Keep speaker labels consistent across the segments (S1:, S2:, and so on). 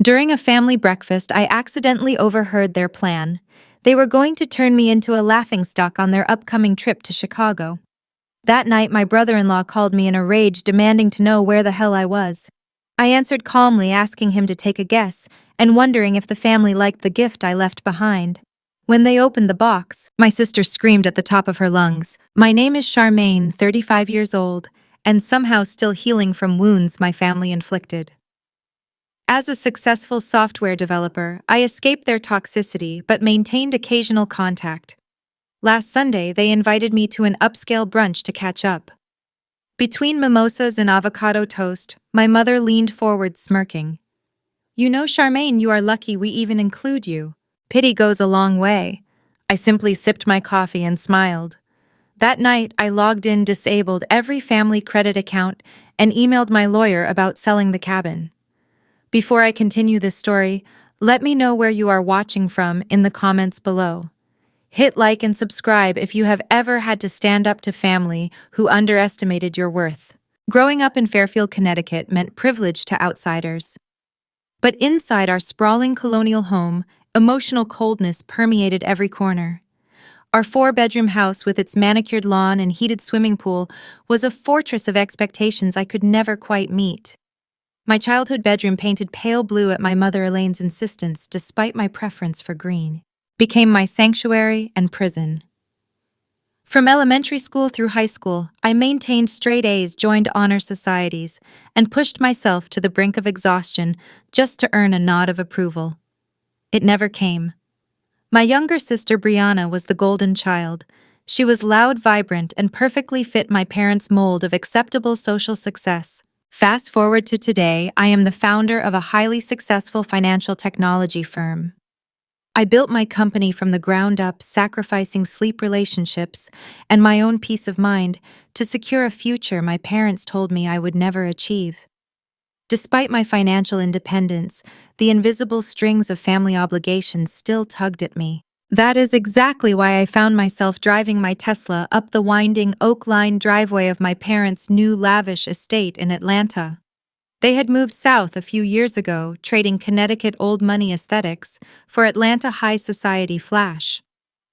S1: During a family breakfast, I accidentally overheard their plan. They were going to turn me into a laughingstock on their upcoming trip to Chicago. That night, my brother-in-law called me in a rage, demanding to know where the hell I was. I answered calmly, asking him to take a guess, and wondering if the family liked the gift I left behind. When they opened the box, my sister screamed at the top of her lungs. My name is Charmaine, 35 years old, and somehow still healing from wounds my family inflicted. As a successful software developer, I escaped their toxicity but maintained occasional contact. Last Sunday, they invited me to an upscale brunch to catch up. Between mimosas and avocado toast, my mother leaned forward smirking. "You know, Charmaine, you are lucky we even include you. Pity goes a long way." I simply sipped my coffee and smiled. That night, I logged in, disabled every family credit account, and emailed my lawyer about selling the cabin. Before I continue this story, let me know where you are watching from in the comments below. Hit like and subscribe if you have ever had to stand up to family who underestimated your worth. Growing up in Fairfield, Connecticut meant privilege to outsiders. But inside our sprawling colonial home, emotional coldness permeated every corner. Our 4-bedroom house with its manicured lawn and heated swimming pool was a fortress of expectations I could never quite meet. My childhood bedroom, painted pale blue at my mother Elaine's insistence despite my preference for green, became my sanctuary and prison. From elementary school through high school, I maintained straight A's, joined honor societies, and pushed myself to the brink of exhaustion just to earn a nod of approval. It never came. My younger sister Brianna was the golden child. She was loud, vibrant, and perfectly fit my parents' mold of acceptable social success. Fast forward to today, I am the founder of a highly successful financial technology firm. I built my company from the ground up, sacrificing sleep, relationships, and my own peace of mind to secure a future my parents told me I would never achieve. Despite my financial independence, the invisible strings of family obligations still tugged at me. That is exactly why I found myself driving my Tesla up the winding oak-lined driveway of my parents' new lavish estate in Atlanta. They had moved south a few years ago, trading Connecticut old money aesthetics for Atlanta high society flash.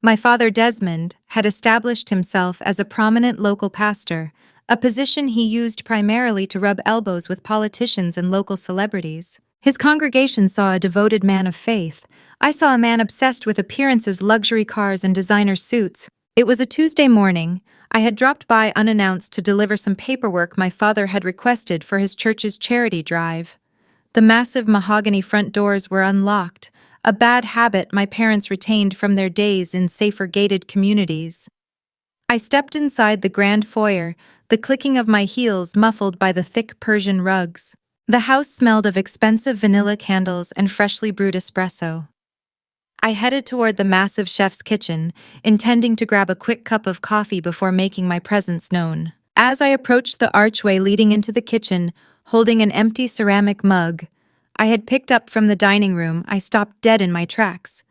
S1: My father, Desmond, had established himself as a prominent local pastor, a position he used primarily to rub elbows with politicians and local celebrities. His congregation saw a devoted man of faith. I saw a man obsessed with appearances, luxury cars, and designer suits. It was a Tuesday morning. I had dropped by unannounced to deliver some paperwork my father had requested for his church's charity drive. The massive mahogany front doors were unlocked, a bad habit my parents retained from their days in safer gated communities. I stepped inside the grand foyer, the clicking of my heels muffled by the thick Persian rugs. The house smelled of expensive vanilla candles and freshly brewed espresso. I headed toward the massive chef's kitchen, intending to grab a quick cup of coffee before making my presence known. As I approached the archway leading into the kitchen, holding an empty ceramic mug I had picked up from the dining room, I stopped dead in my tracks.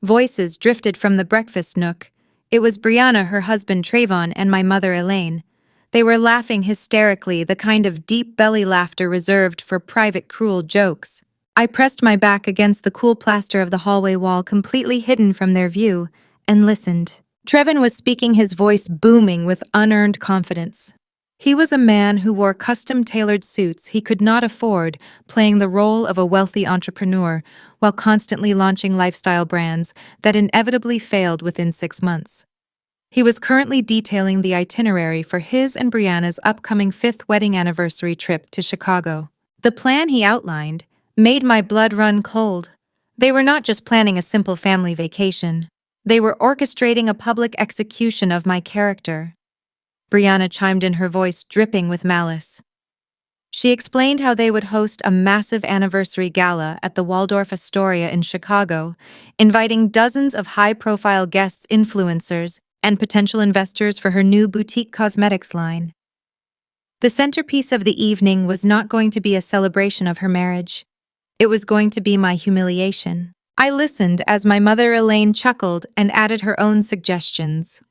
S1: Voices drifted from the breakfast nook. It was Brianna, her husband Trayvon, and my mother Elaine. They were laughing hysterically, the kind of deep belly laughter reserved for private cruel jokes. I pressed my back against the cool plaster of the hallway wall, completely hidden from their view, and listened. Trevin was speaking, his voice booming with unearned confidence. He was a man who wore custom-tailored suits he could not afford, playing the role of a wealthy entrepreneur while constantly launching lifestyle brands that inevitably failed within 6 months. He was currently detailing the itinerary for his and Brianna's upcoming 5th wedding anniversary trip to Chicago. The plan he outlined made my blood run cold. They were not just planning a simple family vacation. They were orchestrating a public execution of my character. Brianna chimed in, her voice dripping with malice. She explained how they would host a massive anniversary gala at the Waldorf Astoria in Chicago, inviting dozens of high-profile guests, influencers, and potential investors for her new boutique cosmetics line. The centerpiece of the evening was not going to be a celebration of her marriage. It was going to be my humiliation. I listened as my mother Elaine chuckled and added her own suggestions.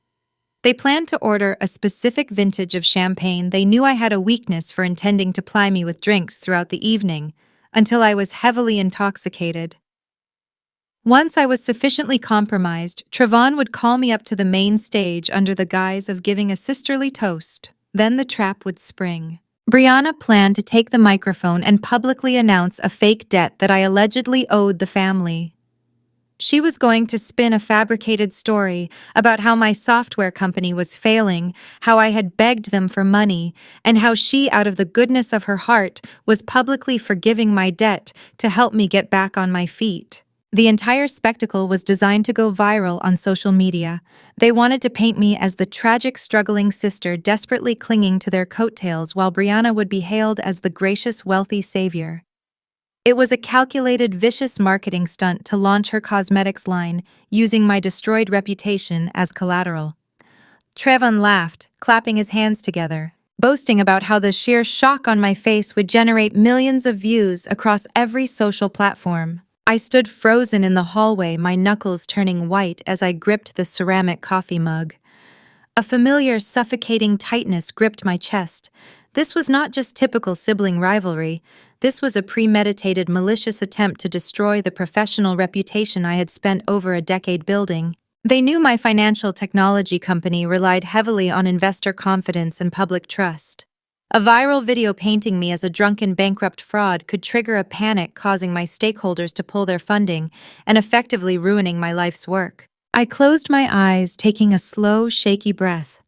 S1: They planned to order a specific vintage of champagne. They knew I had a weakness for intending to ply me with drinks throughout the evening, until I was heavily intoxicated. Once I was sufficiently compromised, Trevon would call me up to the main stage under the guise of giving a sisterly toast. Then the trap would spring. Brianna planned to take the microphone and publicly announce a fake debt that I allegedly owed the family. She was going to spin a fabricated story about how my software company was failing, how I had begged them for money, and how she, out of the goodness of her heart, was publicly forgiving my debt to help me get back on my feet. The entire spectacle was designed to go viral on social media. They wanted to paint me as the tragic, struggling sister desperately clinging to their coattails, while Brianna would be hailed as the gracious, wealthy savior. It was a calculated, vicious marketing stunt to launch her cosmetics line, using my destroyed reputation as collateral. Trevon laughed, clapping his hands together, boasting about how the sheer shock on my face would generate millions of views across every social platform. I stood frozen in the hallway, my knuckles turning white as I gripped the ceramic coffee mug. A familiar, suffocating tightness gripped my chest. This was not just typical sibling rivalry. This was a premeditated, malicious attempt to destroy the professional reputation I had spent over a decade building. They knew my financial technology company relied heavily on investor confidence and public trust. A viral video painting me as a drunken, bankrupt fraud could trigger a panic, causing my stakeholders to pull their funding and effectively ruining my life's work. I closed my eyes, taking a slow, shaky breath.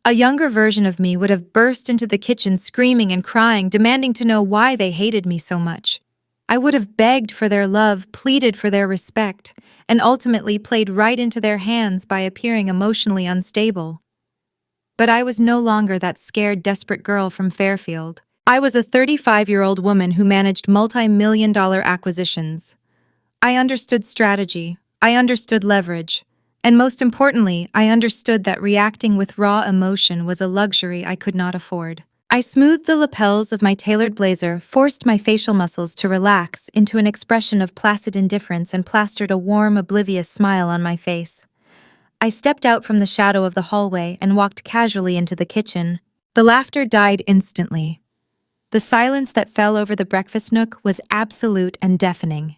S1: A younger version of me would have burst into the kitchen screaming and crying, demanding to know why they hated me so much. I would have begged for their love, pleaded for their respect, and ultimately played right into their hands by appearing emotionally unstable. But I was no longer that scared, desperate girl from Fairfield. I was a 35-year-old woman who managed multi-million-dollar acquisitions. I understood strategy, I understood leverage, and most importantly, I understood that reacting with raw emotion was a luxury I could not afford. I smoothed the lapels of my tailored blazer, forced my facial muscles to relax into an expression of placid indifference, and plastered a warm, oblivious smile on my face. I stepped out from the shadow of the hallway and walked casually into the kitchen. The laughter died instantly. The silence that fell over the breakfast nook was absolute and deafening.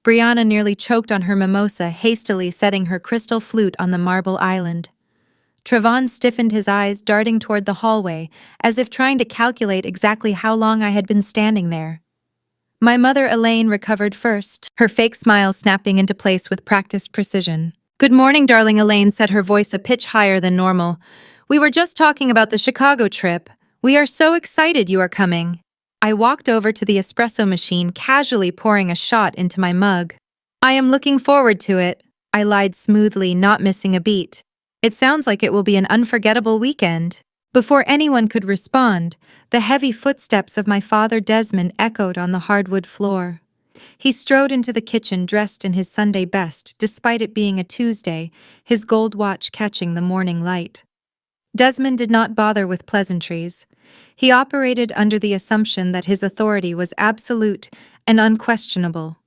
S1: Brianna nearly choked on her mimosa, hastily setting her crystal flute on the marble island. Trevon stiffened his eyes, darting toward the hallway, as if trying to calculate exactly how long I had been standing there. My mother, Elaine, recovered first, her fake smile snapping into place with practiced precision. "Good morning, darling," Elaine said, her voice a pitch higher than normal. "We were just talking about the Chicago trip. We are so excited you are coming." I walked over to the espresso machine, casually pouring a shot into my mug. "I am looking forward to it," I lied smoothly, not missing a beat. "It sounds like it will be an unforgettable weekend." Before anyone could respond, the heavy footsteps of my father Desmond echoed on the hardwood floor. He strode into the kitchen dressed in his Sunday best, despite it being a Tuesday, his gold watch catching the morning light. Desmond did not bother with pleasantries. He operated under the assumption that his authority was absolute and unquestionable.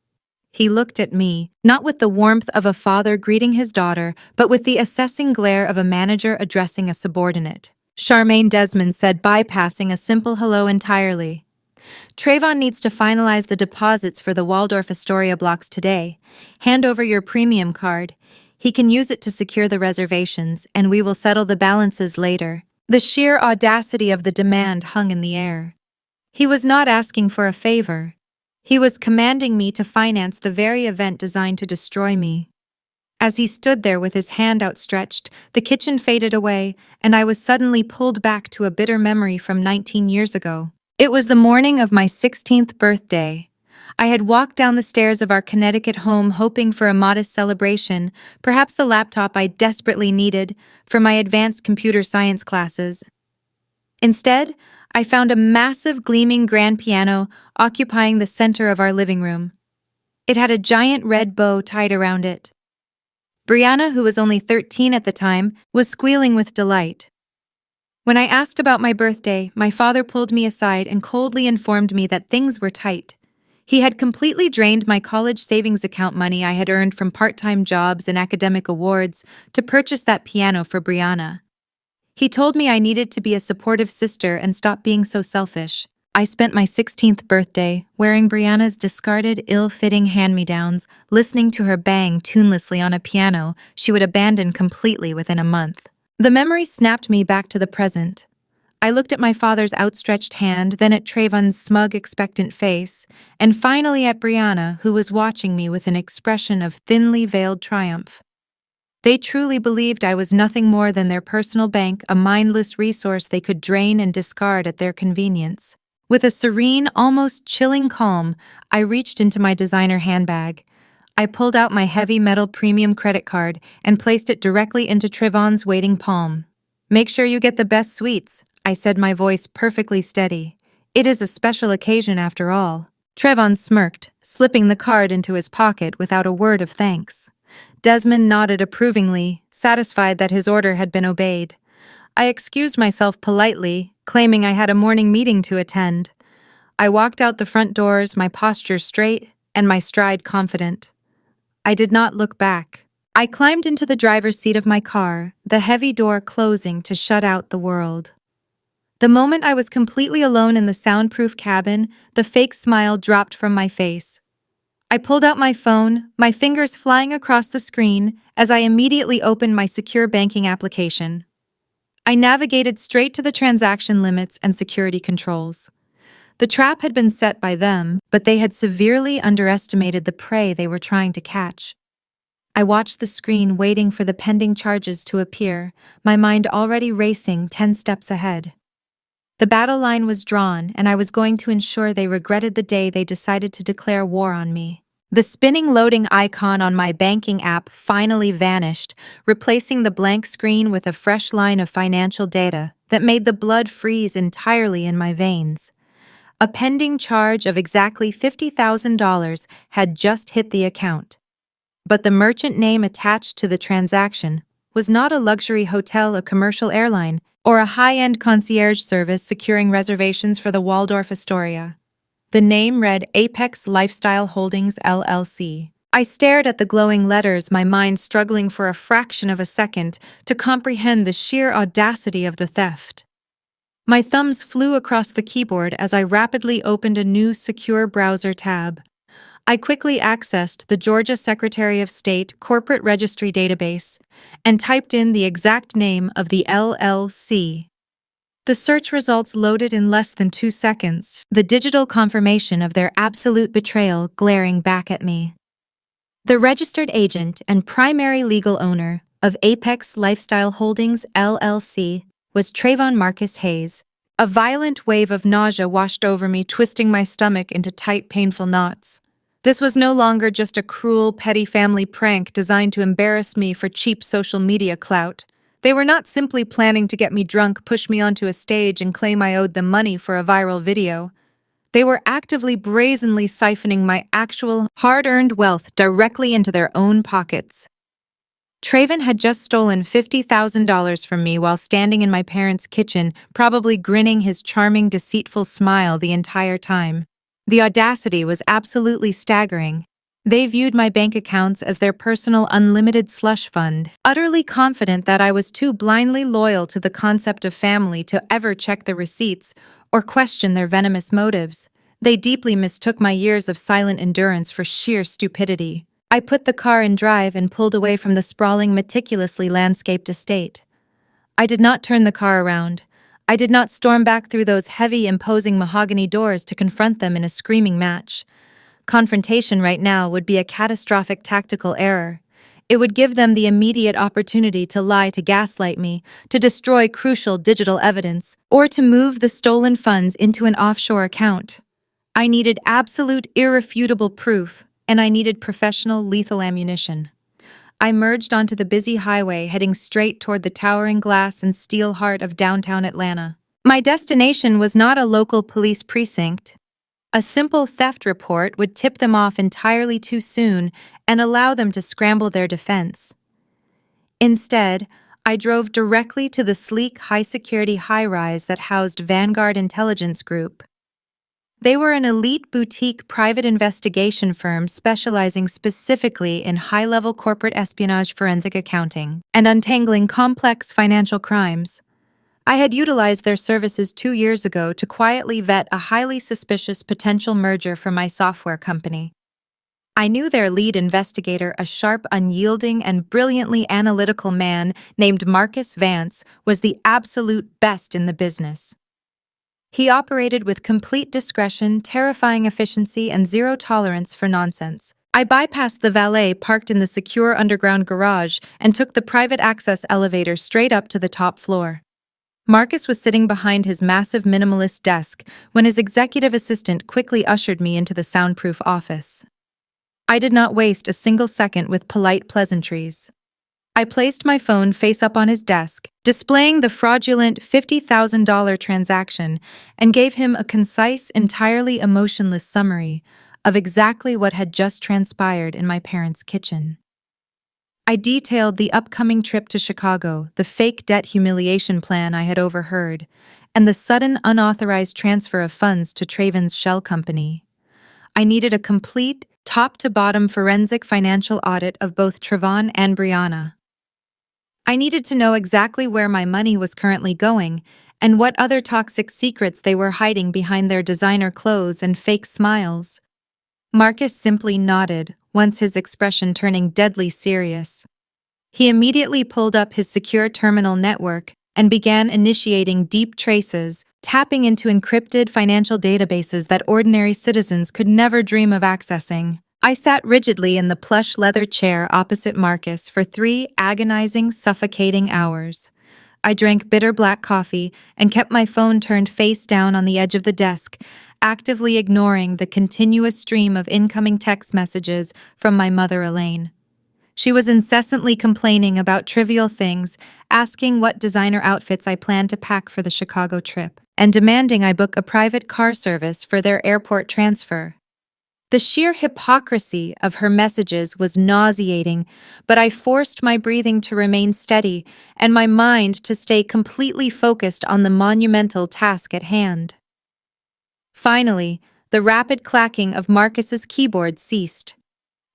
S1: He looked at me, not with the warmth of a father greeting his daughter, but with the assessing glare of a manager addressing a subordinate. "Charmaine," Desmond said, bypassing a simple hello entirely. "Trevon needs to finalize the deposits for the Waldorf Astoria blocks today. Hand over your premium card. He can use it to secure the reservations, and we will settle the balances later." The sheer audacity of the demand hung in the air. He was not asking for a favor. He was commanding me to finance the very event designed to destroy me. As he stood there with his hand outstretched, the kitchen faded away, and I was suddenly pulled back to a bitter memory from 19 years ago. It was the morning of my 16th birthday. I had walked down the stairs of our Connecticut home hoping for a modest celebration, perhaps the laptop I desperately needed for my advanced computer science classes. Instead, I found a massive, gleaming grand piano occupying the center of our living room. It had a giant red bow tied around it. Brianna, who was only 13 at the time, was squealing with delight. When I asked about my birthday, my father pulled me aside and coldly informed me that things were tight. He had completely drained my college savings account money I had earned from part-time jobs and academic awards to purchase that piano for Brianna. He told me I needed to be a supportive sister and stop being so selfish. I spent my 16th birthday wearing Brianna's discarded, ill-fitting hand-me-downs, listening to her bang tunelessly on a piano she would abandon completely within a month. The memory snapped me back to the present. I looked at my father's outstretched hand, then at Trayvon's smug, expectant face, and finally at Brianna, who was watching me with an expression of thinly veiled triumph. They truly believed I was nothing more than their personal bank, a mindless resource they could drain and discard at their convenience. With a serene, almost chilling calm, I reached into my designer handbag. I pulled out my heavy metal premium credit card and placed it directly into Trayvon's waiting palm. "Make sure you get the best sweets," I said, my voice perfectly steady. "It is a special occasion after all." Trayvon smirked, slipping the card into his pocket without a word of thanks. Desmond nodded approvingly, satisfied that his order had been obeyed. I excused myself politely, claiming I had a morning meeting to attend. I walked out the front doors, my posture straight and my stride confident. I did not look back. I climbed into the driver's seat of my car, the heavy door closing to shut out the world. The moment I was completely alone in the soundproof cabin, the fake smile dropped from my face. I pulled out my phone, my fingers flying across the screen as I immediately opened my secure banking application. I navigated straight to the transaction limits and security controls. The trap had been set by them, but they had severely underestimated the prey they were trying to catch. I watched the screen, waiting for the pending charges to appear, my mind already racing 10 steps ahead. The battle line was drawn, and I was going to ensure they regretted the day they decided to declare war on me. The spinning loading icon on my banking app finally vanished, replacing the blank screen with a fresh line of financial data that made the blood freeze entirely in my veins. A pending charge of exactly $50,000 had just hit the account. But the merchant name attached to the transaction was not a luxury hotel, a commercial airline, or a high-end concierge service securing reservations for the Waldorf Astoria. The name read Apex Lifestyle Holdings, LLC. I stared at the glowing letters, my mind struggling for a fraction of a second to comprehend the sheer audacity of the theft. My thumbs flew across the keyboard as I rapidly opened a new secure browser tab. I quickly accessed the Georgia Secretary of State Corporate Registry database and typed in the exact name of the LLC. The search results loaded in less than 2 seconds, the digital confirmation of their absolute betrayal glaring back at me. The registered agent and primary legal owner of Apex Lifestyle Holdings, LLC, was Trayvon Marcus Hayes. A violent wave of nausea washed over me, twisting my stomach into tight, painful knots. This was no longer just a cruel, petty family prank designed to embarrass me for cheap social media clout. They were not simply planning to get me drunk, push me onto a stage, and claim I owed them money for a viral video. They were actively, brazenly siphoning my actual, hard-earned wealth directly into their own pockets. Trayvon had just stolen $50,000 from me while standing in my parents' kitchen, probably grinning his charming, deceitful smile the entire time. The audacity was absolutely staggering. They viewed my bank accounts as their personal unlimited slush fund, utterly confident that I was too blindly loyal to the concept of family to ever check the receipts or question their venomous motives. They deeply mistook my years of silent endurance for sheer stupidity. I put the car in drive and pulled away from the sprawling, meticulously landscaped estate. I did not turn the car around. I did not storm back through those heavy, imposing mahogany doors to confront them in a screaming match. Confrontation right now would be a catastrophic tactical error. It would give them the immediate opportunity to lie, to gaslight me, to destroy crucial digital evidence, or to move the stolen funds into an offshore account. I needed absolute, irrefutable proof, and I needed professional, lethal ammunition. I merged onto the busy highway, heading straight toward the towering glass and steel heart of downtown Atlanta. My destination was not a local police precinct. A simple theft report would tip them off entirely too soon and allow them to scramble their defense. Instead, I drove directly to the sleek, high-security high-rise that housed Vanguard Intelligence Group. They were an elite boutique private investigation firm specializing specifically in high-level corporate espionage, forensic accounting, and untangling complex financial crimes. I had utilized their services 2 years ago to quietly vet a highly suspicious potential merger for my software company. I knew their lead investigator, a sharp, unyielding, and brilliantly analytical man named Marcus Vance, was the absolute best in the business. He operated with complete discretion, terrifying efficiency, and zero tolerance for nonsense. I bypassed the valet parked in the secure underground garage and took the private access elevator straight up to the top floor. Marcus was sitting behind his massive minimalist desk when his executive assistant quickly ushered me into the soundproof office. I did not waste a single second with polite pleasantries. I placed my phone face up on his desk, displaying the fraudulent $50,000 transaction, and gave him a concise, entirely emotionless summary of exactly what had just transpired in my parents' kitchen. I detailed the upcoming trip to Chicago, the fake debt humiliation plan I had overheard, and the sudden unauthorized transfer of funds to Traven's shell company. I needed a complete, top-to-bottom forensic financial audit of both Trevon and Brianna. I needed to know exactly where my money was currently going and what other toxic secrets they were hiding behind their designer clothes and fake smiles. Marcus simply nodded, once his expression turning deadly serious. He immediately pulled up his secure terminal network and began initiating deep traces, tapping into encrypted financial databases that ordinary citizens could never dream of accessing. I sat rigidly in the plush leather chair opposite Marcus for 3 agonizing, suffocating hours. I drank bitter black coffee and kept my phone turned face down on the edge of the desk, actively ignoring the continuous stream of incoming text messages from my mother, Elaine. She was incessantly complaining about trivial things, asking what designer outfits I planned to pack for the Chicago trip, and demanding I book a private car service for their airport transfer. The sheer hypocrisy of her messages was nauseating, but I forced my breathing to remain steady and my mind to stay completely focused on the monumental task at hand. Finally, the rapid clacking of Marcus's keyboard ceased.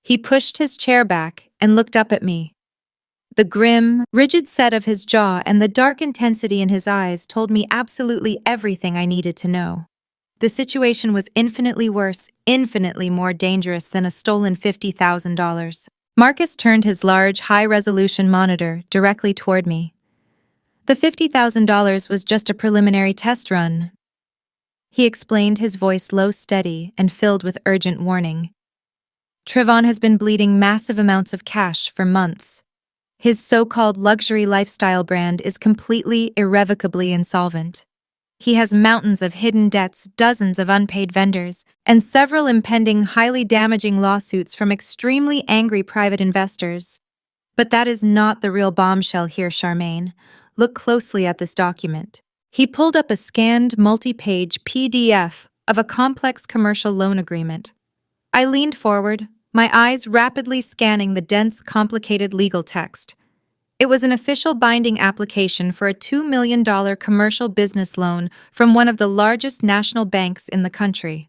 S1: He pushed his chair back and looked up at me. The grim, rigid set of his jaw and the dark intensity in his eyes told me absolutely everything I needed to know. The situation was infinitely worse, infinitely more dangerous than a stolen $50,000. Marcus turned his large, high-resolution monitor directly toward me. The $50,000 was just a preliminary test run. He explained, his voice low, steady, and filled with urgent warning. Trevon has been bleeding massive amounts of cash for months. His so-called luxury lifestyle brand is completely, irrevocably insolvent. He has mountains of hidden debts, dozens of unpaid vendors, and several impending, highly damaging lawsuits from extremely angry private investors. But that is not the real bombshell here, Charmaine. Look closely at this document. He pulled up a scanned, multi-page PDF of a complex commercial loan agreement. I leaned forward, my eyes rapidly scanning the dense, complicated legal text. It was an official binding application for a $2 million commercial business loan from one of the largest national banks in the country.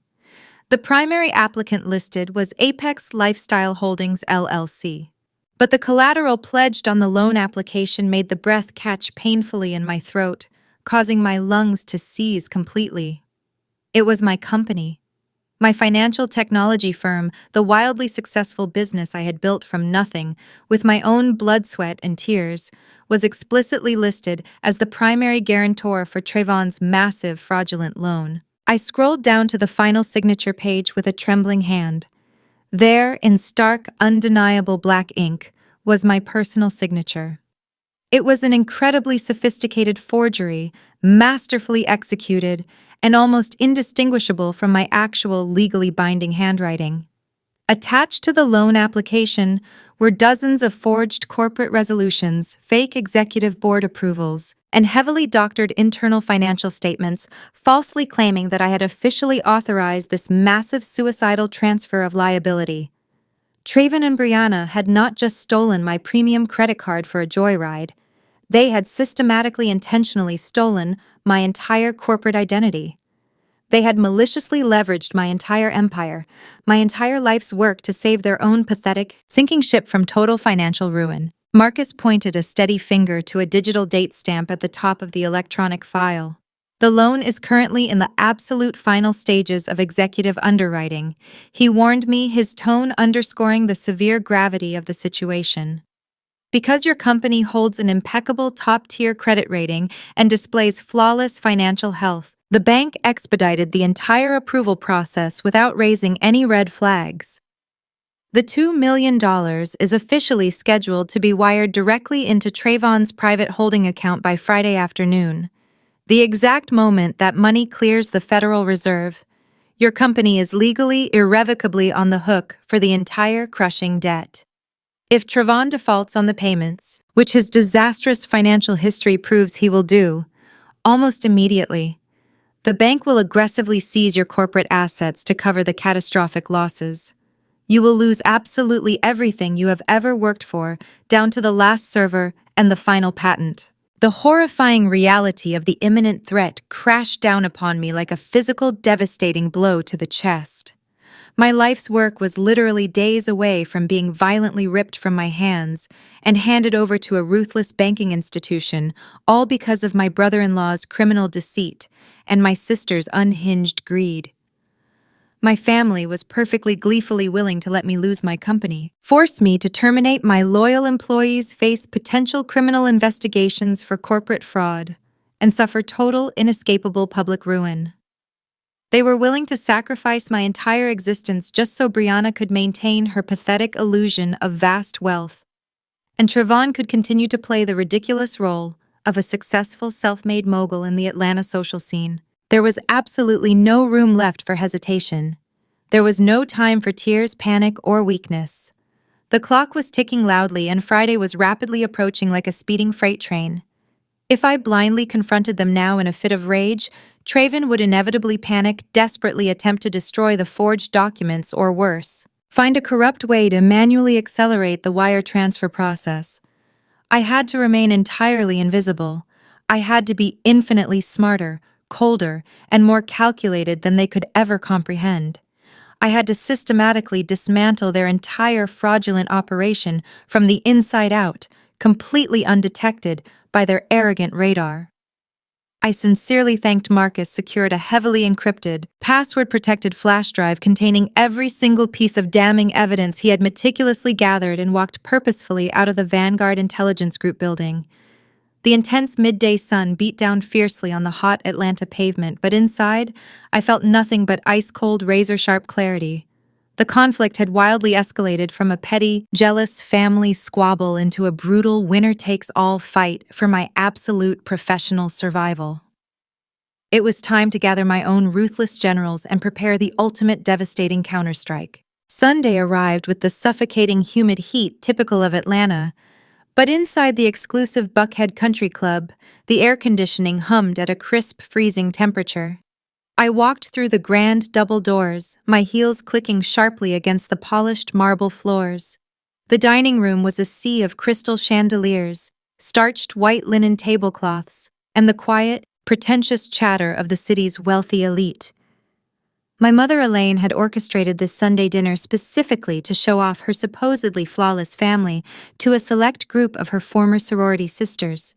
S1: The primary applicant listed was Apex Lifestyle Holdings, LLC. But the collateral pledged on the loan application made the breath catch painfully in my throat, causing my lungs to seize completely. It was my company. My financial technology firm, the wildly successful business I had built from nothing, with my own blood, sweat, and tears, was explicitly listed as the primary guarantor for Trevon's massive fraudulent loan. I scrolled down to the final signature page with a trembling hand. There, in stark, undeniable black ink, was my personal signature. It was an incredibly sophisticated forgery, masterfully executed, and almost indistinguishable from my actual legally binding handwriting. Attached to the loan application were dozens of forged corporate resolutions, fake executive board approvals, and heavily doctored internal financial statements, falsely claiming that I had officially authorized this massive suicidal transfer of liability. Traven and Brianna had not just stolen my premium credit card for a joyride. They had systematically, intentionally stolen my entire corporate identity. They had maliciously leveraged my entire empire, my entire life's work to save their own pathetic, sinking ship from total financial ruin. Marcus pointed a steady finger to a digital date stamp at the top of the electronic file. The loan is currently in the absolute final stages of executive underwriting. He warned me, his tone underscoring the severe gravity of the situation. Because your company holds an impeccable top-tier credit rating and displays flawless financial health, the bank expedited the entire approval process without raising any red flags. The $2 million is officially scheduled to be wired directly into Trayvon's private holding account by Friday afternoon, the exact moment that money clears the Federal Reserve. Your company is legally, irrevocably on the hook for the entire crushing debt. If Trayvon defaults on the payments, which his disastrous financial history proves he will do, almost immediately, the bank will aggressively seize your corporate assets to cover the catastrophic losses. You will lose absolutely everything you have ever worked for, down to the last server and the final patent. The horrifying reality of the imminent threat crashed down upon me like a physical, devastating blow to the chest. My life's work was literally days away from being violently ripped from my hands and handed over to a ruthless banking institution, all because of my brother-in-law's criminal deceit and my sister's unhinged greed. My family was perfectly gleefully willing to let me lose my company, force me to terminate my loyal employees, face potential criminal investigations for corporate fraud, and suffer total, inescapable public ruin. They were willing to sacrifice my entire existence just so Brianna could maintain her pathetic illusion of vast wealth, and Trayvon could continue to play the ridiculous role of a successful self-made mogul in the Atlanta social scene. There was absolutely no room left for hesitation. There was no time for tears, panic, or weakness. The clock was ticking loudly, and Friday was rapidly approaching like a speeding freight train. If I blindly confronted them now in a fit of rage, Trayvon would inevitably panic, desperately attempt to destroy the forged documents, or worse, find a corrupt way to manually accelerate the wire transfer process. I had to remain entirely invisible. I had to be infinitely smarter, colder, and more calculated than they could ever comprehend. I had to systematically dismantle their entire fraudulent operation from the inside out, completely undetected by their arrogant radar. I sincerely thanked Marcus secured a heavily encrypted, password-protected flash drive containing every single piece of damning evidence he had meticulously gathered, and walked purposefully out of the Vanguard Intelligence Group building. The intense midday sun beat down fiercely on the hot Atlanta pavement, but inside, I felt nothing but ice-cold, razor-sharp clarity. The conflict had wildly escalated from a petty, jealous family squabble into a brutal winner-takes-all fight for my absolute professional survival. It was time to gather my own ruthless generals and prepare the ultimate devastating counterstrike. Sunday arrived with the suffocating humid heat typical of Atlanta, but inside the exclusive Buckhead Country Club, the air conditioning hummed at a crisp, freezing temperature. I walked through the grand double doors, my heels clicking sharply against the polished marble floors. The dining room was a sea of crystal chandeliers, starched white linen tablecloths, and the quiet, pretentious chatter of the city's wealthy elite. My mother Elaine had orchestrated this Sunday dinner specifically to show off her supposedly flawless family to a select group of her former sorority sisters.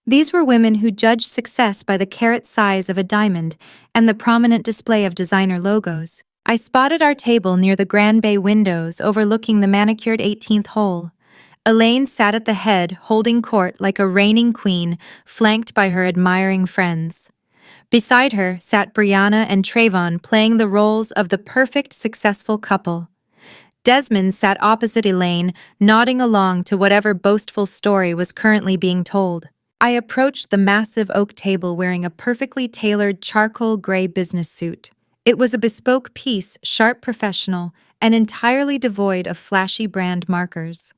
S1: These were women who judged success by the carat size of a diamond and the prominent display of designer logos. I spotted our table near the Grand Bay windows overlooking the manicured 18th hole. Elaine sat at the head, holding court like a reigning queen, flanked by her admiring friends. Beside her sat Brianna and Trayvon, playing the roles of the perfect successful couple. Desmond sat opposite Elaine, nodding along to whatever boastful story was currently being told. I approached the massive oak table wearing a perfectly tailored charcoal gray business suit. It was a bespoke piece, sharp professional, and entirely devoid of flashy brand markers.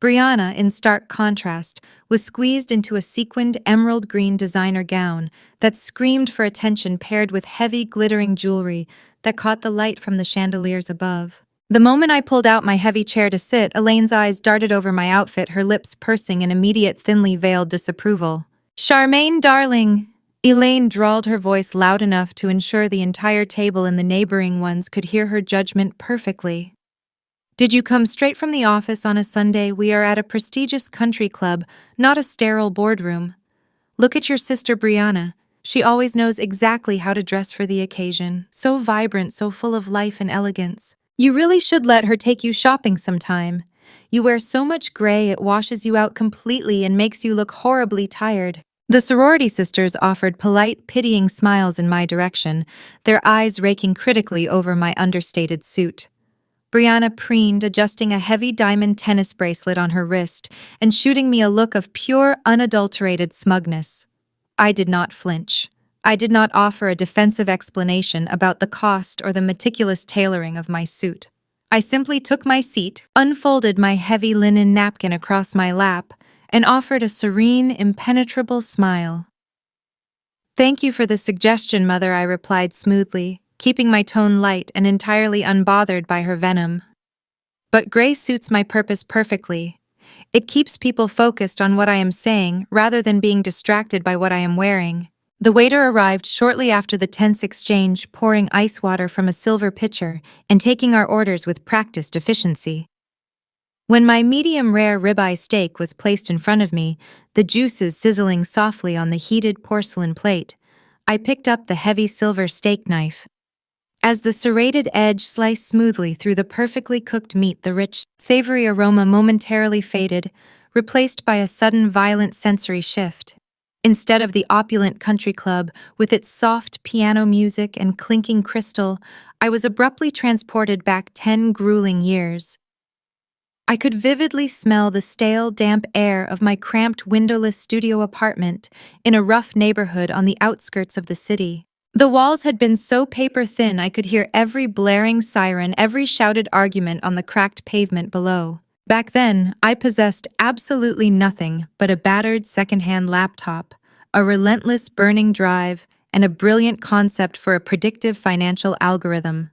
S1: Brianna, in stark contrast, was squeezed into a sequined emerald green designer gown that screamed for attention, paired with heavy, glittering jewelry that caught the light from the chandeliers above. The moment I pulled out my heavy chair to sit, Elaine's eyes darted over my outfit, her lips pursing in immediate, thinly veiled disapproval. "Charmaine, darling!" Elaine drawled, her voice loud enough to ensure the entire table and the neighboring ones could hear her judgment perfectly. Did you come straight from the office on a Sunday? We are at a prestigious country club, not a sterile boardroom. Look at your sister Brianna. She always knows exactly how to dress for the occasion. So vibrant, so full of life and elegance. You really should let her take you shopping sometime. You wear so much gray it washes you out completely and makes you look horribly tired. The sorority sisters offered polite, pitying smiles in my direction, their eyes raking critically over my understated suit. Brianna preened, adjusting a heavy diamond tennis bracelet on her wrist and shooting me a look of pure, unadulterated smugness. I did not flinch. I did not offer a defensive explanation about the cost or the meticulous tailoring of my suit. I simply took my seat, unfolded my heavy linen napkin across my lap, and offered a serene, impenetrable smile. "Thank you for the suggestion, Mother," I replied smoothly, keeping my tone light and entirely unbothered by her venom. But gray suits my purpose perfectly. It keeps people focused on what I am saying rather than being distracted by what I am wearing. The waiter arrived shortly after the tense exchange, pouring ice water from a silver pitcher and taking our orders with practiced efficiency. When my medium-rare ribeye steak was placed in front of me, the juices sizzling softly on the heated porcelain plate, I picked up the heavy silver steak knife. As the serrated edge sliced smoothly through the perfectly cooked meat, the rich, savory aroma momentarily faded, replaced by a sudden violent sensory shift. Instead of the opulent country club, with its soft piano music and clinking crystal, I was abruptly transported back 10 grueling years. I could vividly smell the stale, damp air of my cramped, windowless studio apartment in a rough neighborhood on the outskirts of the city. The walls had been so paper-thin I could hear every blaring siren, every shouted argument on the cracked pavement below. Back then, I possessed absolutely nothing but a battered second-hand laptop, a relentless burning drive, and a brilliant concept for a predictive financial algorithm.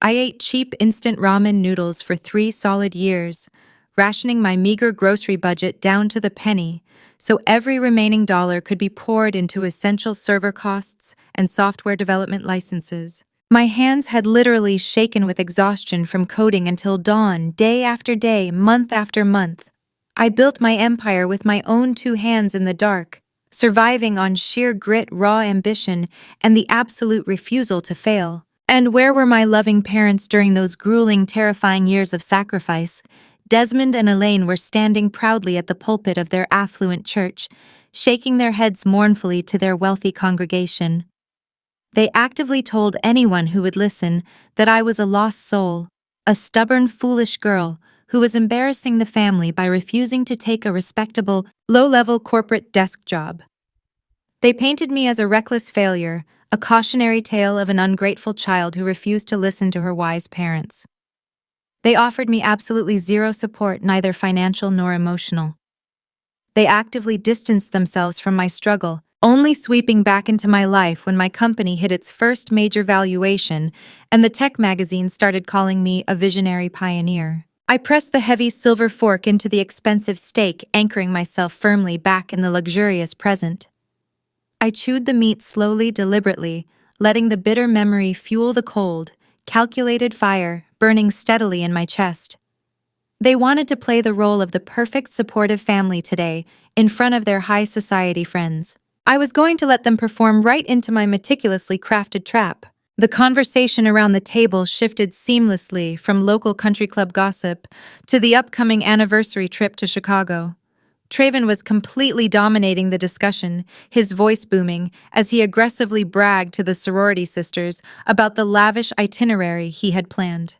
S1: I ate cheap instant ramen noodles for 3 solid years, rationing my meager grocery budget down to the penny, so every remaining dollar could be poured into essential server costs and software development licenses. My hands had literally shaken with exhaustion from coding until dawn, day after day, month after month. I built my empire with my own 2 hands in the dark, surviving on sheer grit, raw ambition, and the absolute refusal to fail. And where were my loving parents during those grueling, terrifying years of sacrifice? Desmond and Elaine were standing proudly at the pulpit of their affluent church, shaking their heads mournfully to their wealthy congregation. They actively told anyone who would listen that I was a lost soul, a stubborn, foolish girl who was embarrassing the family by refusing to take a respectable, low-level corporate desk job. They painted me as a reckless failure, a cautionary tale of an ungrateful child who refused to listen to her wise parents. They offered me absolutely zero support, neither financial nor emotional. They actively distanced themselves from my struggle, only sweeping back into my life when my company hit its first major valuation and the tech magazine started calling me a visionary pioneer. I pressed the heavy silver fork into the expensive steak, anchoring myself firmly back in the luxurious present. I chewed the meat slowly, deliberately, letting the bitter memory fuel the cold, calculated fire burning steadily in my chest. They wanted to play the role of the perfect supportive family today, in front of their high society friends. I was going to let them perform right into my meticulously crafted trap. The conversation around the table shifted seamlessly from local country club gossip to the upcoming anniversary trip to Chicago. Traven was completely dominating the discussion, his voice booming, as he aggressively bragged to the sorority sisters about the lavish itinerary he had planned.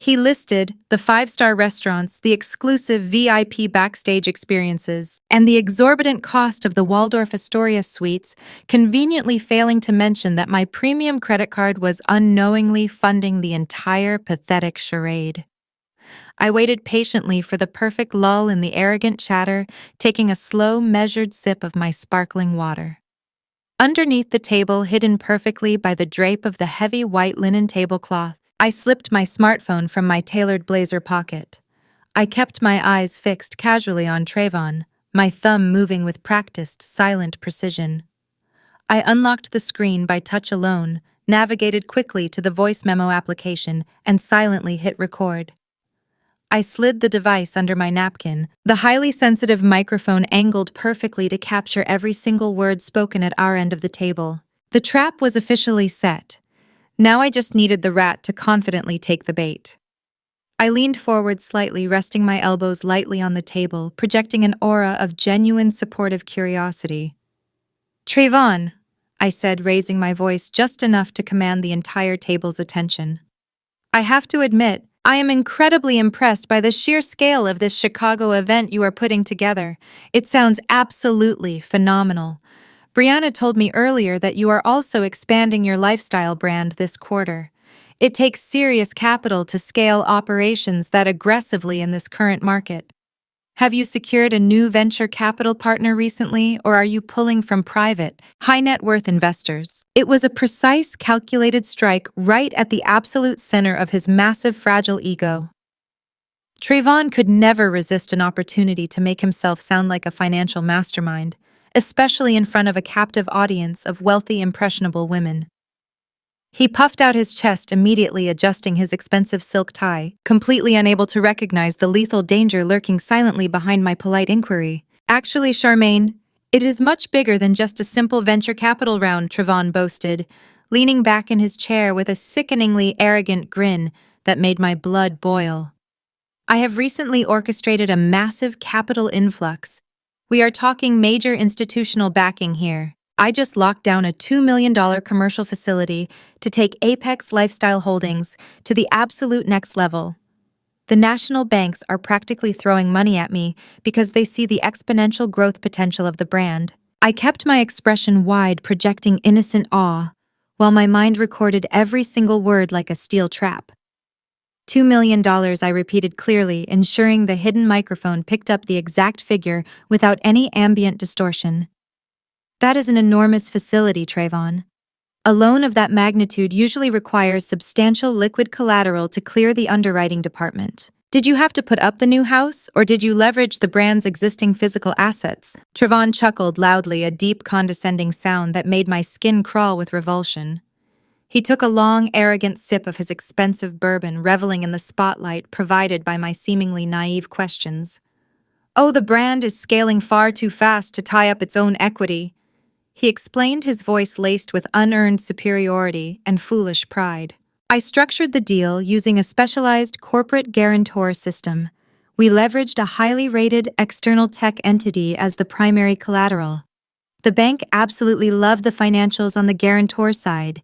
S1: He listed the 5-star restaurants, the exclusive VIP backstage experiences, and the exorbitant cost of the Waldorf Astoria suites, conveniently failing to mention that my premium credit card was unknowingly funding the entire pathetic charade. I waited patiently for the perfect lull in the arrogant chatter, taking a slow, measured sip of my sparkling water. Underneath the table, hidden perfectly by the drape of the heavy white linen tablecloth, I slipped my smartphone from my tailored blazer pocket. I kept my eyes fixed casually on Trayvon, my thumb moving with practiced, silent precision. I unlocked the screen by touch alone, navigated quickly to the voice memo application, and silently hit record. I slid the device under my napkin, the highly sensitive microphone angled perfectly to capture every single word spoken at our end of the table. The trap was officially set. Now I just needed the rat to confidently take the bait. I leaned forward slightly, resting my elbows lightly on the table, projecting an aura of genuine supportive curiosity. "Trayvon," I said, raising my voice just enough to command the entire table's attention. "I have to admit, I am incredibly impressed by the sheer scale of this Chicago event you are putting together. It sounds absolutely phenomenal. Brianna told me earlier that you are also expanding your lifestyle brand this quarter. It takes serious capital to scale operations that aggressively in this current market. Have you secured a new venture capital partner recently, or are you pulling from private, high-net-worth investors?" It was a precise, calculated strike right at the absolute center of his massive, fragile ego. Trayvon could never resist an opportunity to make himself sound like a financial mastermind, especially in front of a captive audience of wealthy, impressionable women. He puffed out his chest, immediately adjusting his expensive silk tie, completely unable to recognize the lethal danger lurking silently behind my polite inquiry. "Actually, Charmaine, it is much bigger than just a simple venture capital round," Trayvon boasted, leaning back in his chair with a sickeningly arrogant grin that made my blood boil. "I have recently orchestrated a massive capital influx. We are talking major institutional backing here. I just locked down a $2 million commercial facility to take Apex Lifestyle Holdings to the absolute next level. The national banks are practically throwing money at me because they see the exponential growth potential of the brand." I kept my expression wide, projecting innocent awe, while my mind recorded every single word like a steel trap. $2 million, I repeated clearly, ensuring the hidden microphone picked up the exact figure without any ambient distortion. "That is an enormous facility, Trayvon. A loan of that magnitude usually requires substantial liquid collateral to clear the underwriting department. Did you have to put up the new house, or did you leverage the brand's existing physical assets?" Trayvon chuckled loudly, a deep, condescending sound that made my skin crawl with revulsion. He took a long, arrogant sip of his expensive bourbon, reveling in the spotlight provided by my seemingly naive questions. "Oh, the brand is scaling far too fast to tie up its own equity," he explained, his voice laced with unearned superiority and foolish pride. "I structured the deal using a specialized corporate guarantor system. We leveraged a highly rated external tech entity as the primary collateral. The bank absolutely loved the financials on the guarantor side.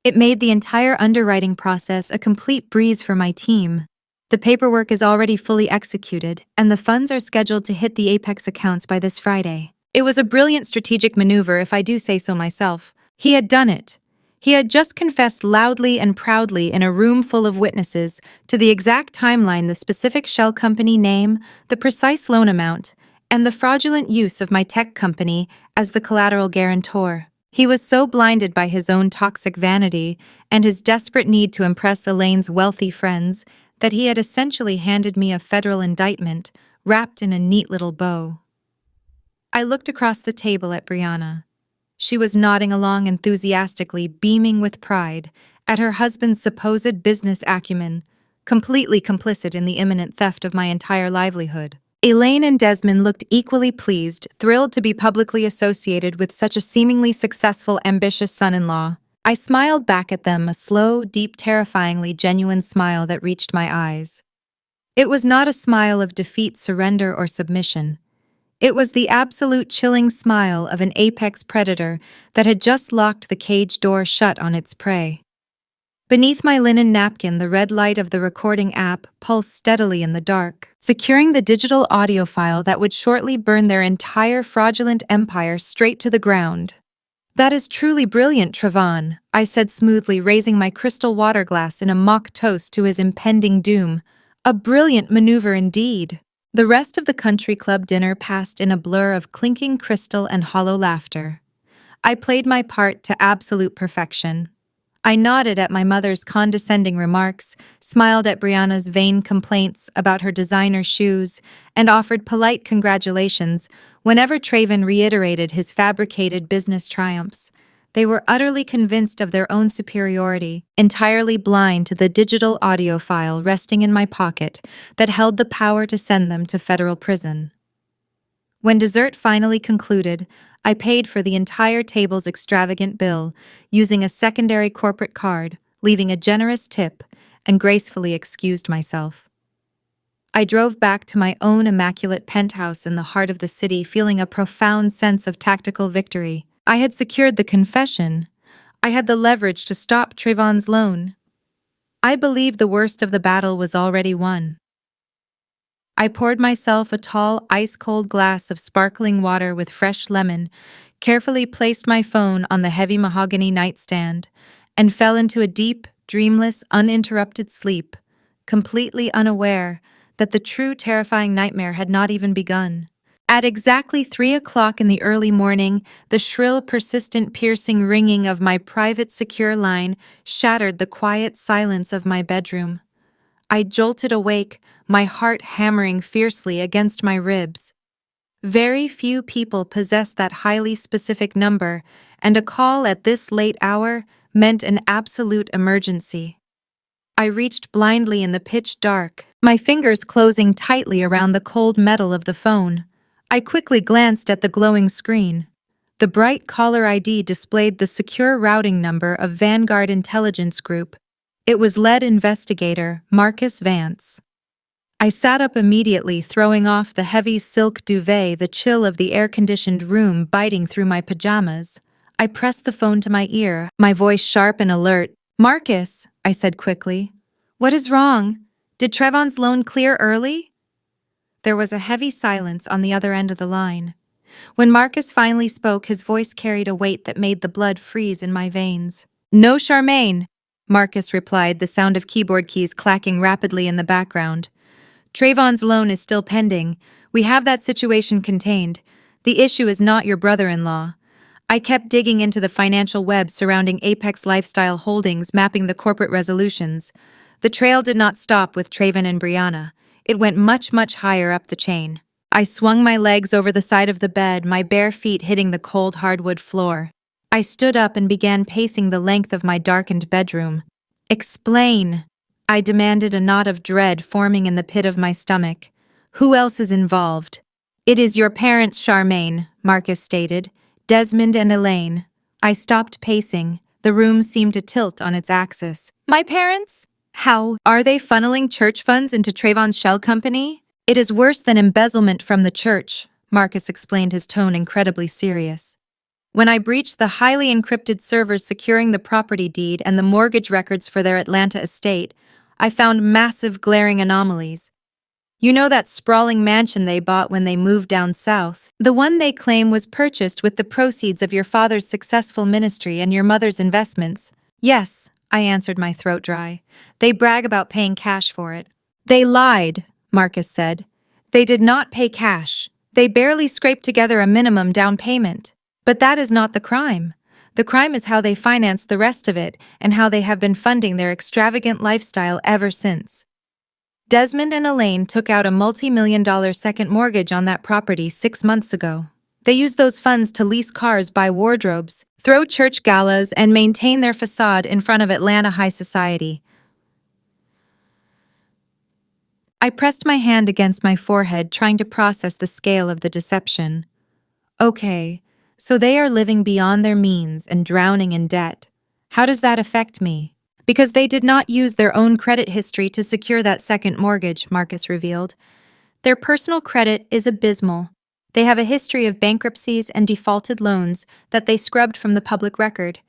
S1: It made the entire underwriting process a complete breeze for my team. The paperwork is already fully executed, and the funds are scheduled to hit the Apex accounts by this Friday. It was a brilliant strategic maneuver, if I do say so myself. He had done it. He had just confessed loudly and proudly in a room full of witnesses to the exact timeline, the specific shell company name, the precise loan amount, and the fraudulent use of my tech company as the collateral guarantor. He was so blinded by his own toxic vanity and his desperate need to impress Elaine's wealthy friends that he had essentially handed me a federal indictment wrapped in a neat little bow. I looked across the table at Brianna. She was nodding along enthusiastically, beaming with pride at her husband's supposed business acumen, completely complicit in the imminent theft of my entire livelihood. Elaine and Desmond looked equally pleased, thrilled to be publicly associated with such a seemingly successful, ambitious son-in-law. I smiled back at them, a slow, deep, terrifyingly genuine smile that reached my eyes. It was not a smile of defeat, surrender, or submission. It was the absolute chilling smile of an apex predator that had just locked the cage door shut on its prey. Beneath my linen napkin, the red light of the recording app pulsed steadily in the dark, securing the digital audio file that would shortly burn their entire fraudulent empire straight to the ground. "That is truly brilliant, Trayvon," I said smoothly, raising my crystal water glass in a mock toast to his impending doom. "A brilliant maneuver indeed." The rest of the country club dinner passed in a blur of clinking crystal and hollow laughter. I played my part to absolute perfection. I nodded at my mother's condescending remarks, smiled at Brianna's vain complaints about her designer shoes, and offered polite congratulations whenever Trayvon reiterated his fabricated business triumphs. They were utterly convinced of their own superiority, entirely blind to the digital audio file resting in my pocket that held the power to send them to federal prison. When dessert finally concluded, I paid for the entire table's extravagant bill using a secondary corporate card, leaving a generous tip, and gracefully excused myself. I drove back to my own immaculate penthouse in the heart of the city, feeling a profound sense of tactical victory. I had secured the confession. I had the leverage to stop Trayvon's loan. I believed the worst of the battle was already won. I poured myself a tall, ice-cold glass of sparkling water with fresh lemon, carefully placed my phone on the heavy mahogany nightstand, and fell into a deep, dreamless, uninterrupted sleep, completely unaware that the true terrifying nightmare had not even begun. At exactly 3 o'clock in the early morning, the shrill, persistent, piercing ringing of my private secure line shattered the quiet silence of my bedroom. I jolted awake, my heart hammering fiercely against my ribs. Very few people possess that highly specific number, and a call at this late hour meant an absolute emergency. I reached blindly in the pitch dark, my fingers closing tightly around the cold metal of the phone. I quickly glanced at the glowing screen. The bright caller ID displayed the secure routing number of Vanguard Intelligence Group. It was lead investigator Marcus Vance. I sat up immediately, throwing off the heavy silk duvet, the chill of the air-conditioned room biting through my pajamas. I pressed the phone to my ear, my voice sharp and alert. "Marcus," I said quickly. "What is wrong? Did Trevon's loan clear early?" There was a heavy silence on the other end of the line. When Marcus finally spoke, his voice carried a weight that made the blood freeze in my veins. "No, Charmaine," Marcus replied, the sound of keyboard keys clacking rapidly in the background. "Trayvon's loan is still pending. We have that situation contained. The issue is not your brother-in-law." I kept digging into the financial web surrounding Apex Lifestyle Holdings, mapping the corporate resolutions. The trail did not stop with Trayvon and Brianna. It went much, much higher up the chain. I swung my legs over the side of the bed, my bare feet hitting the cold hardwood floor. I stood up and began pacing the length of my darkened bedroom. "Explain," I demanded, a knot of dread forming in the pit of my stomach. "Who else is involved?" "It is your parents, Charmaine," Marcus stated. "Desmond and Elaine." I stopped pacing. The room seemed to tilt on its axis. "My parents? How? Are they funneling church funds into Trayvon's shell company?" "It is worse than embezzlement from the church," Marcus explained, his tone incredibly serious. "When I breached the highly encrypted servers securing the property deed and the mortgage records for their Atlanta estate, I found massive glaring anomalies. You know that sprawling mansion they bought when they moved down south? The one they claim was purchased with the proceeds of your father's successful ministry and your mother's investments." "Yes," I answered, my throat dry. "They brag about paying cash for it." "They lied," Marcus said. "They did not pay cash. They barely scraped together a minimum down payment. But that is not the crime. The crime is how they financed the rest of it and how they have been funding their extravagant lifestyle ever since. Desmond and Elaine took out a multi-million-dollar second mortgage on that property 6 months ago. They used those funds to lease cars, buy wardrobes, throw church galas, and maintain their facade in front of Atlanta high society." I pressed my hand against my forehead, trying to process the scale of the deception. "Okay, so they are living beyond their means and drowning in debt. How does that affect me?" "Because they did not use their own credit history to secure that second mortgage," Marcus revealed. "Their personal credit is abysmal. They have a history of bankruptcies and defaulted loans that they scrubbed from the public record.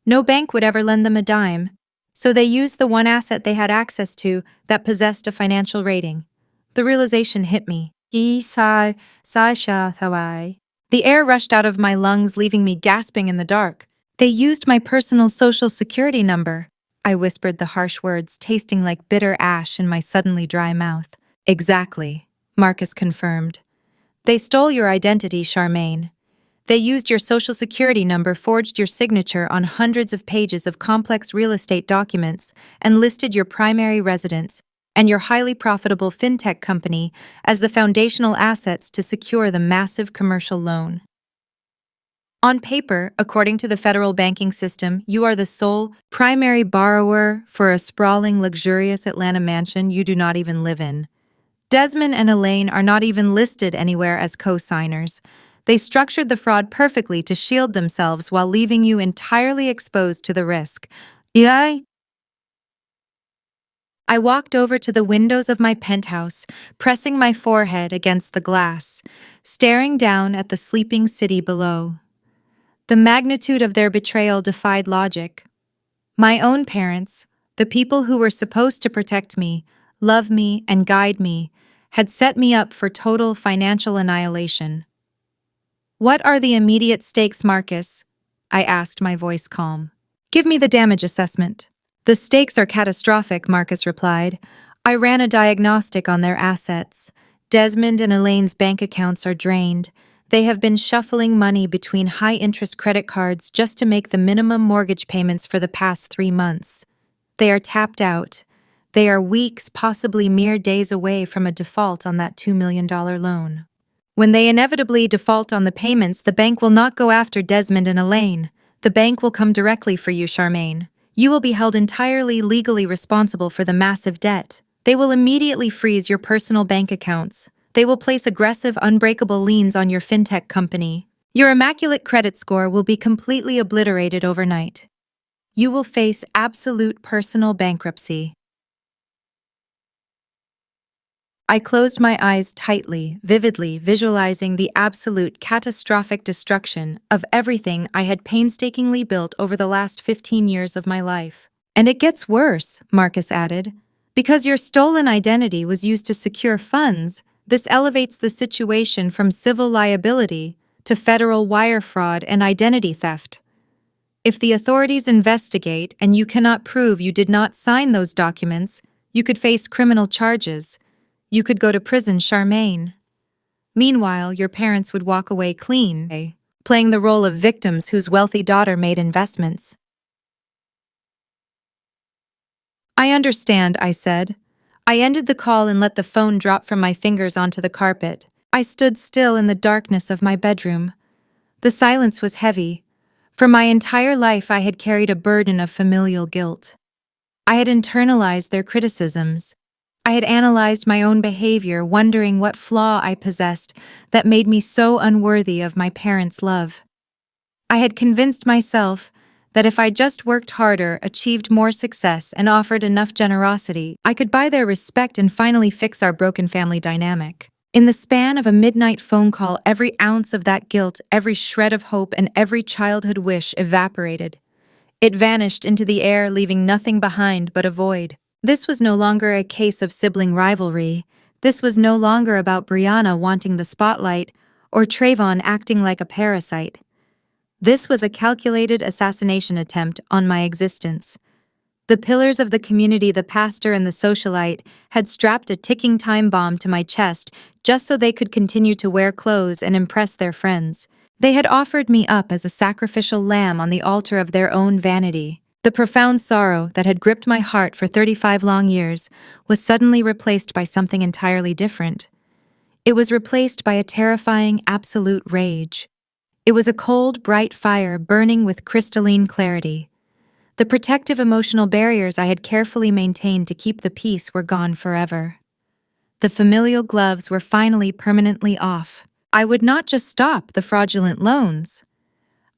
S1: No bank would ever lend them a dime. So they used the one asset they had access to that possessed a financial rating." The realization hit me. The air rushed out of my lungs, leaving me gasping in the dark. "They used my personal social security number," I whispered, the harsh words tasting like bitter ash in my suddenly dry mouth. "Exactly," Marcus confirmed. "They stole your identity, Charmaine. They used your social security number, forged your signature on hundreds of pages of complex real estate documents, and listed your primary residence and your highly profitable fintech company as the foundational assets to secure the massive commercial loan." On paper, according to the federal banking system, you are the sole primary borrower for a sprawling, luxurious Atlanta mansion you do not even live in. Desmond and Elaine are not even listed anywhere as co-signers. They structured the fraud perfectly to shield themselves while leaving you entirely exposed to the risk. Yeah. I walked over to the windows of my penthouse, pressing my forehead against the glass, staring down at the sleeping city below. The magnitude of their betrayal defied logic. My own parents, the people who were supposed to protect me, love me, and guide me, had set me up for total financial annihilation. "What are the immediate stakes, Marcus?" I asked, my voice calm. "Give me the damage assessment." "The stakes are catastrophic," Marcus replied. "I ran a diagnostic on their assets. Desmond and Elaine's bank accounts are drained. They have been shuffling money between high-interest credit cards just to make the minimum mortgage payments for the past 3 months. They are tapped out. They are weeks, possibly mere days away from a default on that $2 million loan. When they inevitably default on the payments, the bank will not go after Desmond and Elaine. The bank will come directly for you, Charmaine. You will be held entirely legally responsible for the massive debt. They will immediately freeze your personal bank accounts. They will place aggressive, unbreakable liens on your fintech company. Your immaculate credit score will be completely obliterated overnight. You will face absolute personal bankruptcy." I closed my eyes tightly, vividly visualizing the absolute catastrophic destruction of everything I had painstakingly built over the last 15 years of my life. "And it gets worse," Marcus added. "Because your stolen identity was used to secure funds, this elevates the situation from civil liability to federal wire fraud and identity theft. If the authorities investigate and you cannot prove you did not sign those documents, you could face criminal charges. You could go to prison, Charmaine. Meanwhile, your parents would walk away clean, playing the role of victims whose wealthy daughter made investments." "I understand," I said. I ended the call and let the phone drop from my fingers onto the carpet. I stood still in the darkness of my bedroom. The silence was heavy. For my entire life, I had carried a burden of familial guilt. I had internalized their criticisms. I had analyzed my own behavior, wondering what flaw I possessed that made me so unworthy of my parents' love. I had convinced myself that if I just worked harder, achieved more success, and offered enough generosity, I could buy their respect and finally fix our broken family dynamic. In the span of a midnight phone call, every ounce of that guilt, every shred of hope, and every childhood wish evaporated. It vanished into the air, leaving nothing behind but a void. This was no longer a case of sibling rivalry. This was no longer about Brianna wanting the spotlight or Trayvon acting like a parasite. This was a calculated assassination attempt on my existence. The pillars of the community, the pastor and the socialite, had strapped a ticking time bomb to my chest just so they could continue to wear clothes and impress their friends. They had offered me up as a sacrificial lamb on the altar of their own vanity. The profound sorrow that had gripped my heart for 35 long years was suddenly replaced by something entirely different. It was replaced by a terrifying, absolute rage. It was a cold, bright fire burning with crystalline clarity. The protective emotional barriers I had carefully maintained to keep the peace were gone forever. The familial gloves were finally permanently off. I would not just stop the fraudulent loans.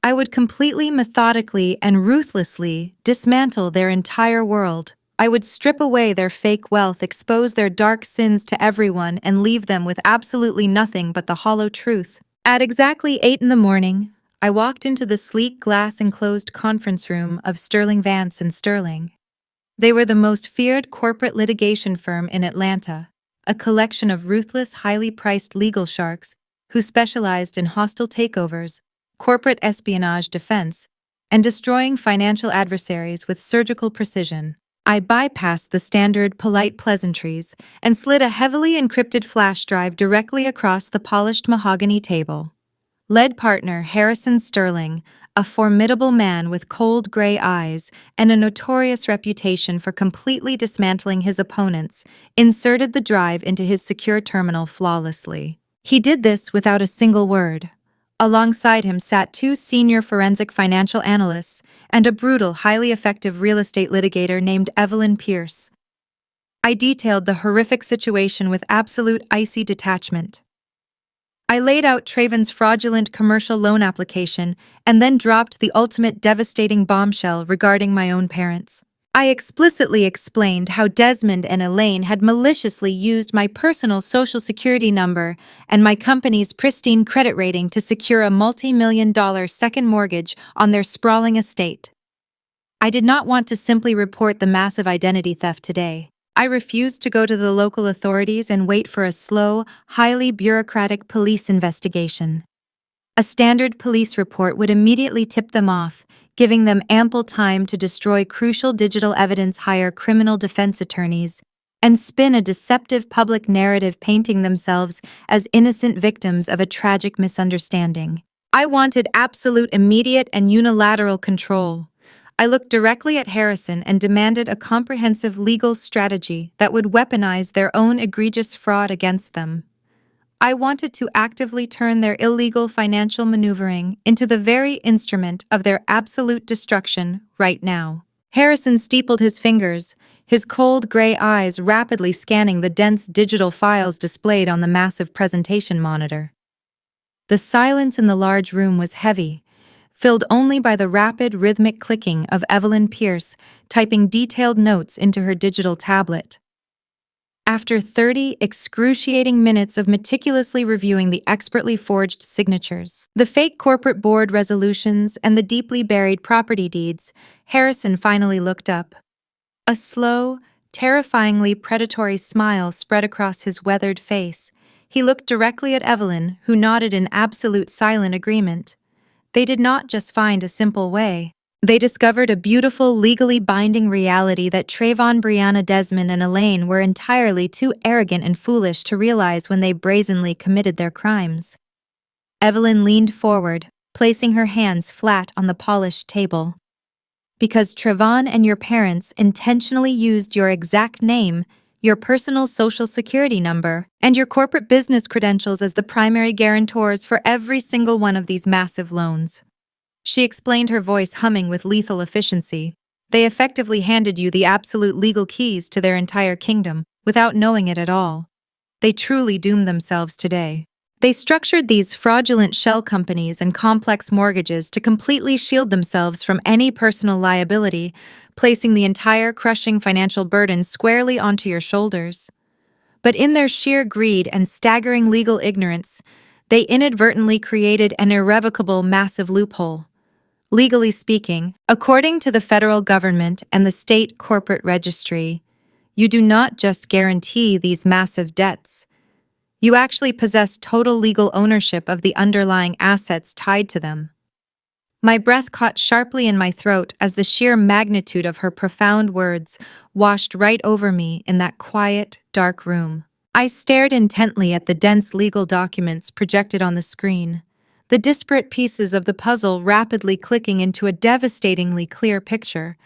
S1: I would completely, methodically, and ruthlessly dismantle their entire world. I would strip away their fake wealth, expose their dark sins to everyone, and leave them with absolutely nothing but the hollow truth. At exactly 8 in the morning, I walked into the sleek glass-enclosed conference room of Sterling Vance and Sterling. They were the most feared corporate litigation firm in Atlanta, a collection of ruthless, highly priced legal sharks who specialized in hostile takeovers, corporate espionage defense, and destroying financial adversaries with surgical precision. I bypassed the standard polite pleasantries and slid a heavily encrypted flash drive directly across the polished mahogany table. Lead partner Harrison Sterling, a formidable man with cold gray eyes and a notorious reputation for completely dismantling his opponents, inserted the drive into his secure terminal flawlessly. He did this without a single word, Alongside him sat two senior forensic financial analysts and a brutal, highly effective real estate litigator named Evelyn Pierce. I detailed the horrific situation with absolute icy detachment. I laid out Traven's fraudulent commercial loan application and then dropped the ultimate devastating bombshell regarding my own parents. I explicitly explained how Desmond and Elaine had maliciously used my personal social security number and my company's pristine credit rating to secure a multi-million-dollar second mortgage on their sprawling estate. I did not want to simply report the massive identity theft today. I refused to go to the local authorities and wait for a slow, highly bureaucratic police investigation. A standard police report would immediately tip them off, giving them ample time to destroy crucial digital evidence, hire criminal defense attorneys, and spin a deceptive public narrative painting themselves as innocent victims of a tragic misunderstanding. I wanted absolute, immediate, and unilateral control. I looked directly at Harrison and demanded a comprehensive legal strategy that would weaponize their own egregious fraud against them. I wanted to actively turn their illegal financial maneuvering into the very instrument of their absolute destruction right now. Harrison steepled his fingers, his cold gray eyes rapidly scanning the dense digital files displayed on the massive presentation monitor. The silence in the large room was heavy, filled only by the rapid, rhythmic clicking of Evelyn Pierce typing detailed notes into her digital tablet. After 30 excruciating minutes of meticulously reviewing the expertly forged signatures, the fake corporate board resolutions, and the deeply buried property deeds, Harrison finally looked up. A slow, terrifyingly predatory smile spread across his weathered face. He looked directly at Evelyn, who nodded in absolute silent agreement. They did not just find a simple way. They discovered a beautiful, legally binding reality that Trayvon, Brianna, Desmond, and Elaine were entirely too arrogant and foolish to realize when they brazenly committed their crimes. Evelyn leaned forward, placing her hands flat on the polished table. Because Trayvon and your parents intentionally used your exact name, your personal social security number, and your corporate business credentials as the primary guarantors for every single one of these massive loans. She explained, her voice humming with lethal efficiency. They effectively handed you the absolute legal keys to their entire kingdom without knowing it at all. They truly doomed themselves today. They structured these fraudulent shell companies and complex mortgages to completely shield themselves from any personal liability, placing the entire crushing financial burden squarely onto your shoulders. But in their sheer greed and staggering legal ignorance, they inadvertently created an irrevocable, massive loophole. Legally speaking, according to the federal government and the state corporate registry, you do not just guarantee these massive debts. You actually possess total legal ownership of the underlying assets tied to them. My breath caught sharply in my throat as the sheer magnitude of her profound words washed right over me in that quiet, dark room. I stared intently at the dense legal documents projected on the screen, the disparate pieces of the puzzle rapidly clicking into a devastatingly clear picture.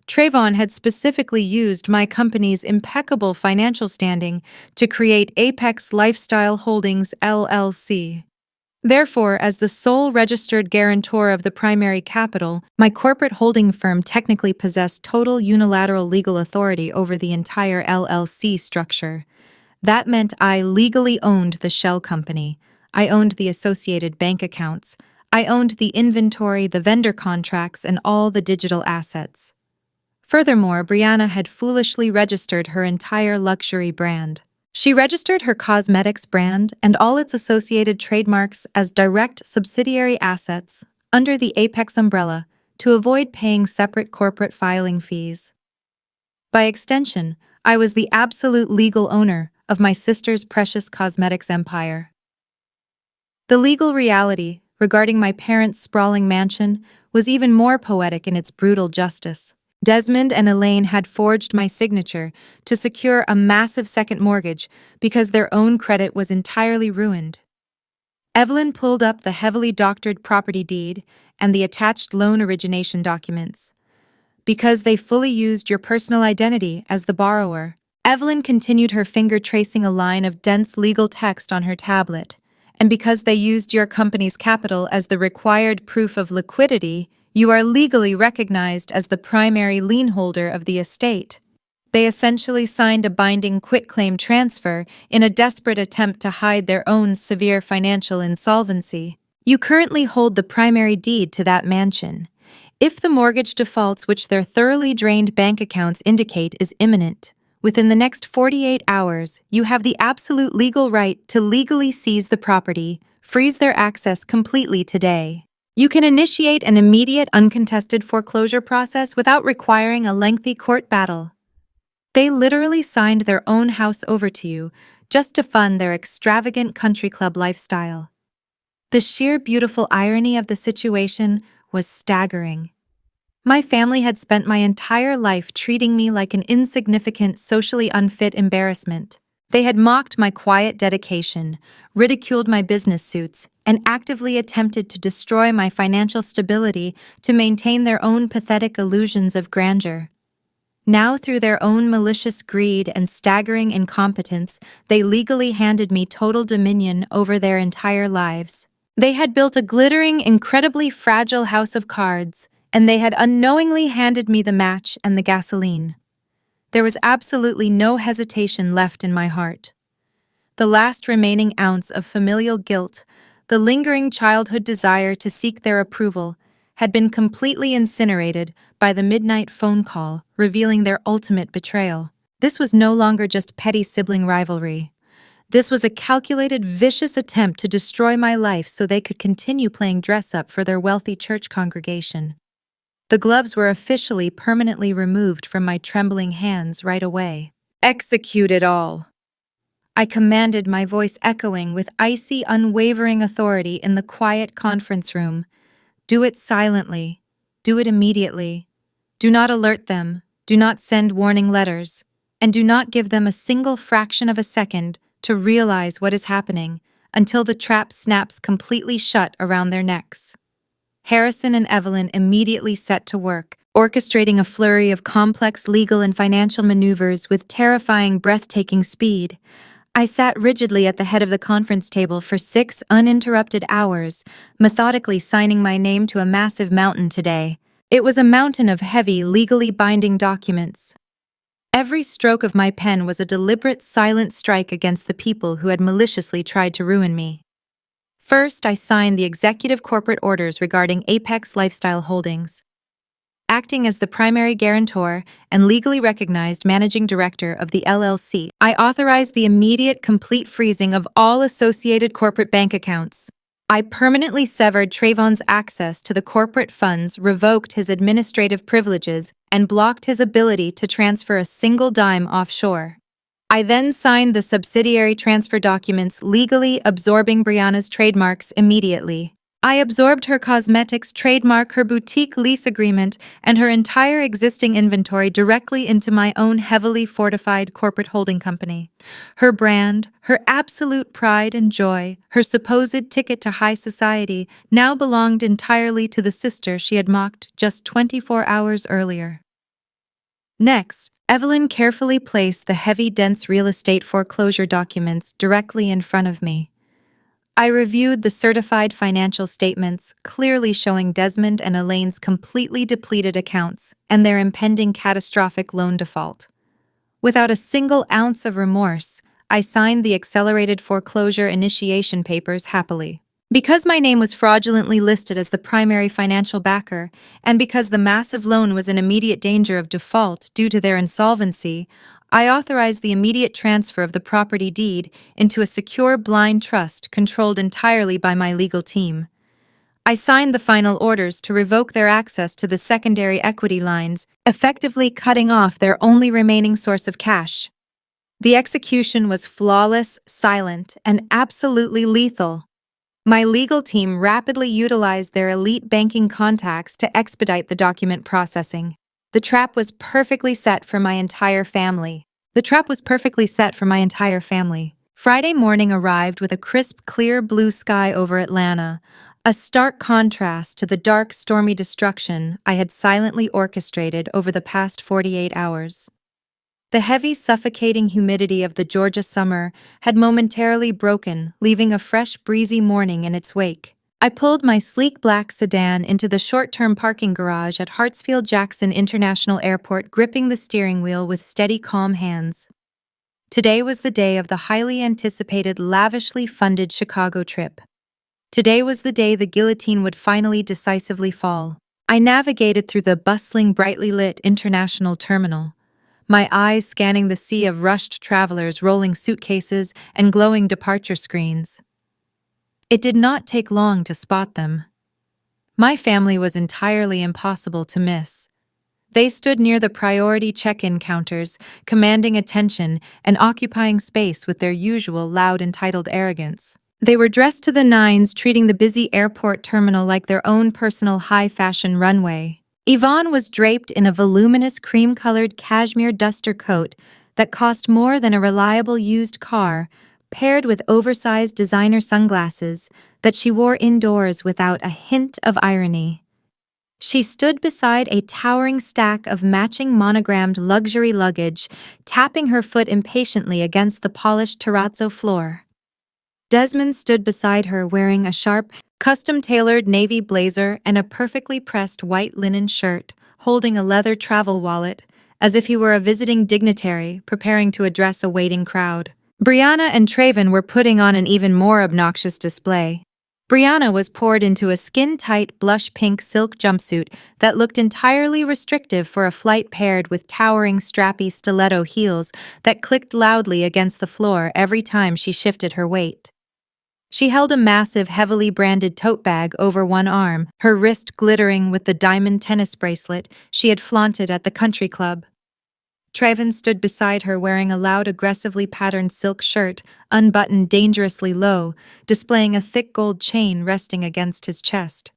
S1: Trayvon had specifically used my company's impeccable financial standing to create Apex Lifestyle Holdings, LLC. Therefore, as the sole registered guarantor of the primary capital, my corporate holding firm technically possessed total unilateral legal authority over the entire LLC structure. That meant I legally owned the shell company. I owned the associated bank accounts. I owned the inventory, the vendor contracts, and all the digital assets. Furthermore, Brianna had foolishly registered her entire luxury brand. She registered her cosmetics brand and all its associated trademarks as direct subsidiary assets under the Apex umbrella to avoid paying separate corporate filing fees. By extension, I was the absolute legal owner of my sister's precious cosmetics empire. The legal reality regarding my parents' sprawling mansion was even more poetic in its brutal justice. Desmond and Elaine had forged my signature to secure a massive second mortgage because their own credit was entirely ruined. Evelyn pulled up the heavily doctored property deed and the attached loan origination documents. Because they fully used your personal identity as the borrower, Evelyn continued, her finger tracing a line of dense legal text on her tablet, And because they used your company's capital as the required proof of liquidity, you are legally recognized as the primary lien holder of the estate. They essentially signed a binding quitclaim transfer in a desperate attempt to hide their own severe financial insolvency. You currently hold the primary deed to that mansion. If the mortgage defaults which their thoroughly drained bank accounts indicate is imminent, within the next 48 hours, you have the absolute legal right to legally seize the property, freeze their access completely today. You can initiate an immediate uncontested foreclosure process without requiring a lengthy court battle. They literally signed their own house over to you just to fund their extravagant country club lifestyle. The sheer beautiful irony of the situation was staggering. My family had spent my entire life treating me like an insignificant, socially unfit embarrassment. They had mocked my quiet dedication, ridiculed my business suits, and actively attempted to destroy my financial stability to maintain their own pathetic illusions of grandeur. Now, through their own malicious greed and staggering incompetence, they legally handed me total dominion over their entire lives. They had built a glittering, incredibly fragile house of cards, and they had unknowingly handed me the match and the gasoline. There was absolutely no hesitation left in my heart. The last remaining ounce of familial guilt, the lingering childhood desire to seek their approval, had been completely incinerated by the midnight phone call revealing their ultimate betrayal. This was no longer just petty sibling rivalry. This was a calculated, vicious attempt to destroy my life so they could continue playing dress-up for their wealthy church congregation. The gloves were officially permanently removed from my trembling hands right away. Execute it all! I commanded, my voice echoing with icy, unwavering authority in the quiet conference room. Do it silently. Do it immediately. Do not alert them. Do not send warning letters. And do not give them a single fraction of a second to realize what is happening until the trap snaps completely shut around their necks. Harrison and Evelyn immediately set to work, orchestrating a flurry of complex legal and financial maneuvers with terrifying, breathtaking speed. I sat rigidly at the head of the conference table for 6 uninterrupted hours, methodically signing my name to a massive mountain today. It was a mountain of heavy, legally binding documents. Every stroke of my pen was a deliberate, silent strike against the people who had maliciously tried to ruin me. First, I signed the executive corporate orders regarding Apex Lifestyle Holdings. Acting as the primary guarantor and legally recognized managing director of the LLC, I authorized the immediate, complete freezing of all associated corporate bank accounts. I permanently severed Trayvon's access to the corporate funds, revoked his administrative privileges, and blocked his ability to transfer a single dime offshore. I then signed the subsidiary transfer documents, legally absorbing Brianna's trademarks immediately. I absorbed her cosmetics trademark, her boutique lease agreement, and her entire existing inventory directly into my own heavily fortified corporate holding company. Her brand, her absolute pride and joy, her supposed ticket to high society, now belonged entirely to the sister she had mocked just 24 hours earlier. Next, Evelyn carefully placed the heavy, dense real estate foreclosure documents directly in front of me. I reviewed the certified financial statements, clearly showing Desmond and Elaine's completely depleted accounts and their impending catastrophic loan default. Without a single ounce of remorse, I signed the accelerated foreclosure initiation papers happily. Because my name was fraudulently listed as the primary financial backer, and because the massive loan was in immediate danger of default due to their insolvency, I authorized the immediate transfer of the property deed into a secure blind trust controlled entirely by my legal team. I signed the final orders to revoke their access to the secondary equity lines, effectively cutting off their only remaining source of cash. The execution was flawless, silent, and absolutely lethal. My legal team rapidly utilized their elite banking contacts to expedite the document processing. The trap was perfectly set for my entire family. Friday morning arrived with a crisp, clear blue sky over Atlanta, a stark contrast to the dark, stormy destruction I had silently orchestrated over the past 48 hours. The heavy, suffocating humidity of the Georgia summer had momentarily broken, leaving a fresh, breezy morning in its wake. I pulled my sleek black sedan into the short-term parking garage at Hartsfield-Jackson International Airport, gripping the steering wheel with steady, calm hands. Today was the day of the highly anticipated, lavishly funded Chicago trip. Today was the day the guillotine would finally decisively fall. I navigated through the bustling, brightly lit international terminal, my eyes scanning the sea of rushed travelers, rolling suitcases, and glowing departure screens. It did not take long to spot them. My family was entirely impossible to miss. They stood near the priority check-in counters, commanding attention and occupying space with their usual loud, entitled arrogance. They were dressed to the nines, treating the busy airport terminal like their own personal high-fashion runway. Yvonne was draped in a voluminous cream-colored cashmere duster coat that cost more than a reliable used car, paired with oversized designer sunglasses that she wore indoors without a hint of irony. She stood beside a towering stack of matching monogrammed luxury luggage, tapping her foot impatiently against the polished terrazzo floor. Desmond stood beside her wearing a sharp, custom-tailored navy blazer and a perfectly pressed white linen shirt, holding a leather travel wallet, as if he were a visiting dignitary preparing to address a waiting crowd. Brianna and Traven were putting on an even more obnoxious display. Brianna was poured into a skin-tight blush pink silk jumpsuit that looked entirely restrictive for a flight paired with towering strappy stiletto heels that clicked loudly against the floor every time she shifted her weight. She held a massive, heavily branded tote bag over one arm, her wrist glittering with the diamond tennis bracelet she had flaunted at the country club. Traven stood beside her wearing a loud, aggressively patterned silk shirt, unbuttoned dangerously low, displaying a thick gold chain resting against his chest.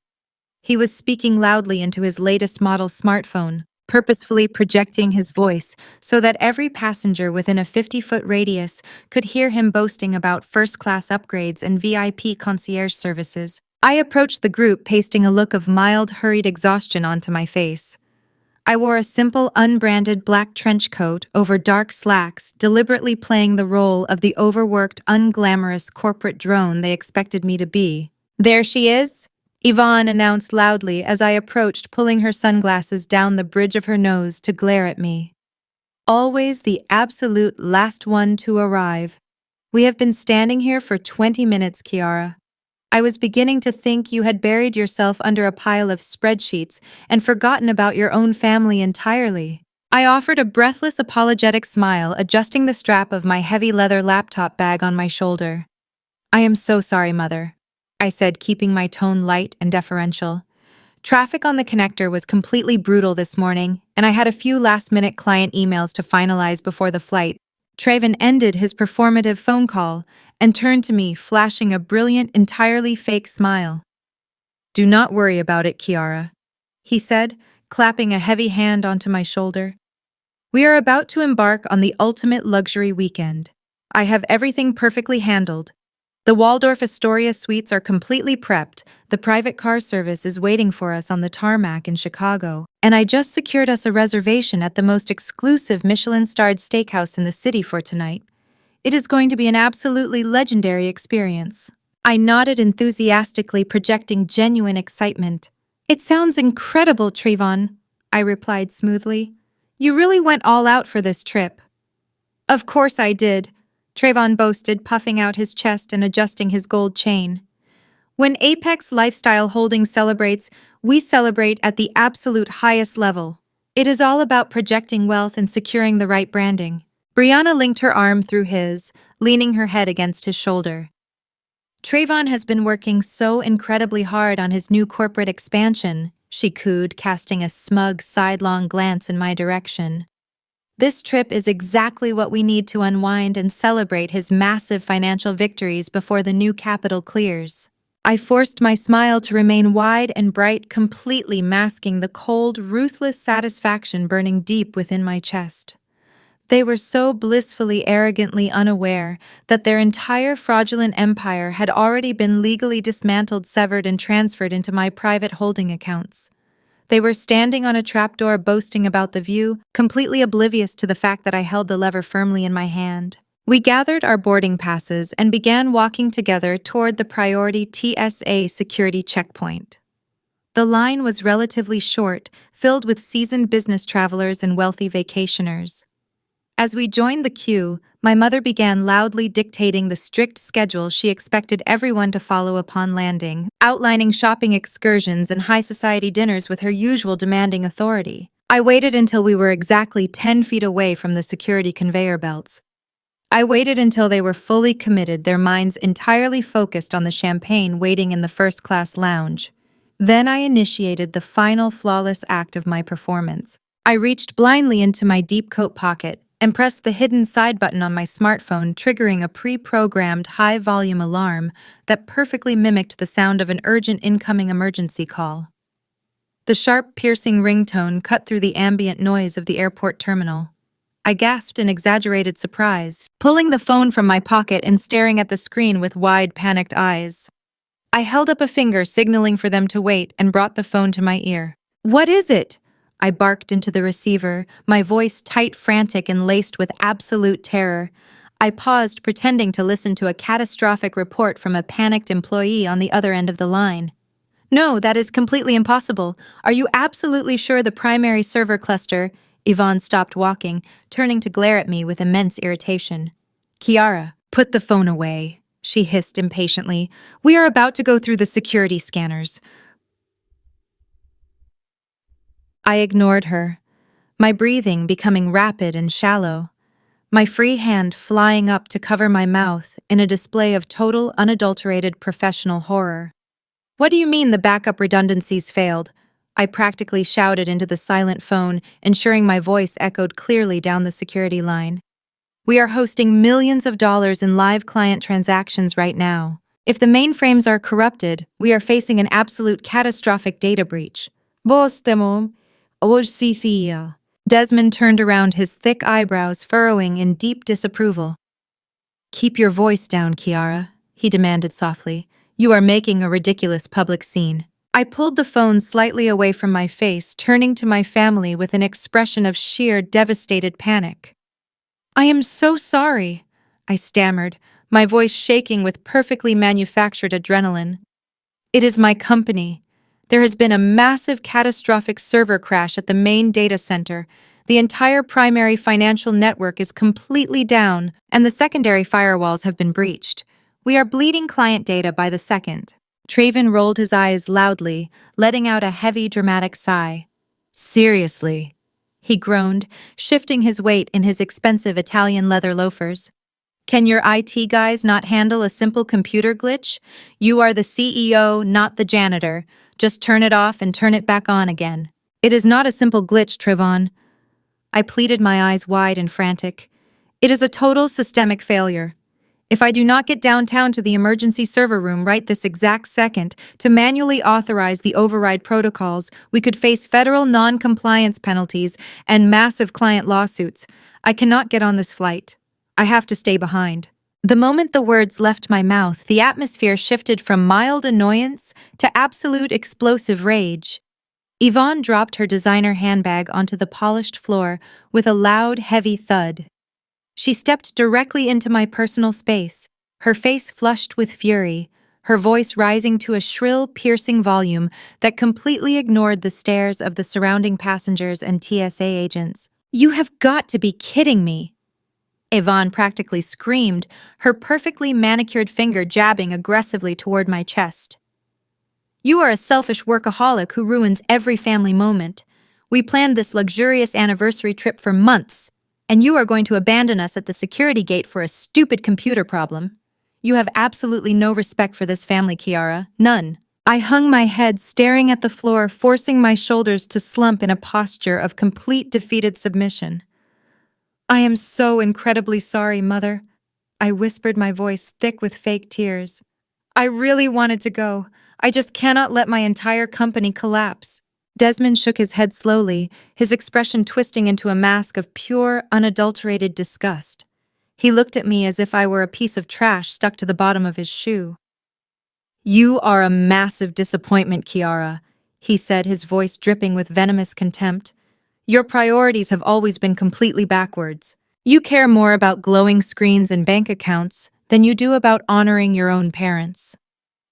S1: He was speaking loudly into his latest model smartphone, purposefully projecting his voice so that every passenger within a 50-foot radius could hear him boasting about first-class upgrades and VIP concierge services. I approached the group, pasting a look of mild, hurried exhaustion onto my face. I wore a simple, unbranded black trench coat over dark slacks, deliberately playing the role of the overworked, unglamorous corporate drone they expected me to be. "There she is," Yvonne announced loudly as I approached, pulling her sunglasses down the bridge of her nose to glare at me. "Always the absolute last one to arrive. We have been standing here for 20 minutes, Kiara. I was beginning to think you had buried yourself under a pile of spreadsheets and forgotten about your own family entirely." I offered a breathless, apologetic smile, adjusting the strap of my heavy leather laptop bag on my shoulder. "I am so sorry, Mother," I said, keeping my tone light and deferential. "Traffic on the connector was completely brutal this morning, and I had a few last-minute client emails to finalize before the flight." Traven ended his performative phone call and turned to me, flashing a brilliant, entirely fake smile. "Do not worry about it, Kiara," he said, clapping a heavy hand onto my shoulder. "We are about to embark on the ultimate luxury weekend. I have everything perfectly handled. The Waldorf Astoria suites are completely prepped, the private car service is waiting for us on the tarmac in Chicago, and I just secured us a reservation at the most exclusive Michelin-starred steakhouse in the city for tonight. It is going to be an absolutely legendary experience." I nodded enthusiastically, projecting genuine excitement. "It sounds incredible, Trayvon," I replied smoothly. "You really went all out for this trip." "Of course I did," Trayvon boasted, puffing out his chest and adjusting his gold chain. "When Apex Lifestyle Holdings celebrates, we celebrate at the absolute highest level. It is all about projecting wealth and securing the right branding." Brianna linked her arm through his, leaning her head against his shoulder. "Trayvon has been working so incredibly hard on his new corporate expansion," she cooed, casting a smug, sidelong glance in my direction. "This trip is exactly what we need to unwind and celebrate his massive financial victories before the new capital clears." I forced my smile to remain wide and bright, completely masking the cold, ruthless satisfaction burning deep within my chest. They were so blissfully, arrogantly unaware that their entire fraudulent empire had already been legally dismantled, severed, and transferred into my private holding accounts. They were standing on a trapdoor boasting about the view, completely oblivious to the fact that I held the lever firmly in my hand. We gathered our boarding passes and began walking together toward the priority TSA security checkpoint. The line was relatively short, filled with seasoned business travelers and wealthy vacationers. As we joined the queue, my mother began loudly dictating the strict schedule she expected everyone to follow upon landing, outlining shopping excursions and high society dinners with her usual demanding authority. I waited until we were exactly 10 feet away from the security conveyor belts. I waited until they were fully committed, their minds entirely focused on the champagne waiting in the first-class lounge. Then I initiated the final flawless act of my performance. I reached blindly into my deep coat pocket and pressed the hidden side button on my smartphone, triggering a pre-programmed high-volume alarm that perfectly mimicked the sound of an urgent incoming emergency call. The sharp, piercing ringtone cut through the ambient noise of the airport terminal. I gasped in exaggerated surprise, pulling the phone from my pocket and staring at the screen with wide, panicked eyes. I held up a finger, signaling for them to wait, and brought the phone to my ear. "What is it?" I barked into the receiver, my voice tight, frantic, and laced with absolute terror. I paused, pretending to listen to a catastrophic report from a panicked employee on the other end of the line. "No, that is completely impossible. Are you absolutely sure the primary server cluster—" Yvonne stopped walking, turning to glare at me with immense irritation. "Kiara, put the phone away," she hissed impatiently. "We are about to go through the security scanners." I ignored her, my breathing becoming rapid and shallow, my free hand flying up to cover my mouth in a display of total, unadulterated professional horror. "What do you mean the backup redundancies failed?" I practically shouted into the silent phone, ensuring my voice echoed clearly down the security line. "We are hosting millions of dollars in live client transactions right now. If the mainframes are corrupted, we are facing an absolute catastrophic data breach." "Boss demo, OCCIA." Desmond turned around, his thick eyebrows furrowing in deep disapproval. "Keep your voice down, Kiara," he demanded softly. "You are making a ridiculous public scene." I pulled the phone slightly away from my face, turning to my family with an expression of sheer, devastated panic. "I am so sorry," I stammered, my voice shaking with perfectly manufactured adrenaline. "It is my company. There has been a massive catastrophic server crash at the main data center. The entire primary financial network is completely down, and the secondary firewalls have been breached. We are bleeding client data by the second." Traven rolled his eyes loudly, letting out a heavy, dramatic sigh. "Seriously?" he groaned, shifting his weight in his expensive Italian leather loafers. "Can your IT guys not handle a simple computer glitch? You are the CEO, not the janitor. Just turn it off and turn it back on again." "It is not a simple glitch, Trevon." I pleaded, my eyes wide and frantic. "It is a total systemic failure. If I do not get downtown to the emergency server room right this exact second to manually authorize the override protocols, we could face federal non-compliance penalties and massive client lawsuits. I cannot get on this flight. I have to stay behind." The moment the words left my mouth, the atmosphere shifted from mild annoyance to absolute explosive rage. Yvonne dropped her designer handbag onto the polished floor with a loud, heavy thud. She stepped directly into my personal space, her face flushed with fury, her voice rising to a shrill, piercing volume that completely ignored the stares of the surrounding passengers and TSA agents. "You have got to be kidding me!" Yvonne practically screamed, her perfectly manicured finger jabbing aggressively toward my chest. "You are a selfish workaholic who ruins every family moment. We planned this luxurious anniversary trip for months, and you are going to abandon us at the security gate for a stupid computer problem. You have absolutely no respect for this family, Kiara. None." I hung my head, staring at the floor, forcing my shoulders to slump in a posture of complete defeated submission. "I am so incredibly sorry, Mother," I whispered, my voice thick with fake tears. "I really wanted to go. I just cannot let my entire company collapse." Desmond shook his head slowly, his expression twisting into a mask of pure, unadulterated disgust. He looked at me as if I were a piece of trash stuck to the bottom of his shoe. "You are a massive disappointment, Kiara," he said, his voice dripping with venomous contempt. Your priorities have always been completely backwards. You care more about glowing screens and bank accounts than you do about honoring your own parents.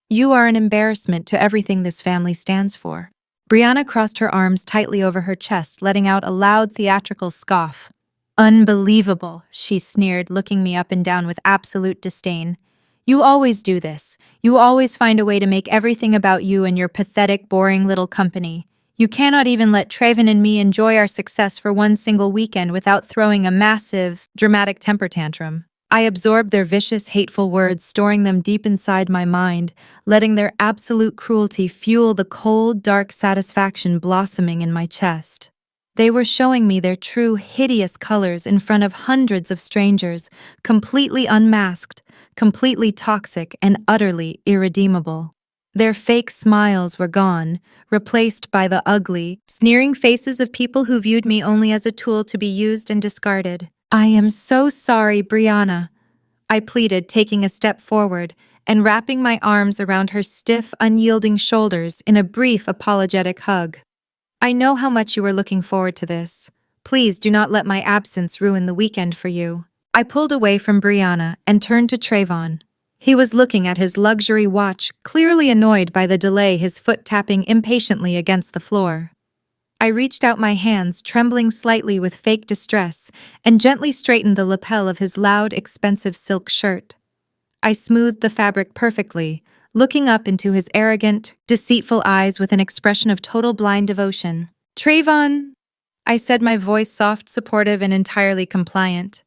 S1: You are an embarrassment to everything this family stands for. Brianna crossed her arms tightly over her chest, letting out a loud theatrical scoff. Unbelievable, she sneered, looking me up and down with absolute disdain. You always do this. You always find a way to make everything about you and your pathetic, boring little company. You cannot even let Traven and me enjoy our success for one single weekend without throwing a massive, dramatic temper tantrum. I absorbed their vicious, hateful words, storing them deep inside my mind, letting their absolute cruelty fuel the cold, dark satisfaction blossoming in my chest. They were showing me their true, hideous colors in front of hundreds of strangers, completely unmasked, completely toxic, and utterly irredeemable. Their fake smiles were gone, replaced by the ugly, sneering faces of people who viewed me only as a tool to be used and discarded. I am so sorry, Brianna, I pleaded, taking a step forward and wrapping my arms around her stiff, unyielding shoulders in a brief, apologetic hug. I know how much you were looking forward to this. Please do not let my absence ruin the weekend for you. I pulled away from Brianna and turned to Trayvon. He was looking at his luxury watch, clearly annoyed by the delay, his foot tapping impatiently against the floor. I reached out my hands, trembling slightly with fake distress, and gently straightened the lapel of his loud, expensive silk shirt. I smoothed the fabric perfectly, looking up into his arrogant, deceitful eyes with an expression of total blind devotion. Trayvon, I said, my voice soft, supportive, and entirely compliant.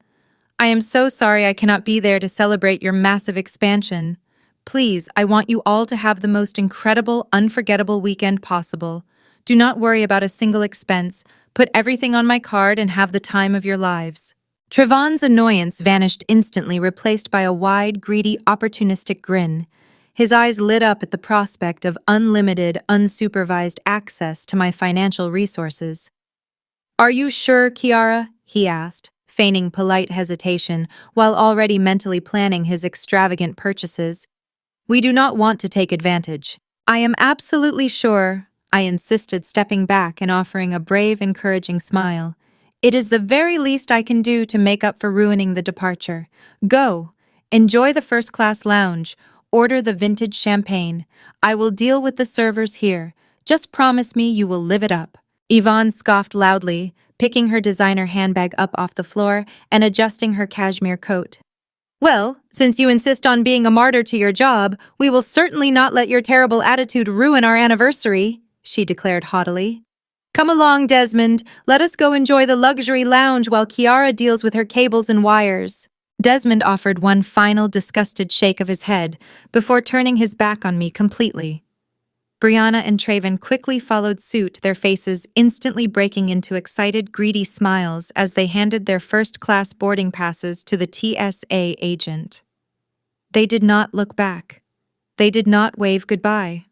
S1: I am so sorry I cannot be there to celebrate your massive expansion. Please, I want you all to have the most incredible, unforgettable weekend possible. Do not worry about a single expense. Put everything on my card and have the time of your lives. Trayvon's annoyance vanished instantly, replaced by a wide, greedy, opportunistic grin. His eyes lit up at the prospect of unlimited, unsupervised access to my financial resources. Are you sure, Kiara? He asked, feigning polite hesitation while already mentally planning his extravagant purchases. We do not want to take advantage. I am absolutely sure, I insisted, stepping back and offering a brave, encouraging smile. It is the very least I can do to make up for ruining the departure. Go, enjoy the first-class lounge, order the vintage champagne. I will deal with the servers here. Just promise me you will live it up. Yvonne scoffed loudly, picking her designer handbag up off the floor and adjusting her cashmere coat. Well, since you insist on being a martyr to your job, we will certainly not let your terrible attitude ruin our anniversary, she declared haughtily. Come along, Desmond. Let us go enjoy the luxury lounge while Kiara deals with her cables and wires. Desmond offered one final disgusted shake of his head before turning his back on me completely. Brianna and Trayvon quickly followed suit, their faces instantly breaking into excited, greedy smiles as they handed their first-class boarding passes to the TSA agent. They did not look back. They did not wave goodbye.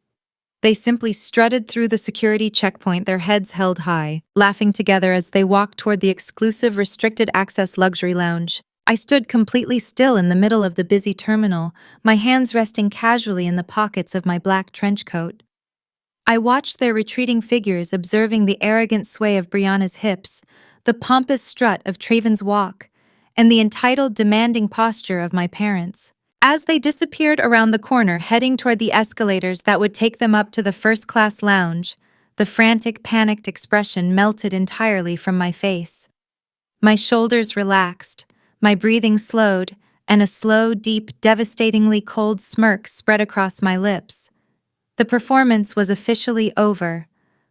S1: They simply strutted through the security checkpoint, their heads held high, laughing together as they walked toward the exclusive restricted access luxury lounge. I stood completely still in the middle of the busy terminal, my hands resting casually in the pockets of my black trench coat. I watched their retreating figures, observing the arrogant sway of Brianna's hips, the pompous strut of Trayvon's walk, and the entitled, demanding posture of my parents. As they disappeared around the corner, heading toward the escalators that would take them up to the first-class lounge, the frantic, panicked expression melted entirely from my face. My shoulders relaxed, my breathing slowed, and a slow, deep, devastatingly cold smirk spread across my lips. The performance was officially over.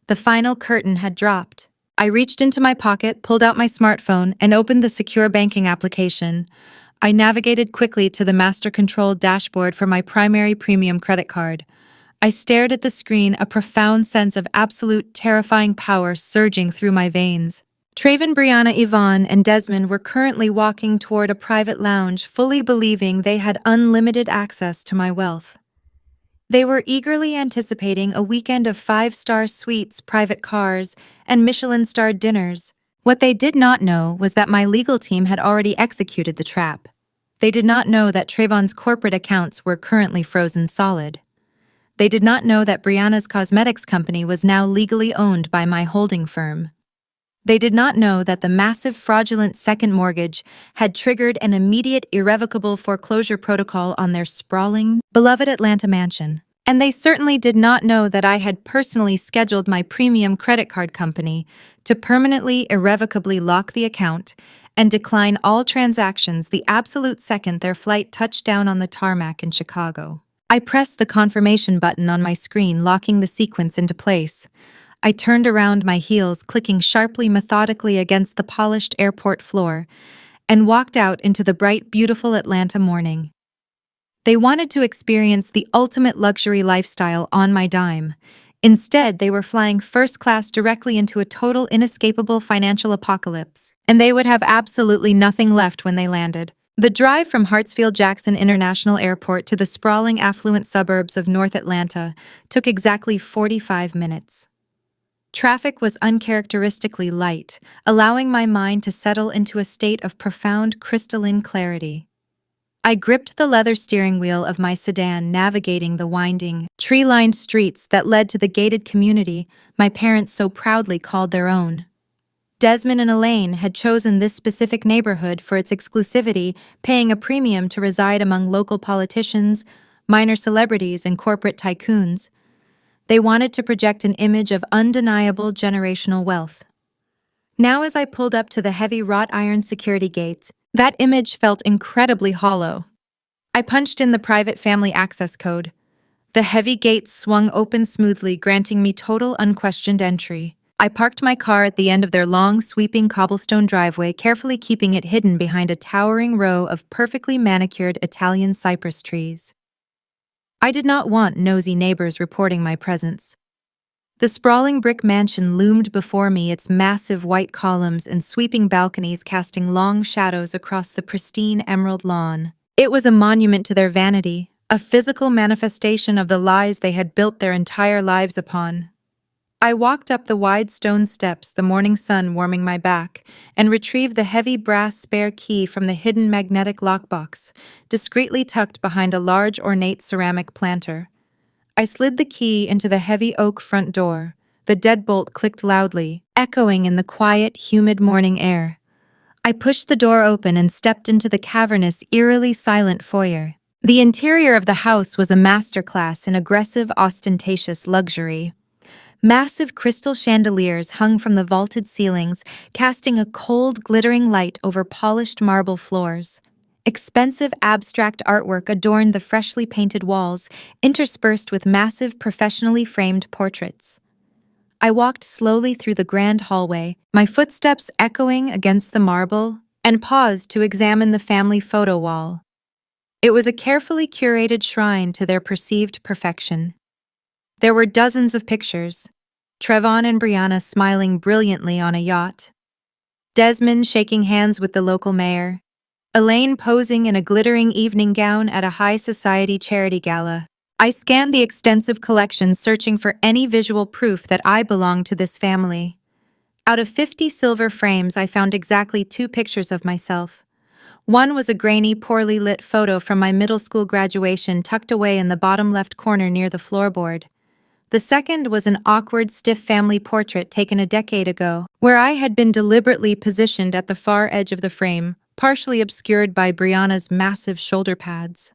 S1: The final curtain had dropped. I reached into my pocket, pulled out my smartphone, and opened the secure banking application. I navigated quickly to the master control dashboard for my primary premium credit card. I stared at the screen, a profound sense of absolute terrifying power surging through my veins. Trayvon, Brianna, Yvonne, and Desmond were currently walking toward a private lounge, fully believing they had unlimited access to my wealth. They were eagerly anticipating a weekend of 5-star suites, private cars, and Michelin-starred dinners. What they did not know was that my legal team had already executed the trap. They did not know that Trayvon's corporate accounts were currently frozen solid. They did not know that Brianna's cosmetics company was now legally owned by my holding firm. They did not know that the massive fraudulent second mortgage had triggered an immediate irrevocable foreclosure protocol on their sprawling, beloved Atlanta mansion. And they certainly did not know that I had personally scheduled my premium credit card company to permanently, irrevocably lock the account and decline all transactions the absolute second their flight touched down on the tarmac in Chicago. I pressed the confirmation button on my screen, locking the sequence into place. I turned around, my heels clicking sharply, methodically against the polished airport floor, and walked out into the bright, beautiful Atlanta morning. They wanted to experience the ultimate luxury lifestyle on my dime. Instead, they were flying first class directly into a total, inescapable financial apocalypse, and they would have absolutely nothing left when they landed. The drive from Hartsfield-Jackson International Airport to the sprawling, affluent suburbs of North Atlanta took exactly 45 minutes. Traffic was uncharacteristically light, allowing my mind to settle into a state of profound, crystalline clarity. I gripped the leather steering wheel of my sedan, navigating the winding, tree-lined streets that led to the gated community my parents so proudly called their own. Desmond and Elaine had chosen this specific neighborhood for its exclusivity, paying a premium to reside among local politicians, minor celebrities, and corporate tycoons. They wanted to project an image of undeniable generational wealth. Now, as I pulled up to the heavy wrought iron security gates, that image felt incredibly hollow. I punched in the private family access code. The heavy gates swung open smoothly, granting me total unquestioned entry. I parked my car at the end of their long, sweeping cobblestone driveway, carefully keeping it hidden behind a towering row of perfectly manicured Italian cypress trees. I did not want nosy neighbors reporting my presence. The sprawling brick mansion loomed before me, its massive white columns and sweeping balconies casting long shadows across the pristine emerald lawn. It was a monument to their vanity, a physical manifestation of the lies they had built their entire lives upon. I walked up the wide stone steps, the morning sun warming my back, and retrieved the heavy brass spare key from the hidden magnetic lockbox, discreetly tucked behind a large ornate ceramic planter. I slid the key into the heavy oak front door. The deadbolt clicked loudly, echoing in the quiet, humid morning air. I pushed the door open and stepped into the cavernous, eerily silent foyer. The interior of the house was a masterclass in aggressive, ostentatious luxury. Massive crystal chandeliers hung from the vaulted ceilings, casting a cold, glittering light over polished marble floors. Expensive abstract artwork adorned the freshly painted walls, interspersed with massive, professionally framed portraits. I walked slowly through the grand hallway, my footsteps echoing against the marble, and paused to examine the family photo wall. It was a carefully curated shrine to their perceived perfection. There were dozens of pictures. Trevon and Brianna smiling brilliantly on a yacht. Desmond shaking hands with the local mayor. Elaine posing in a glittering evening gown at a high society charity gala. I scanned the extensive collection, searching for any visual proof that I belonged to this family. Out of 50 silver frames, I found exactly 2 pictures of myself. One was a grainy, poorly lit photo from my middle school graduation tucked away in the bottom left corner near the floorboard. The second was an awkward, stiff family portrait taken a decade ago, where I had been deliberately positioned at the far edge of the frame, partially obscured by Brianna's massive shoulder pads.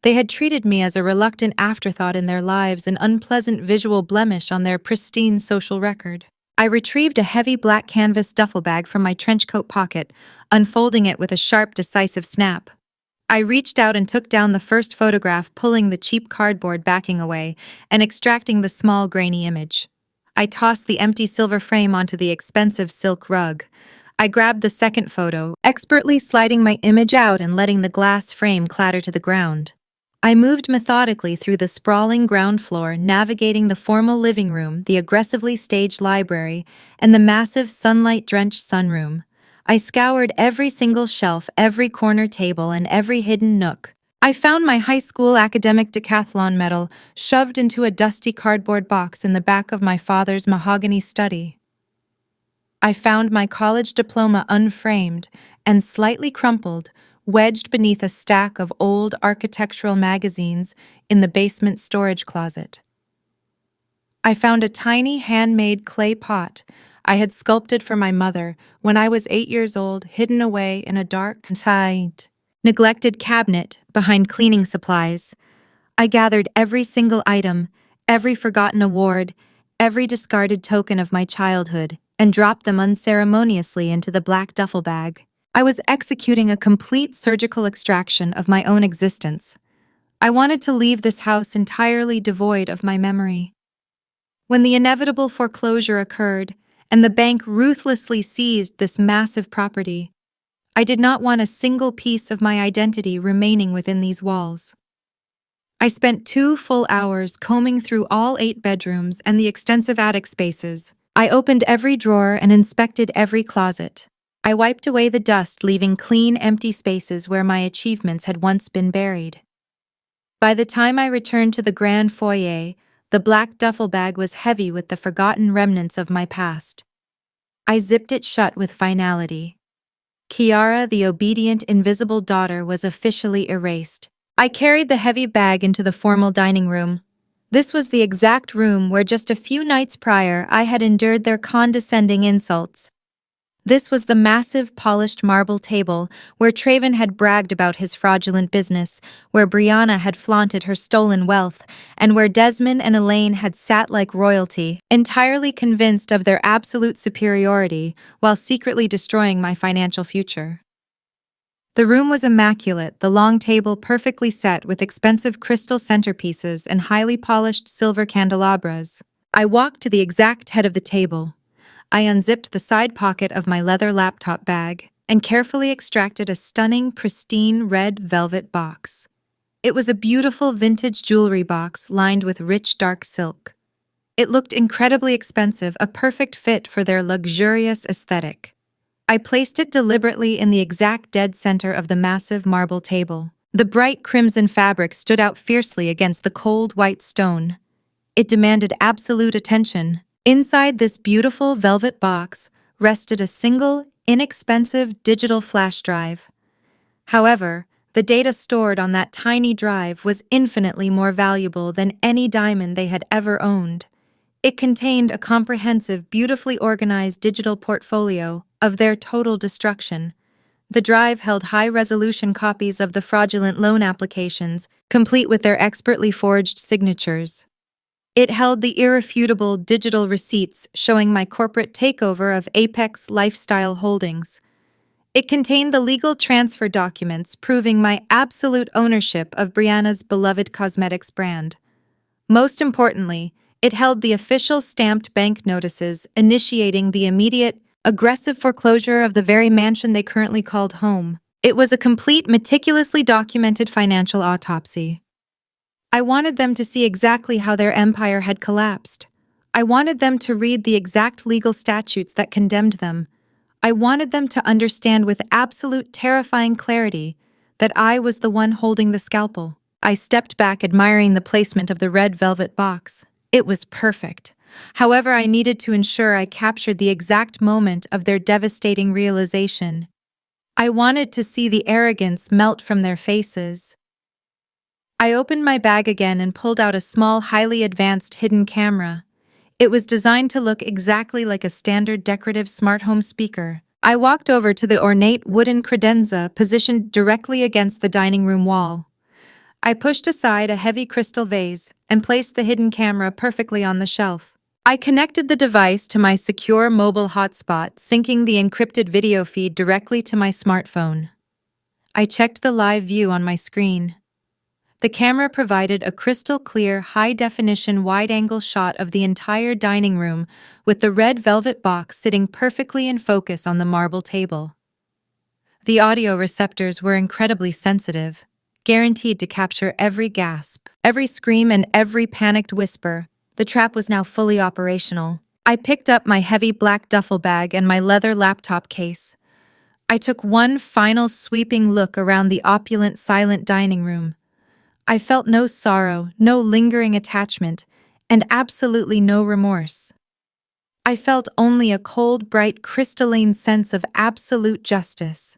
S1: They had treated me as a reluctant afterthought in their lives, an unpleasant visual blemish on their pristine social record. I retrieved a heavy black canvas duffel bag from my trench coat pocket, unfolding it with a sharp, decisive snap. I reached out and took down the first photograph, pulling the cheap cardboard backing away and extracting the small, grainy image. I tossed the empty silver frame onto the expensive silk rug. I grabbed the second photo, expertly sliding my image out and letting the glass frame clatter to the ground. I moved methodically through the sprawling ground floor, navigating the formal living room, the aggressively staged library, and the massive sunlight-drenched sunroom. I scoured every single shelf, every corner table, and every hidden nook. I found my high school academic decathlon medal shoved into a dusty cardboard box in the back of my father's mahogany study. I found my college diploma unframed and slightly crumpled, wedged beneath a stack of old architectural magazines in the basement storage closet. I found a tiny handmade clay pot I had sculpted for my mother when I was 8 years old, hidden away in a dark, neglected cabinet behind cleaning supplies. I gathered every single item, every forgotten award, every discarded token of my childhood, and dropped them unceremoniously into the black duffel bag. I was executing a complete surgical extraction of my own existence. I wanted to leave this house entirely devoid of my memory. When the inevitable foreclosure occurred, and the bank ruthlessly seized this massive property, I did not want a single piece of my identity remaining within these walls. I spent 2 full hours combing through all 8 bedrooms and the extensive attic spaces. I opened every drawer and inspected every closet. I wiped away the dust, leaving clean, empty spaces where my achievements had once been buried. By the time I returned to the grand foyer, the black duffel bag was heavy with the forgotten remnants of my past. I zipped it shut with finality. Kiara, the obedient, invisible daughter, was officially erased. I carried the heavy bag into the formal dining room. This was the exact room where just a few nights prior I had endured their condescending insults. This was the massive, polished marble table where Traven had bragged about his fraudulent business, where Brianna had flaunted her stolen wealth, and where Desmond and Elaine had sat like royalty, entirely convinced of their absolute superiority while secretly destroying my financial future. The room was immaculate, the long table perfectly set with expensive crystal centerpieces and highly polished silver candelabras. I walked to the exact head of the table. I unzipped the side pocket of my leather laptop bag and carefully extracted a stunning, pristine red velvet box. It was a beautiful vintage jewelry box lined with rich dark silk. It looked incredibly expensive, a perfect fit for their luxurious aesthetic. I placed it deliberately in the exact dead center of the massive marble table. The bright crimson fabric stood out fiercely against the cold white stone. It demanded absolute attention. Inside this beautiful velvet box rested a single, inexpensive digital flash drive. However, the data stored on that tiny drive was infinitely more valuable than any diamond they had ever owned. It contained a comprehensive, beautifully organized digital portfolio of their total destruction. The drive held high-resolution copies of the fraudulent loan applications, complete with their expertly forged signatures. It held the irrefutable digital receipts showing my corporate takeover of Apex Lifestyle Holdings. It contained the legal transfer documents proving my absolute ownership of Brianna's beloved cosmetics brand. Most importantly, it held the official stamped bank notices initiating the immediate, aggressive foreclosure of the very mansion they currently called home. It was a complete, meticulously documented financial autopsy. I wanted them to see exactly how their empire had collapsed. I wanted them to read the exact legal statutes that condemned them. I wanted them to understand with absolute terrifying clarity that I was the one holding the scalpel. I stepped back, admiring the placement of the red velvet box. It was perfect. However, I needed to ensure I captured the exact moment of their devastating realization. I wanted to see the arrogance melt from their faces. I opened my bag again and pulled out a small, highly advanced hidden camera. It was designed to look exactly like a standard decorative smart home speaker. I walked over to the ornate wooden credenza positioned directly against the dining room wall. I pushed aside a heavy crystal vase and placed the hidden camera perfectly on the shelf. I connected the device to my secure mobile hotspot, syncing the encrypted video feed directly to my smartphone. I checked the live view on my screen. The camera provided a crystal-clear, high-definition, wide-angle shot of the entire dining room, with the red velvet box sitting perfectly in focus on the marble table. The audio receptors were incredibly sensitive, guaranteed to capture every gasp, every scream, and every panicked whisper. The trap was now fully operational. I picked up my heavy black duffel bag and my leather laptop case. I took one final sweeping look around the opulent, silent dining room. I felt no sorrow, no lingering attachment, and absolutely no remorse. I felt only a cold, bright, crystalline sense of absolute justice.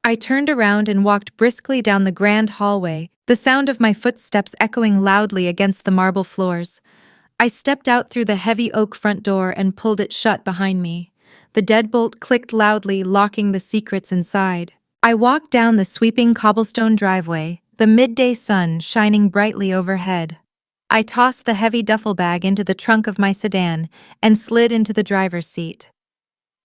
S1: I turned around and walked briskly down the grand hallway, the sound of my footsteps echoing loudly against the marble floors. I stepped out through the heavy oak front door and pulled it shut behind me. The deadbolt clicked loudly, locking the secrets inside. I walked down the sweeping cobblestone driveway, the midday sun shining brightly overhead. I tossed the heavy duffel bag into the trunk of my sedan and slid into the driver's seat.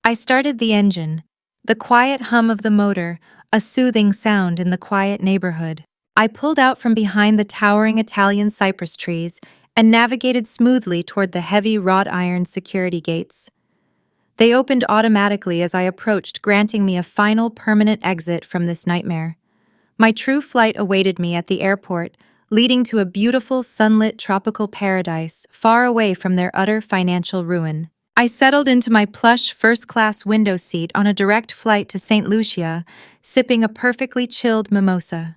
S1: I started the engine, the quiet hum of the motor, a soothing sound in the quiet neighborhood. I pulled out from behind the towering Italian cypress trees and navigated smoothly toward the heavy wrought iron security gates. They opened automatically as I approached, granting me a final permanent exit from this nightmare. My true flight awaited me at the airport, leading to a beautiful sunlit tropical paradise far away from their utter financial ruin. I settled into my plush first-class window seat on a direct flight to St. Lucia, sipping a perfectly chilled mimosa.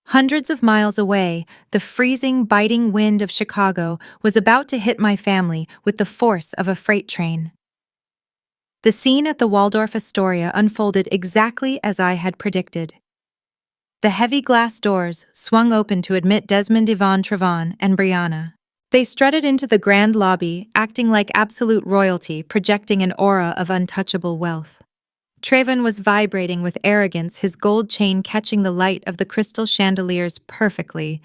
S1: Hundreds of miles away, the freezing, biting wind of Chicago was about to hit my family with the force of a freight train. The scene at the Waldorf Astoria unfolded exactly as I had predicted. The heavy glass doors swung open to admit Desmond Yvonne Trevon and Brianna. They strutted into the grand lobby, acting like absolute royalty, projecting an aura of untouchable wealth. Trevon was vibrating with arrogance, his gold chain catching the light of the crystal chandeliers perfectly.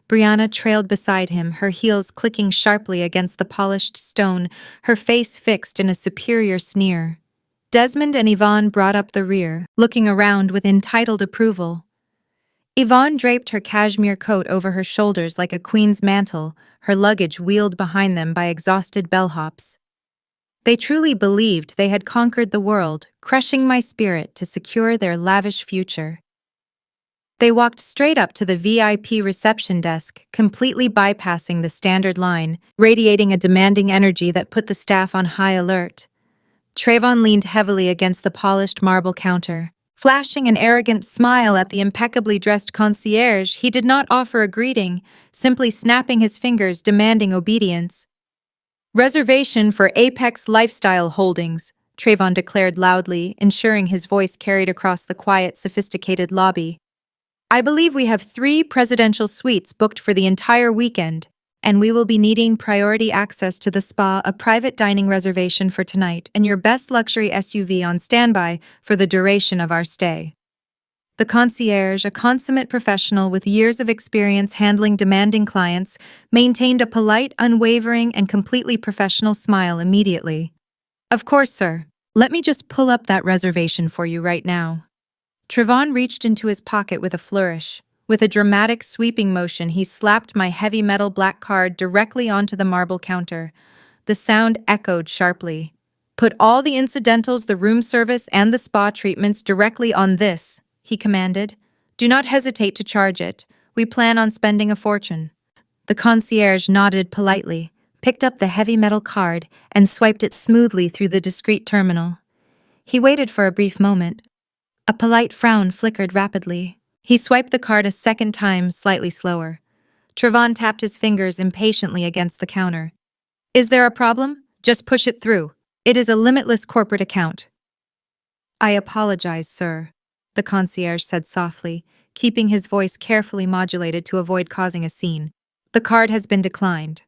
S1: Brianna trailed beside him, her heels clicking sharply against the polished stone, her face fixed in a superior sneer. Desmond and Yvonne brought up the rear, looking around with entitled approval. Yvonne draped her cashmere coat over her shoulders like a queen's mantle, her luggage wheeled behind them by exhausted bellhops. They truly believed they had conquered the world, crushing my spirit to secure their lavish future. They walked straight up to the VIP reception desk, completely bypassing the standard line, radiating a demanding energy that put the staff on high alert. Trevon leaned heavily against the polished marble counter. Flashing an arrogant smile at the impeccably dressed concierge, he did not offer a greeting, simply snapping his fingers, demanding obedience. "Reservation for Apex Lifestyle Holdings," Trevon declared loudly, ensuring his voice carried across the quiet, sophisticated lobby. "I believe we have 3 presidential suites booked for the entire weekend, and we will be needing priority access to the spa, a private dining reservation for tonight, and your best luxury SUV on standby for the duration of our stay." The concierge, a consummate professional with years of experience handling demanding clients, maintained a polite, unwavering, and completely professional smile immediately. "Of course, sir. Let me just pull up that reservation for you right now." Trevon reached into his pocket with a flourish. With a dramatic sweeping motion, he slapped my heavy metal black card directly onto the marble counter. The sound echoed sharply. "Put all the incidentals, the room service, and the spa treatments directly on this," he commanded. "Do not hesitate to charge it. We plan on spending a fortune." The concierge nodded politely, picked up the heavy metal card, and swiped it smoothly through the discreet terminal. He waited for a brief moment. A polite frown flickered rapidly. He swiped the card a second time, slightly slower. Trevon tapped his fingers impatiently against the counter. "Is there a problem? Just push it through. It is a limitless corporate account." "I apologize, sir," the concierge said softly, keeping his voice carefully modulated to avoid causing a scene. "The card has been declined."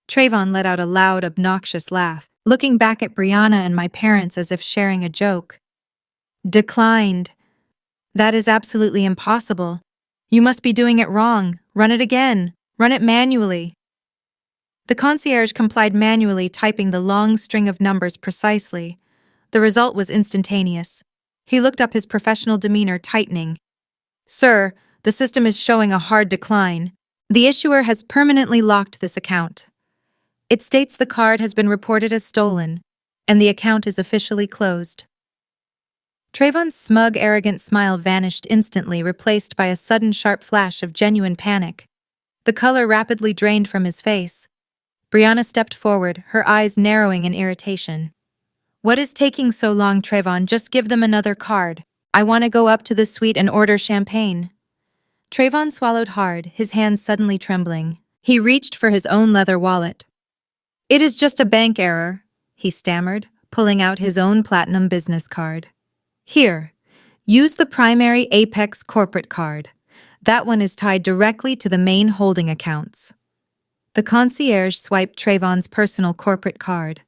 S1: Trevon let out a loud, obnoxious laugh, looking back at Brianna and my parents as if sharing a joke. "Declined? That is absolutely impossible. You must be doing it wrong. Run it again. Run it manually." The concierge complied, manually typing the long string of numbers precisely. The result was instantaneous. He looked up, his professional demeanor tightening. "Sir, the system is showing a hard decline. The issuer has permanently locked this account. It states the card has been reported as stolen, and the account is officially closed." Trevon's smug, arrogant smile vanished instantly, replaced by a sudden sharp flash of genuine panic. The color rapidly drained from his face. Brianna stepped forward, her eyes narrowing in irritation. "What is taking so long, Trevon? Just give them another card. I want to go up to the suite and order champagne." Trevon swallowed hard, his hands suddenly trembling. He reached for his own leather wallet. "It is just a bank error," he stammered, pulling out his own platinum business card. "Here, Use the primary Apex corporate card. That one is tied directly to the main holding accounts. The concierge swiped Trayvon's personal corporate card.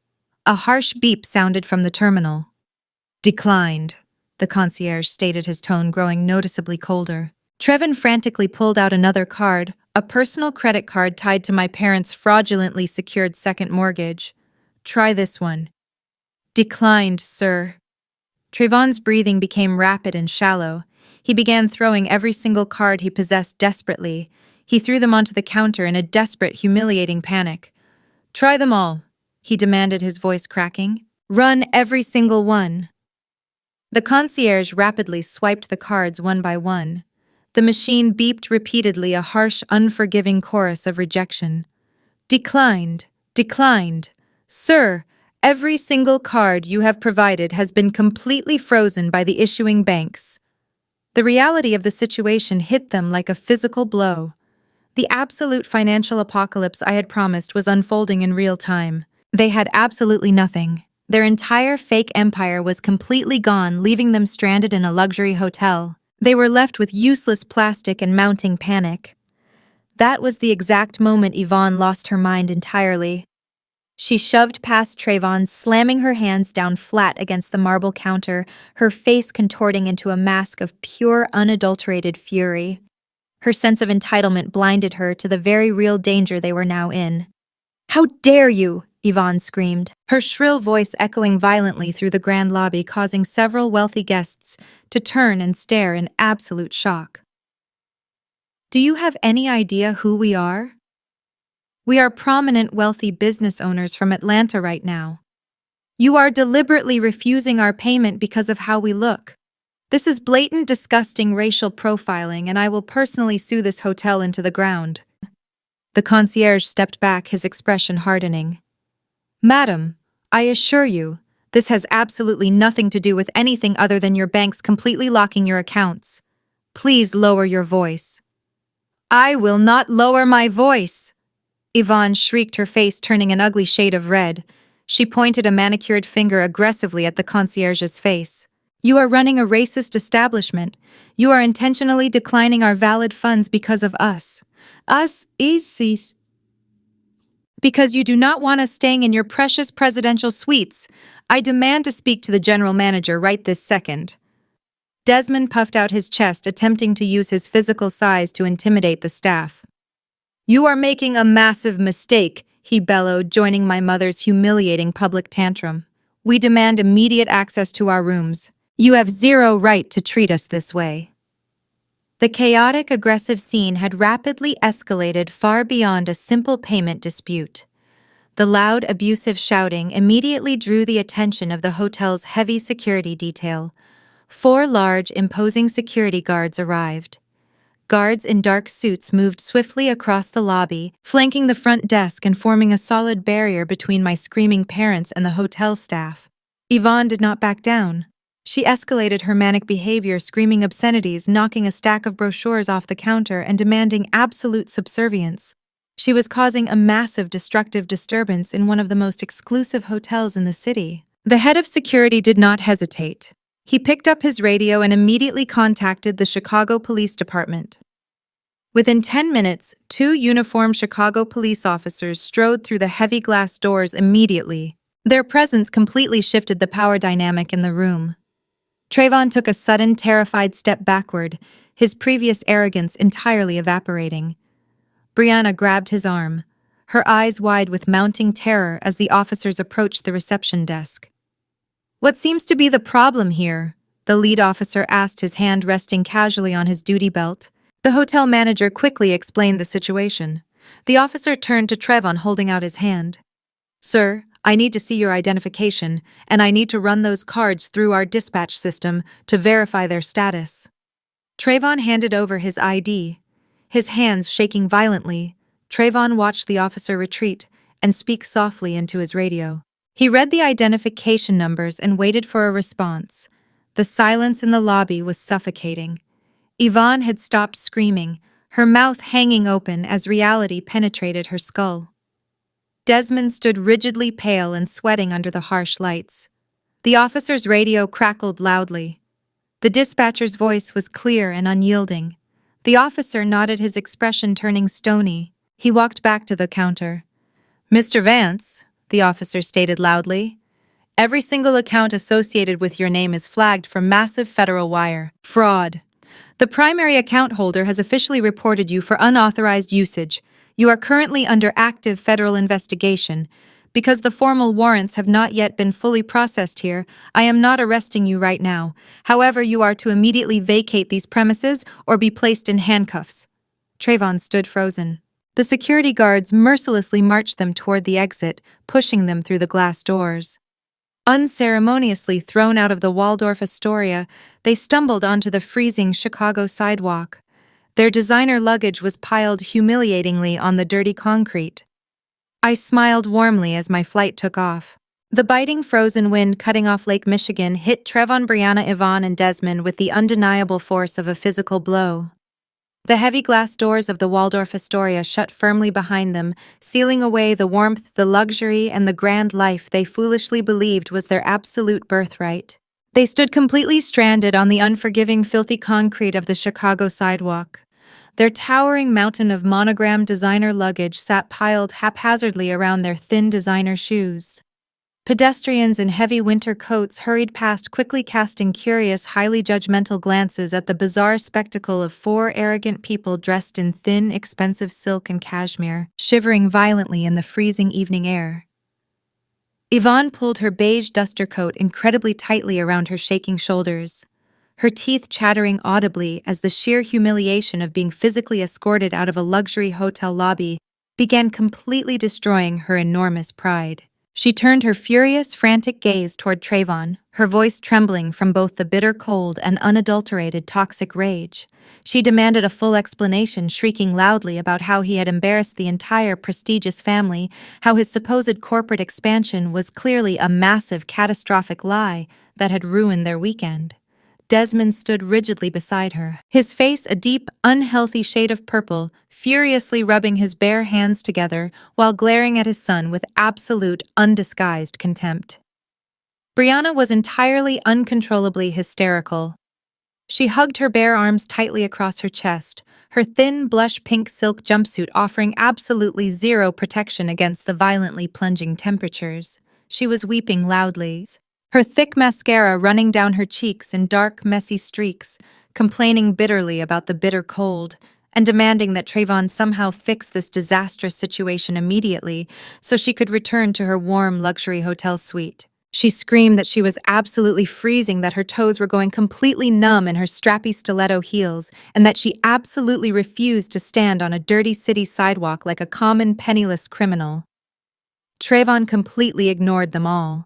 S1: A harsh beep sounded from the terminal. Declined, the concierge stated, his tone growing noticeably colder. Trevin frantically pulled out another card, a personal credit card tied to my parents' fraudulently secured second mortgage. Try this one. Declined, sir. Trayvon's breathing became rapid and shallow. He began throwing every single card he possessed desperately. He threw them onto the counter in a desperate, humiliating panic. Try them all, he demanded, his voice cracking. Run every single one. The concierge rapidly swiped the cards one by one. The machine beeped repeatedly, a harsh, unforgiving chorus of rejection. Declined. Declined. Sir, every single card you have provided has been completely frozen by the issuing banks. The reality of the situation hit them like a physical blow. The absolute financial apocalypse I had promised was unfolding in real time. They had absolutely nothing. Their entire fake empire was completely gone, leaving them stranded in a luxury hotel. They were left with useless plastic and mounting panic. That was the exact moment Yvonne lost her mind entirely. She shoved past Trayvon, slamming her hands down flat against the marble counter, her face contorting into a mask of pure, unadulterated fury. Her sense of entitlement blinded her to the very real danger they were now in. "How dare you!" Yvonne screamed, her shrill voice echoing violently through the grand lobby, causing several wealthy guests to turn and stare in absolute shock. "Do you have any idea who we are? We are prominent, wealthy business owners from Atlanta right now. You are deliberately refusing our payment because of how we look. This is blatant, disgusting racial profiling, and I will personally sue this hotel into the ground." The concierge stepped back, his expression hardening. "Madam, I assure you, this has absolutely nothing to do with anything other than your banks completely locking your accounts. Please lower your voice." "I will not lower my voice!" Yvonne shrieked, her face turning an ugly shade of red. She pointed a manicured finger aggressively at the concierge's face. "You are running a racist establishment. You are intentionally declining our valid funds because of us. Us is because you do not want us staying in your precious presidential suites. I demand to speak to the general manager right this second." Desmond puffed out his chest, attempting to use his physical size to intimidate the staff. "You are making a massive mistake," he bellowed, joining my mother's humiliating public tantrum. "We demand immediate access to our rooms. You have zero right to treat us this way." The chaotic, aggressive scene had rapidly escalated far beyond a simple payment dispute. The loud, abusive shouting immediately drew the attention of the hotel's heavy security detail. 4 large, imposing security guards arrived. Guards in dark suits moved swiftly across the lobby, flanking the front desk and forming a solid barrier between my screaming parents and the hotel staff. Yvonne did not back down. She escalated her manic behavior, screaming obscenities, knocking a stack of brochures off the counter, and demanding absolute subservience. She was causing a massive destructive disturbance in one of the most exclusive hotels in the city. The head of security did not hesitate. He picked up his radio and immediately contacted the Chicago Police Department. Within 10 minutes, 2 uniformed Chicago police officers strode through the heavy glass doors immediately. Their presence completely shifted the power dynamic in the room. Trayvon took a sudden, terrified step backward, his previous arrogance entirely evaporating. Brianna grabbed his arm, her eyes wide with mounting terror as the officers approached the reception desk. "What seems to be the problem here?" the lead officer asked, his hand resting casually on his duty belt. The hotel manager quickly explained the situation. The officer turned to Trayvon, holding out his hand. "Sir, I need to see your identification, and I need to run those cards through our dispatch system to verify their status." Trayvon handed over his ID. His hands shaking violently, Trayvon watched the officer retreat and speak softly into his radio. He read the identification numbers and waited for a response. The silence in the lobby was suffocating. Yvonne had stopped screaming, her mouth hanging open as reality penetrated her skull. Desmond stood rigidly pale and sweating under the harsh lights. The officer's radio crackled loudly. The dispatcher's voice was clear and unyielding. The officer nodded, his expression turning stony. He walked back to the counter. "Mr. Vance," the officer stated loudly, "every single account associated with your name is flagged for massive federal wire fraud. The primary account holder has officially reported you for unauthorized usage. You are currently under active federal investigation. Because the formal warrants have not yet been fully processed here, I am not arresting you right now. However, you are to immediately vacate these premises or be placed in handcuffs." Trayvon stood frozen. The security guards mercilessly marched them toward the exit, pushing them through the glass doors. Unceremoniously thrown out of the Waldorf Astoria, they stumbled onto the freezing Chicago sidewalk. Their designer luggage was piled humiliatingly on the dirty concrete. I smiled warmly as my flight took off. The biting frozen wind cutting off Lake Michigan hit Trevon, Brianna, Yvonne, and Desmond with the undeniable force of a physical blow. The heavy glass doors of the Waldorf Astoria shut firmly behind them, sealing away the warmth, the luxury, and the grand life they foolishly believed was their absolute birthright. They stood completely stranded on the unforgiving, filthy concrete of the Chicago sidewalk. Their towering mountain of monogrammed designer luggage sat piled haphazardly around their thin designer shoes. Pedestrians in heavy winter coats hurried past, quickly casting curious, highly judgmental glances at the bizarre spectacle of four arrogant people dressed in thin, expensive silk and cashmere, shivering violently in the freezing evening air. Yvonne pulled her beige duster coat incredibly tightly around her shaking shoulders, her teeth chattering audibly as the sheer humiliation of being physically escorted out of a luxury hotel lobby began completely destroying her enormous pride. She turned her furious, frantic gaze toward Trayvon, her voice trembling from both the bitter cold and unadulterated toxic rage. She demanded a full explanation, shrieking loudly about how he had embarrassed the entire prestigious family, how his supposed corporate expansion was clearly a massive, catastrophic lie that had ruined their weekend. Desmond stood rigidly beside her, his face a deep, unhealthy shade of purple, furiously rubbing his bare hands together while glaring at his son with absolute, undisguised contempt. Brianna was entirely uncontrollably hysterical. She hugged her bare arms tightly across her chest, her thin, blush-pink silk jumpsuit offering absolutely zero protection against the violently plunging temperatures. She was weeping loudly, her thick mascara running down her cheeks in dark, messy streaks, complaining bitterly about the bitter cold, and demanding that Trayvon somehow fix this disastrous situation immediately so she could return to her warm luxury hotel suite. She screamed that she was absolutely freezing, that her toes were going completely numb in her strappy stiletto heels, and that she absolutely refused to stand on a dirty city sidewalk like a common penniless criminal. Trayvon completely ignored them all.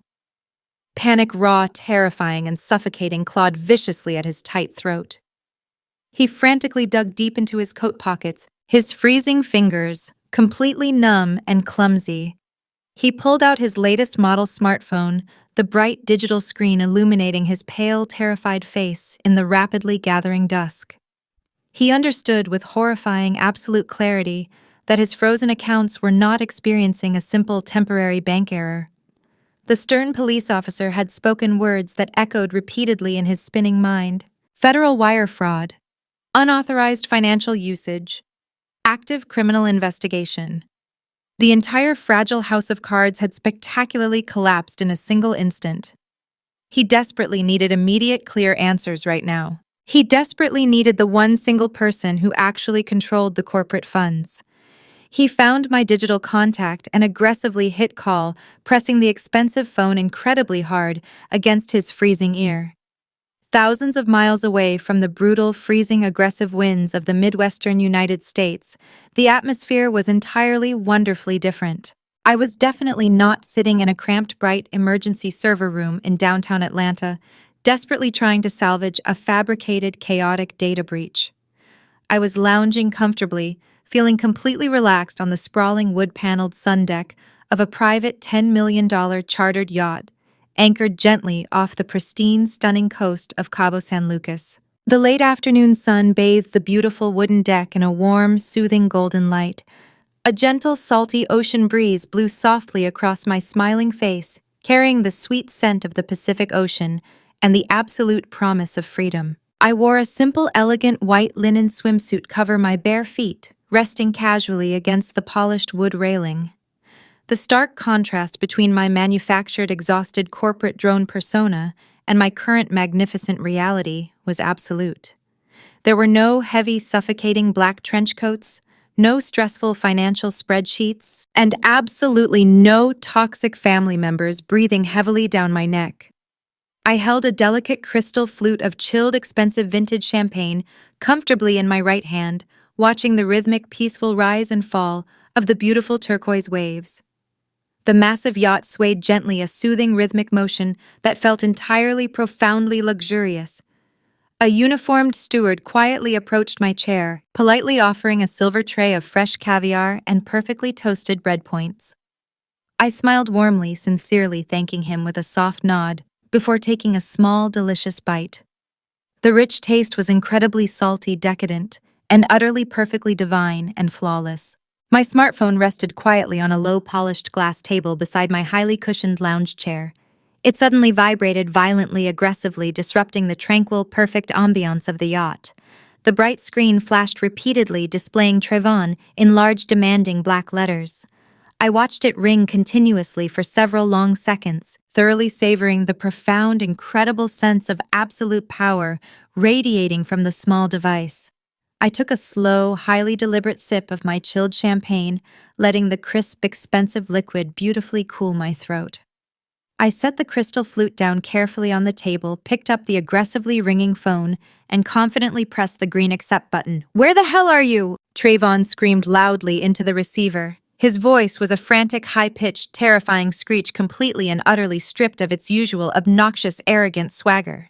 S1: Panic, raw, terrifying, and suffocating, clawed viciously at his tight throat. He frantically dug deep into his coat pockets, his freezing fingers, completely numb and clumsy. He pulled out his latest model smartphone, the bright digital screen illuminating his pale, terrified face in the rapidly gathering dusk. He understood with horrifying, absolute clarity that his frozen accounts were not experiencing a simple temporary bank error. The stern police officer had spoken words that echoed repeatedly in his spinning mind. Federal wire fraud, unauthorized financial usage, active criminal investigation. The entire fragile house of cards had spectacularly collapsed in a single instant. He desperately needed immediate, clear answers right now. He desperately needed the one single person who actually controlled the corporate funds. He found my digital contact and aggressively hit call, pressing the expensive phone incredibly hard against his freezing ear. Thousands of miles away from the brutal, freezing, aggressive winds of the Midwestern United States, the atmosphere was entirely wonderfully different. I was definitely not sitting in a cramped, bright emergency server room in downtown Atlanta, desperately trying to salvage a fabricated, chaotic data breach. I was lounging comfortably, feeling completely relaxed on the sprawling wood-paneled sun deck of a private $10 million chartered yacht, anchored gently off the pristine, stunning coast of Cabo San Lucas. The late afternoon sun bathed the beautiful wooden deck in a warm, soothing golden light. A gentle, salty ocean breeze blew softly across my smiling face, carrying the sweet scent of the Pacific Ocean and the absolute promise of freedom. I wore a simple, elegant white linen swimsuit cover my bare feet, resting casually against the polished wood railing. The stark contrast between my manufactured, exhausted corporate drone persona and my current magnificent reality was absolute. There were no heavy, suffocating black trench coats, no stressful financial spreadsheets, and absolutely no toxic family members breathing heavily down my neck. I held a delicate crystal flute of chilled, expensive vintage champagne comfortably in my right hand, watching the rhythmic, peaceful rise and fall of the beautiful turquoise waves. The massive yacht swayed gently, a soothing rhythmic motion that felt entirely profoundly luxurious. A uniformed steward quietly approached my chair, politely offering a silver tray of fresh caviar and perfectly toasted bread points. I smiled warmly, sincerely thanking him with a soft nod, before taking a small, delicious bite. The rich taste was incredibly salty, decadent, and utterly perfectly divine and flawless. My smartphone rested quietly on a low-polished glass table beside my highly cushioned lounge chair. It suddenly vibrated violently, aggressively, disrupting the tranquil, perfect ambiance of the yacht. The bright screen flashed repeatedly, displaying Trevon in large, demanding black letters. I watched it ring continuously for several long seconds, thoroughly savoring the profound, incredible sense of absolute power radiating from the small device. I took a slow, highly deliberate sip of my chilled champagne, letting the crisp, expensive liquid beautifully cool my throat. I set the crystal flute down carefully on the table, picked up the aggressively ringing phone, and confidently pressed the green accept button. "Where the hell are you?" Trayvon screamed loudly into the receiver. His voice was a frantic, high-pitched, terrifying screech, completely and utterly stripped of its usual obnoxious, arrogant swagger.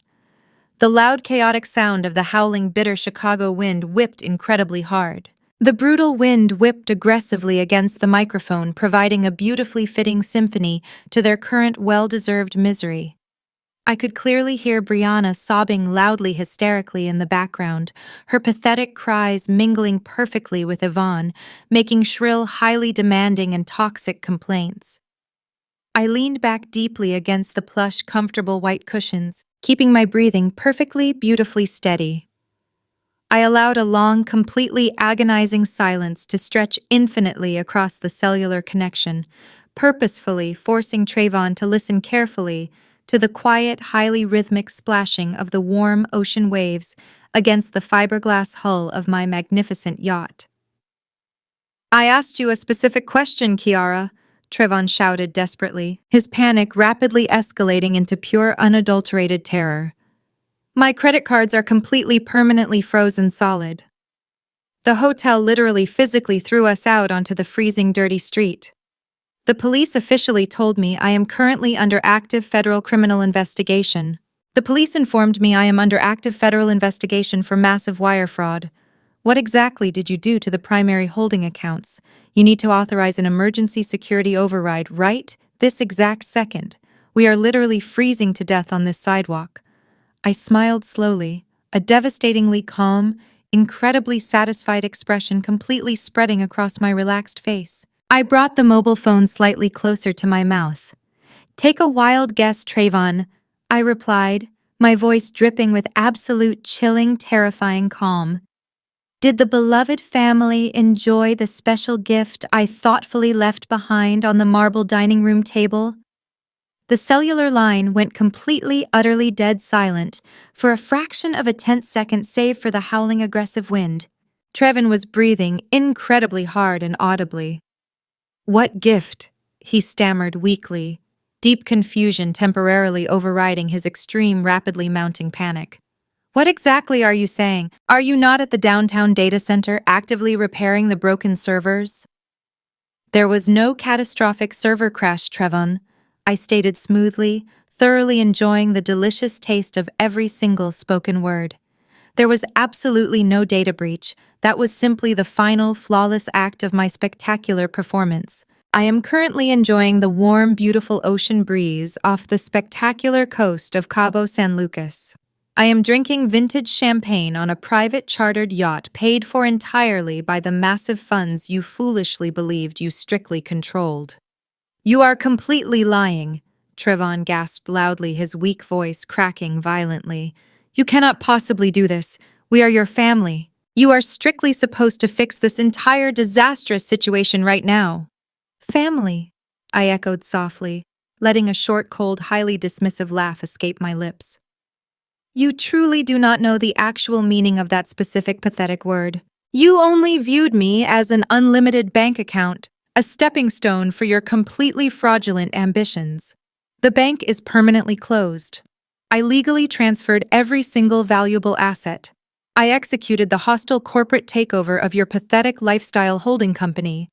S1: The loud, chaotic sound of the howling, bitter Chicago wind whipped incredibly hard. The brutal wind whipped aggressively against the microphone, providing a beautifully fitting symphony to their current well-deserved misery. I could clearly hear Brianna sobbing loudly, hysterically in the background, her pathetic cries mingling perfectly with Yvonne, making shrill, highly demanding and toxic complaints. I leaned back deeply against the plush, comfortable white cushions, keeping my breathing perfectly, beautifully steady. I allowed a long, completely agonizing silence to stretch infinitely across the cellular connection, purposefully forcing Trayvon to listen carefully to the quiet, highly rhythmic splashing of the warm ocean waves against the fiberglass hull of my magnificent yacht. "I asked you a specific question, Kiara," Trayvon shouted desperately, his panic rapidly escalating into pure, unadulterated terror. "My credit cards are completely permanently frozen solid. The hotel literally physically threw us out onto the freezing, dirty street. The police officially told me I am currently under active federal criminal investigation. The police informed me I am under active federal investigation for massive wire fraud. What exactly did you do to the primary holding accounts? You need to authorize an emergency security override right this exact second. We are literally freezing to death on this sidewalk." I smiled slowly, a devastatingly calm, incredibly satisfied expression completely spreading across my relaxed face. I brought the mobile phone slightly closer to my mouth. "Take a wild guess, Trayvon," I replied, my voice dripping with absolute chilling, terrifying calm. "Did the beloved family enjoy the special gift I thoughtfully left behind on the marble dining room table?" The cellular line went completely, utterly dead silent for a fraction of a tense second, save for the howling, aggressive wind. Trevin was breathing incredibly hard and audibly. "What gift?" he stammered weakly, deep confusion temporarily overriding his extreme, rapidly mounting panic. "What exactly are you saying? Are you not at the downtown data center actively repairing the broken servers?" "There was no catastrophic server crash, Trevon," I stated smoothly, thoroughly enjoying the delicious taste of every single spoken word. "There was absolutely no data breach. That was simply the final, flawless act of my spectacular performance. I am currently enjoying the warm, beautiful ocean breeze off the spectacular coast of Cabo San Lucas. I am drinking vintage champagne on a private chartered yacht paid for entirely by the massive funds you foolishly believed you strictly controlled." "You are completely lying," Trevon gasped loudly, his weak voice cracking violently. "You cannot possibly do this. We are your family. You are strictly supposed to fix this entire disastrous situation right now." "Family," I echoed softly, letting a short, cold, highly dismissive laugh escape my lips. "You truly do not know the actual meaning of that specific pathetic word. You only viewed me as an unlimited bank account, a stepping stone for your completely fraudulent ambitions. The bank is permanently closed. I legally transferred every single valuable asset. I executed the hostile corporate takeover of your pathetic lifestyle holding company.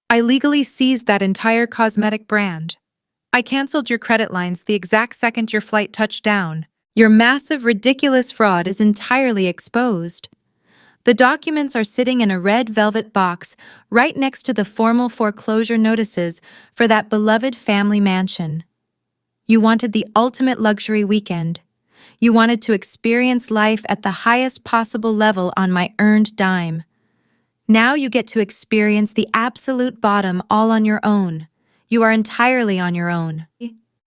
S1: I legally seized that entire cosmetic brand. I canceled your credit lines the exact second your flight touched down. Your massive, ridiculous fraud is entirely exposed. The documents are sitting in a red velvet box right next to the formal foreclosure notices for that beloved family mansion. You wanted the ultimate luxury weekend. You wanted to experience life at the highest possible level on my earned dime. Now you get to experience the absolute bottom all on your own. You are entirely on your own."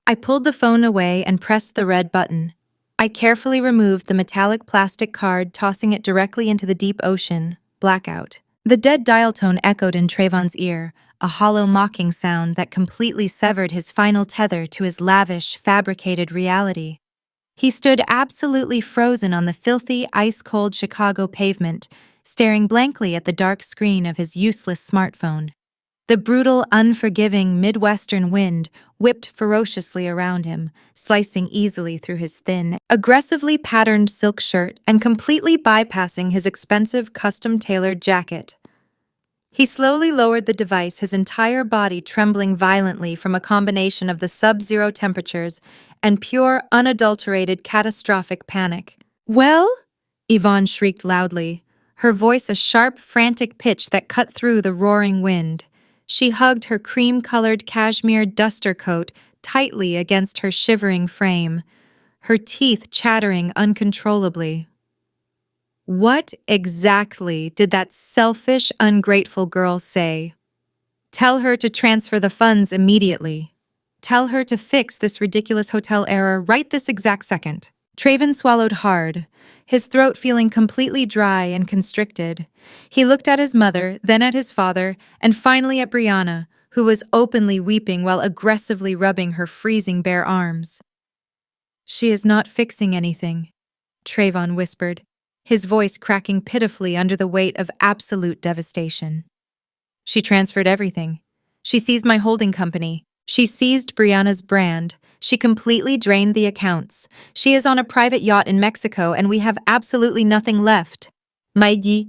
S1: I pulled the phone away and pressed the red button. I carefully removed the metallic plastic card, tossing it directly into the deep ocean. Blackout. The dead dial tone echoed in Trayvon's ear, a hollow mocking sound that completely severed his final tether to his lavish, fabricated reality. He stood absolutely frozen on the filthy, ice-cold Chicago pavement, staring blankly at the dark screen of his useless smartphone. The brutal, unforgiving Midwestern wind whipped ferociously around him, slicing easily through his thin, aggressively patterned silk shirt and completely bypassing his expensive, custom-tailored jacket. He slowly lowered the device, his entire body trembling violently from a combination of the sub-zero temperatures and pure, unadulterated, catastrophic panic. "Well?" Yvonne shrieked loudly, her voice a sharp, frantic pitch that cut through the roaring wind. She hugged her cream-colored cashmere duster coat tightly against her shivering frame, her teeth chattering uncontrollably. What exactly did that selfish, ungrateful girl say? Tell her to transfer the funds immediately. Tell her to fix this ridiculous hotel error right this exact second. Trayvon swallowed hard, his throat feeling completely dry and constricted. He looked at his mother, then at his father, and finally at Brianna, who was openly weeping while aggressively rubbing her freezing bare arms. "She is not fixing anything," Trayvon whispered, his voice cracking pitifully under the weight of absolute devastation. "She transferred everything. She seized my holding company. She seized Brianna's brand. She completely drained the accounts. She is on a private yacht in Mexico and we have absolutely nothing left." The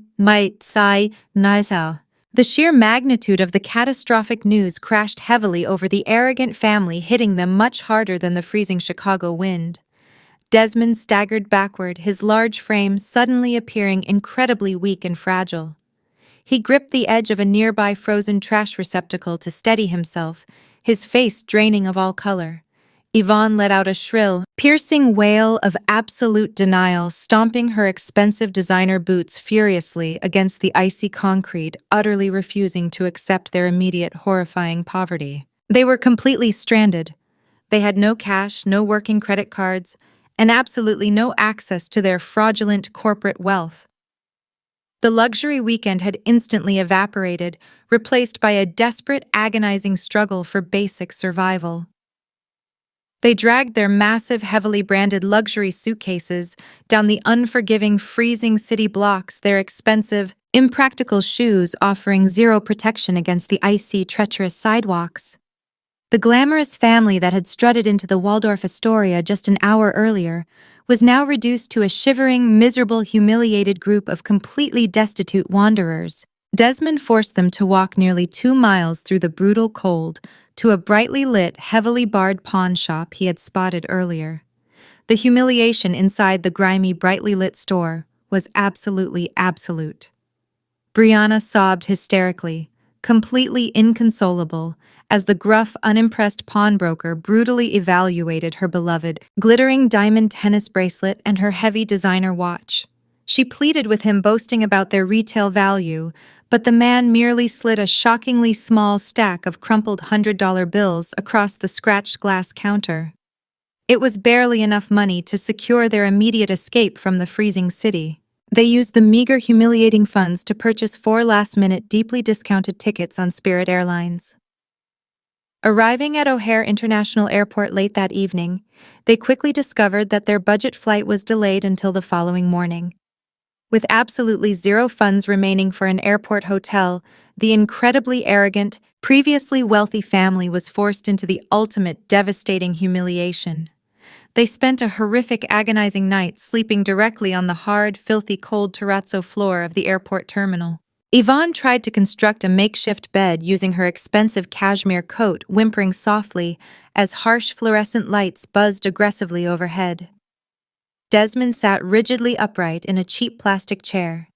S1: sheer magnitude of the catastrophic news crashed heavily over the arrogant family, hitting them much harder than the freezing Chicago wind. Desmond staggered backward, his large frame suddenly appearing incredibly weak and fragile. He gripped the edge of a nearby frozen trash receptacle to steady himself, his face draining of all color. Yvonne let out a shrill, piercing wail of absolute denial, stomping her expensive designer boots furiously against the icy concrete, utterly refusing to accept their immediate horrifying poverty. They were completely stranded. They had no cash, no working credit cards, and absolutely no access to their fraudulent corporate wealth. The luxury weekend had instantly evaporated, replaced by a desperate, agonizing struggle for basic survival. They dragged their massive, heavily branded luxury suitcases down the unforgiving, freezing city blocks, their expensive, impractical shoes offering zero protection against the icy, treacherous sidewalks. The glamorous family that had strutted into the Waldorf Astoria just an hour earlier was now reduced to a shivering, miserable, humiliated group of completely destitute wanderers. Desmond forced them to walk nearly 2 miles through the brutal cold to a brightly lit, heavily barred pawn shop he had spotted earlier. The humiliation inside the grimy, brightly lit store was absolutely absolute. Brianna sobbed hysterically, completely inconsolable, as the gruff, unimpressed pawnbroker brutally evaluated her beloved, glittering diamond tennis bracelet and her heavy designer watch. She pleaded with him, boasting about their retail value, but the man merely slid a shockingly small stack of crumpled $100 bills across the scratched glass counter. It was barely enough money to secure their immediate escape from the freezing city. They used the meager, humiliating funds to purchase 4 last-minute, deeply discounted tickets on Spirit Airlines. Arriving at O'Hare International Airport late that evening, they quickly discovered that their budget flight was delayed until the following morning. With absolutely zero funds remaining for an airport hotel, the incredibly arrogant, previously wealthy family was forced into the ultimate devastating humiliation. They spent a horrific, agonizing night sleeping directly on the hard, filthy, cold terrazzo floor of the airport terminal. Yvonne tried to construct a makeshift bed using her expensive cashmere coat, whimpering softly as harsh fluorescent lights buzzed aggressively overhead. Desmond sat rigidly upright in a cheap plastic chair.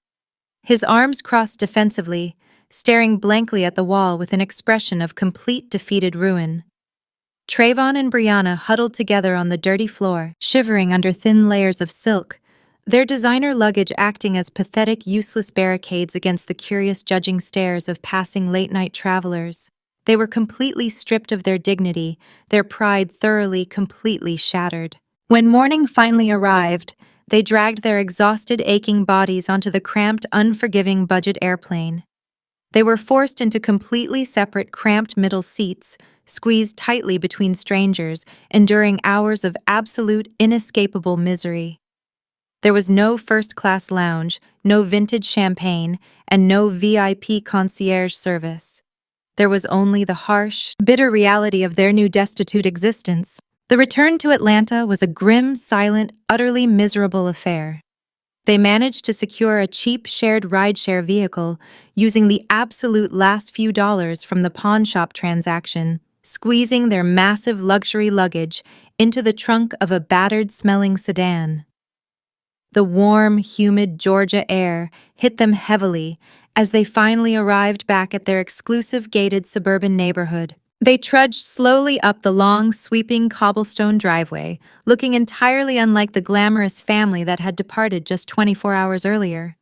S1: His arms crossed defensively, staring blankly at the wall with an expression of complete defeated ruin. Trayvon and Brianna huddled together on the dirty floor, shivering under thin layers of silk, their designer luggage acting as pathetic, useless barricades against the curious, judging stares of passing late-night travelers. They were completely stripped of their dignity, their pride thoroughly, completely shattered. When morning finally arrived, they dragged their exhausted, aching bodies onto the cramped, unforgiving budget airplane. They were forced into completely separate, cramped middle seats, squeezed tightly between strangers, enduring hours of absolute, inescapable misery. There was no first-class lounge, no vintage champagne, and no VIP concierge service. There was only the harsh, bitter reality of their new destitute existence. The return to Atlanta was a grim, silent, utterly miserable affair. They managed to secure a cheap shared rideshare vehicle using the absolute last few dollars from the pawn shop transaction, squeezing their massive luxury luggage into the trunk of a battered-smelling sedan. The warm, humid Georgia air hit them heavily as they finally arrived back at their exclusive gated suburban neighborhood. They trudged slowly up the long, sweeping cobblestone driveway, looking entirely unlike the glamorous family that had departed just 24 hours earlier.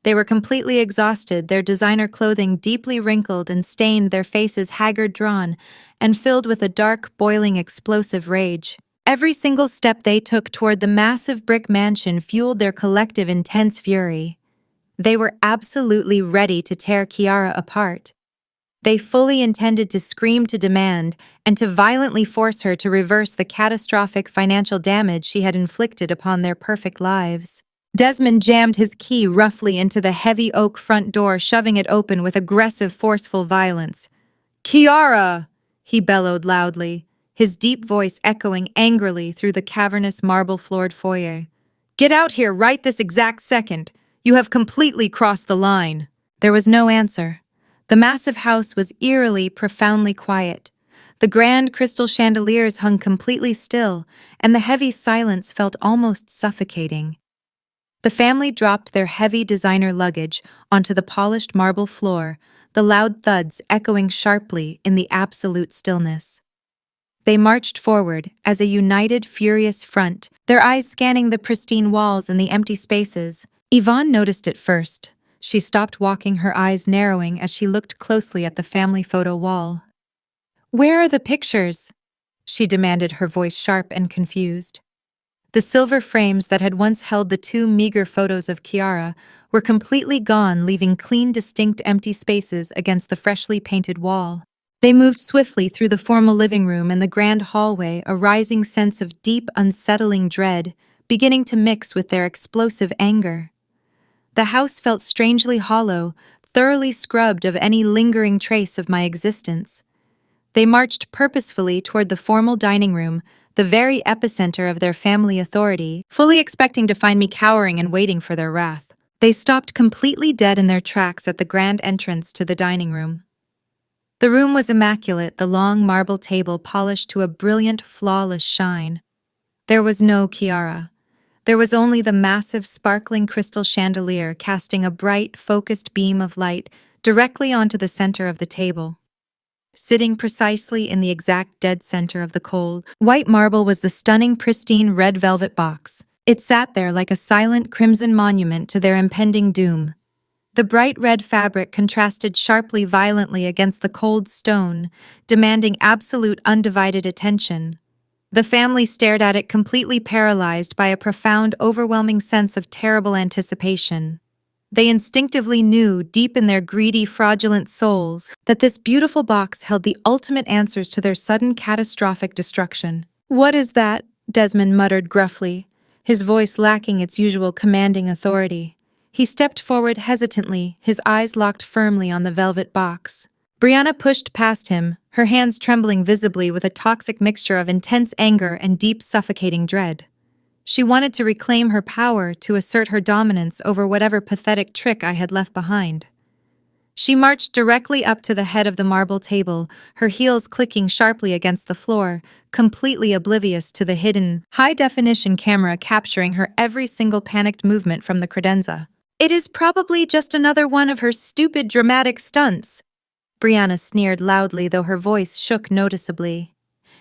S1: They were completely exhausted, their designer clothing deeply wrinkled and stained, their faces haggard, drawn, and filled with a dark, boiling, explosive rage. Every single step they took toward the massive brick mansion fueled their collective intense fury. They were absolutely ready to tear Kiara apart. They fully intended to scream to demand and to violently force her to reverse the catastrophic financial damage she had inflicted upon their perfect lives. Desmond jammed his key roughly into the heavy oak front door, shoving it open with aggressive, forceful violence. "Kiara!" he bellowed loudly, his deep voice echoing angrily through the cavernous marble-floored foyer. "Get out here right this exact second! You have completely crossed the line." There was no answer. The massive house was eerily, profoundly quiet. The grand crystal chandeliers hung completely still, and the heavy silence felt almost suffocating. The family dropped their heavy designer luggage onto the polished marble floor, the loud thuds echoing sharply in the absolute stillness. They marched forward as a united, furious front, their eyes scanning the pristine walls and the empty spaces. Yvonne noticed it first. She stopped walking, her eyes narrowing as she looked closely at the family photo wall. "Where are the pictures?" she demanded, her voice sharp and confused. The silver frames that had once held the 2 meager photos of Kiara were completely gone, leaving clean, distinct empty spaces against the freshly painted wall. They moved swiftly through the formal living room and the grand hallway, a rising sense of deep, unsettling dread beginning to mix with their explosive anger. The house felt strangely hollow, thoroughly scrubbed of any lingering trace of my existence. They marched purposefully toward the formal dining room, the very epicenter of their family authority, fully expecting to find me cowering and waiting for their wrath. They stopped completely dead in their tracks at the grand entrance to the dining room. The room was immaculate, the long marble table polished to a brilliant, flawless shine. There was no Kiara. There was only the massive, sparkling crystal chandelier casting a bright, focused beam of light directly onto the center of the table. Sitting precisely in the exact dead center of the cold, white marble was the stunning, pristine red velvet box. It sat there like a silent crimson monument to their impending doom. The bright red fabric contrasted sharply violently against the cold stone, demanding absolute undivided attention. The family stared at it completely paralyzed by a profound, overwhelming sense of terrible anticipation. They instinctively knew, deep in their greedy, fraudulent souls, that this beautiful box held the ultimate answers to their sudden, catastrophic destruction. "What is that?" Desmond muttered gruffly, his voice lacking its usual commanding authority. He stepped forward hesitantly, his eyes locked firmly on the velvet box. Brianna pushed past him, her hands trembling visibly with a toxic mixture of intense anger and deep, suffocating dread. She wanted to reclaim her power, to assert her dominance over whatever pathetic trick I had left behind. She marched directly up to the head of the marble table, her heels clicking sharply against the floor, completely oblivious to the hidden, high-definition camera capturing her every single panicked movement from the credenza. "It is probably just another one of her stupid dramatic stunts," Brianna sneered loudly, though her voice shook noticeably.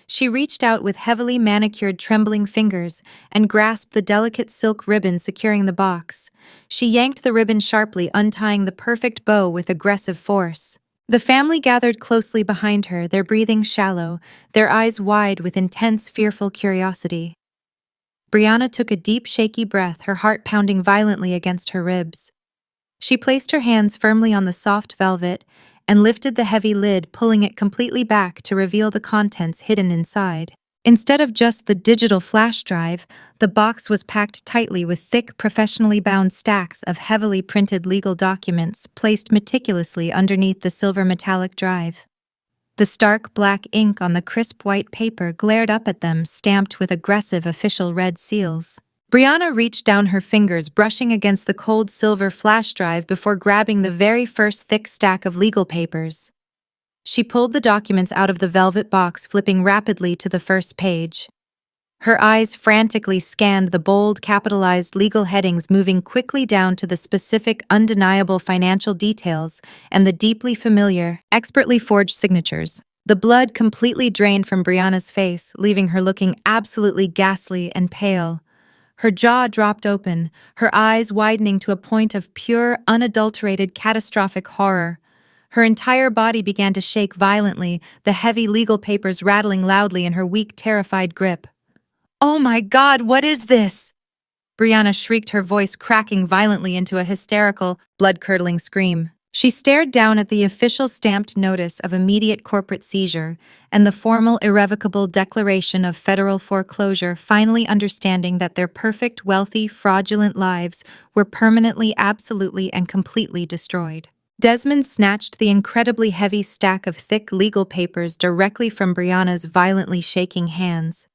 S1: She reached out with heavily manicured, trembling fingers and grasped the delicate silk ribbon securing the box. She yanked the ribbon sharply, untying the perfect bow with aggressive force. The family gathered closely behind her, their breathing shallow, their eyes wide with intense, fearful curiosity. Brianna took a deep, shaky breath, her heart pounding violently against her ribs. She placed her hands firmly on the soft velvet and lifted the heavy lid, pulling it completely back to reveal the contents hidden inside. Instead of just the digital flash drive, the box was packed tightly with thick, professionally bound stacks of heavily printed legal documents placed meticulously underneath the silver metallic drive. The stark black ink on the crisp white paper glared up at them, stamped with aggressive official red seals. Brianna reached down her fingers, brushing against the cold silver flash drive before grabbing the very first thick stack of legal papers. She pulled the documents out of the velvet box, flipping rapidly to the first page. Her eyes frantically scanned the bold, capitalized legal headings, moving quickly down to the specific, undeniable financial details and the deeply familiar, expertly forged signatures. The blood completely drained from Brianna's face, leaving her looking absolutely ghastly and pale. Her jaw dropped open, her eyes widening to a point of pure, unadulterated, catastrophic horror. Her entire body began to shake violently, the heavy legal papers rattling loudly in her weak, terrified grip. "Oh my God, what is this?" Brianna shrieked, her voice cracking violently into a hysterical, blood-curdling scream. She stared down at the official stamped notice of immediate corporate seizure and the formal irrevocable declaration of federal foreclosure, finally understanding that their perfect, wealthy, fraudulent lives were permanently, absolutely, and completely destroyed. Desmond snatched the incredibly heavy stack of thick legal papers directly from Brianna's violently shaking hands.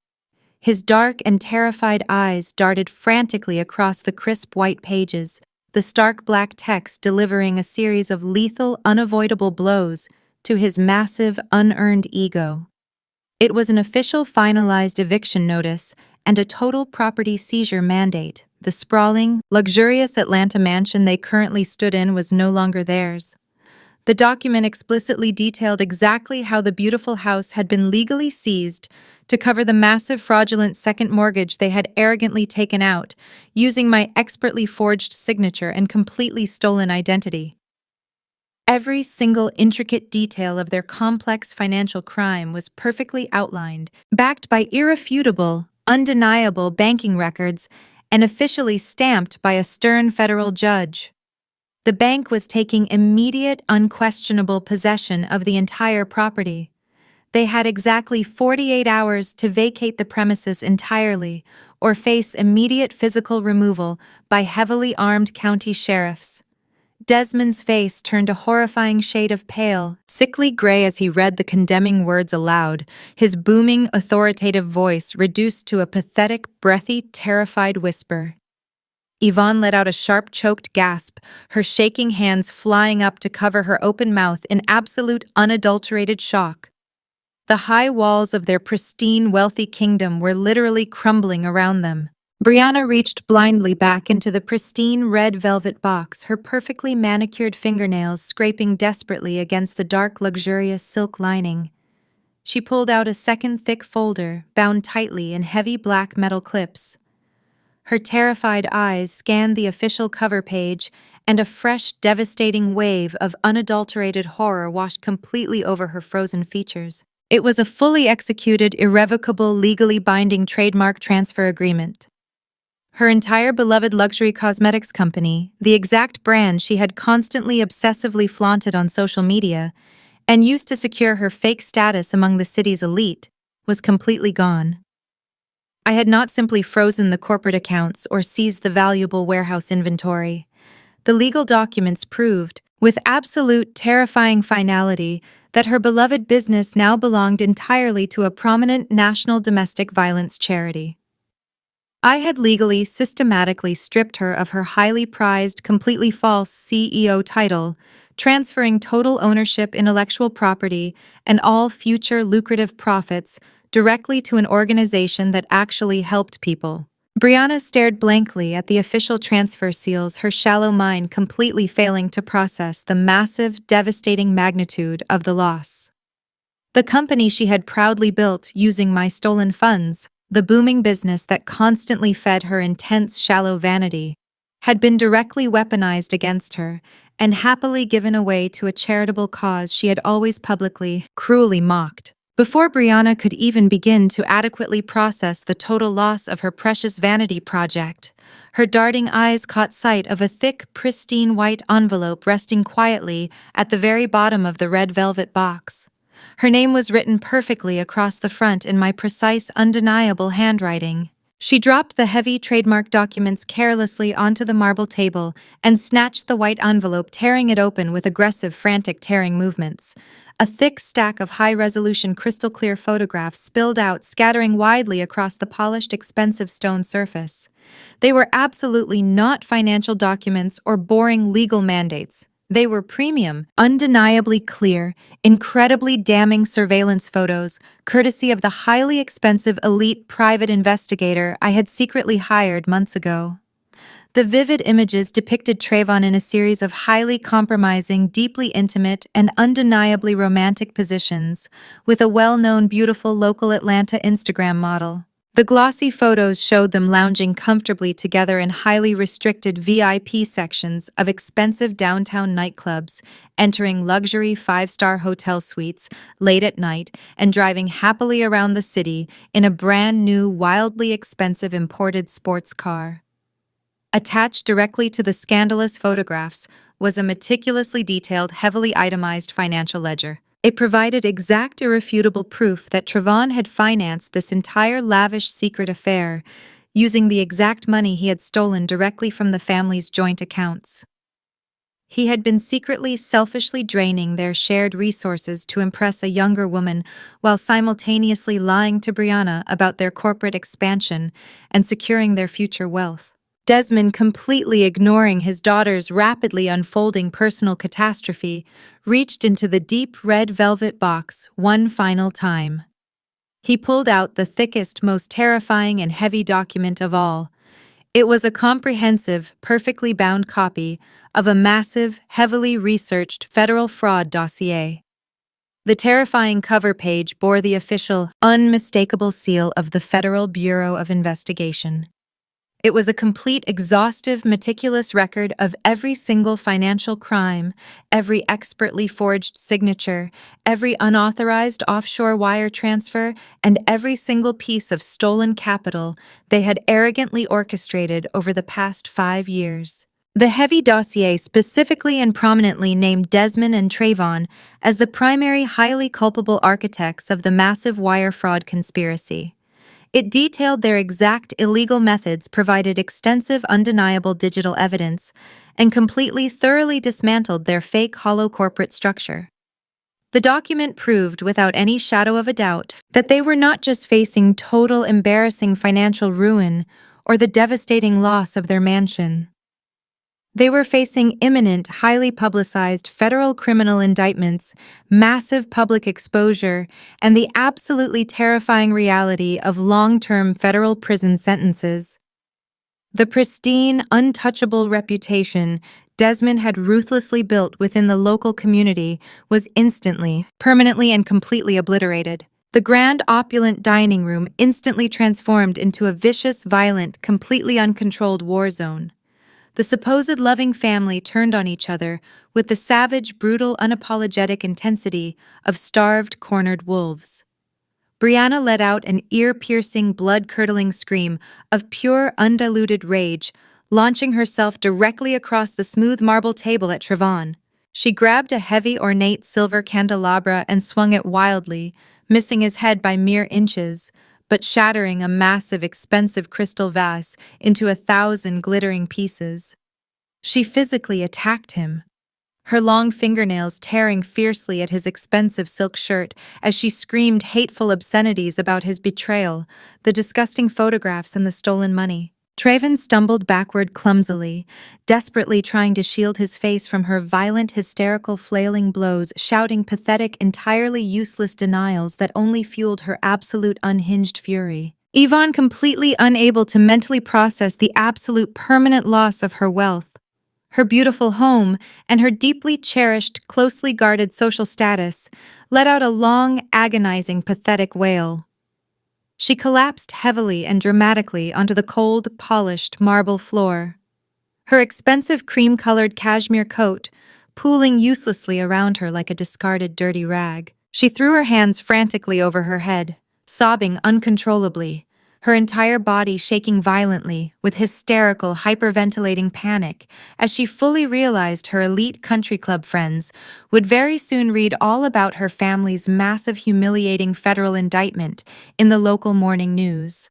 S1: His dark and terrified eyes darted frantically across the crisp white pages, the stark black text delivering a series of lethal, unavoidable blows to his massive, unearned ego. It was an official finalized eviction notice and a total property seizure mandate. The sprawling, luxurious Atlanta mansion they currently stood in was no longer theirs. The document explicitly detailed exactly how the beautiful house had been legally seized to cover the massive fraudulent second mortgage they had arrogantly taken out, using my expertly forged signature and completely stolen identity. Every single intricate detail of their complex financial crime was perfectly outlined, backed by irrefutable, undeniable banking records, and officially stamped by a stern federal judge. The bank was taking immediate, unquestionable possession of the entire property. They had exactly 48 hours to vacate the premises entirely or face immediate physical removal by heavily armed county sheriffs. Desmond's face turned a horrifying shade of pale, sickly gray as he read the condemning words aloud, his booming, authoritative voice reduced to a pathetic, breathy, terrified whisper. Yvonne let out a sharp, choked gasp, her shaking hands flying up to cover her open mouth in absolute, unadulterated shock. The high walls of their pristine, wealthy kingdom were literally crumbling around them. Brianna reached blindly back into the pristine red velvet box, her perfectly manicured fingernails scraping desperately against the dark, luxurious silk lining. She pulled out a second thick folder, bound tightly in heavy black metal clips. Her terrified eyes scanned the official cover page, and a fresh, devastating wave of unadulterated horror washed completely over her frozen features. It was a fully executed, irrevocable, legally binding trademark transfer agreement. Her entire beloved luxury cosmetics company, the exact brand she had constantly obsessively flaunted on social media and used to secure her fake status among the city's elite, was completely gone. I had not simply frozen the corporate accounts or seized the valuable warehouse inventory. The legal documents proved, with absolute terrifying finality, that her beloved business now belonged entirely to a prominent national domestic violence charity. I had legally, systematically stripped her of her highly prized, completely false CEO title, transferring total ownership, intellectual property, and all future lucrative profits directly to an organization that actually helped people. Brianna stared blankly at the official transfer seals, her shallow mind completely failing to process the massive, devastating magnitude of the loss. The company she had proudly built using my stolen funds, the booming business that constantly fed her intense, shallow vanity, had been directly weaponized against her and happily given away to a charitable cause she had always publicly, cruelly mocked. Before Brianna could even begin to adequately process the total loss of her precious vanity project, her darting eyes caught sight of a thick, pristine white envelope resting quietly at the very bottom of the red velvet box. Her name was written perfectly across the front in my precise, undeniable handwriting. She dropped the heavy trademark documents carelessly onto the marble table and snatched the white envelope, tearing it open with aggressive, frantic tearing movements. A thick stack of high-resolution, crystal-clear photographs spilled out, scattering widely across the polished, expensive stone surface. They were absolutely not financial documents or boring legal mandates. They were premium, undeniably clear, incredibly damning surveillance photos, courtesy of the highly expensive elite private investigator I had secretly hired months ago. The vivid images depicted Trayvon in a series of highly compromising, deeply intimate, and undeniably romantic positions, with a well-known, beautiful local Atlanta Instagram model. The glossy photos showed them lounging comfortably together in highly restricted VIP sections of expensive downtown nightclubs, entering luxury five-star hotel suites late at night, and driving happily around the city in a brand new, wildly expensive imported sports car. Attached directly to the scandalous photographs was a meticulously detailed, heavily itemized financial ledger. It provided exact, irrefutable proof that Trayvon had financed this entire lavish secret affair using the exact money he had stolen directly from the family's joint accounts. He had been secretly, selfishly draining their shared resources to impress a younger woman while simultaneously lying to Brianna about their corporate expansion and securing their future wealth. Desmond, completely ignoring his daughter's rapidly unfolding personal catastrophe, reached into the deep red velvet box one final time. He pulled out the thickest, most terrifying and heavy document of all. It was a comprehensive, perfectly bound copy of a massive, heavily researched federal fraud dossier. The terrifying cover page bore the official, unmistakable seal of the Federal Bureau of Investigation. It was a complete, exhaustive, meticulous record of every single financial crime, every expertly forged signature, every unauthorized offshore wire transfer, and every single piece of stolen capital they had arrogantly orchestrated over the past 5 years. The heavy dossier specifically and prominently named Desmond and Trayvon as the primary highly culpable architects of the massive wire fraud conspiracy. It detailed their exact illegal methods, provided extensive, undeniable digital evidence, and completely, thoroughly dismantled their fake, hollow corporate structure. The document proved, without any shadow of a doubt, that they were not just facing total, embarrassing financial ruin or the devastating loss of their mansion. They were facing imminent, highly publicized federal criminal indictments, massive public exposure, and the absolutely terrifying reality of long-term federal prison sentences. The pristine, untouchable reputation Desmond had ruthlessly built within the local community was instantly, permanently, and completely obliterated. The grand, opulent dining room instantly transformed into a vicious, violent, completely uncontrolled war zone. The supposed loving family turned on each other with the savage, brutal, unapologetic intensity of starved, cornered wolves. Brianna let out an ear-piercing, blood-curdling scream of pure, undiluted rage, launching herself directly across the smooth marble table at Trevon. She grabbed a heavy, ornate silver candelabra and swung it wildly, missing his head by mere inches, but shattering a massive, expensive crystal vase into 1,000 glittering pieces. She physically attacked him, her long fingernails tearing fiercely at his expensive silk shirt as she screamed hateful obscenities about his betrayal, the disgusting photographs and the stolen money. Traven stumbled backward clumsily, desperately trying to shield his face from her violent, hysterical, flailing blows, shouting pathetic, entirely useless denials that only fueled her absolute unhinged fury. Yvonne, completely unable to mentally process the absolute permanent loss of her wealth, her beautiful home, and her deeply cherished, closely guarded social status, let out a long, agonizing, pathetic wail. She collapsed heavily and dramatically onto the cold, polished marble floor. Her expensive cream-colored cashmere coat pooling uselessly around her like a discarded dirty rag. She threw her hands frantically over her head, sobbing uncontrollably, her entire body shaking violently with hysterical, hyperventilating panic as she fully realized her elite country club friends would very soon read all about her family's massive, humiliating federal indictment in the local morning news.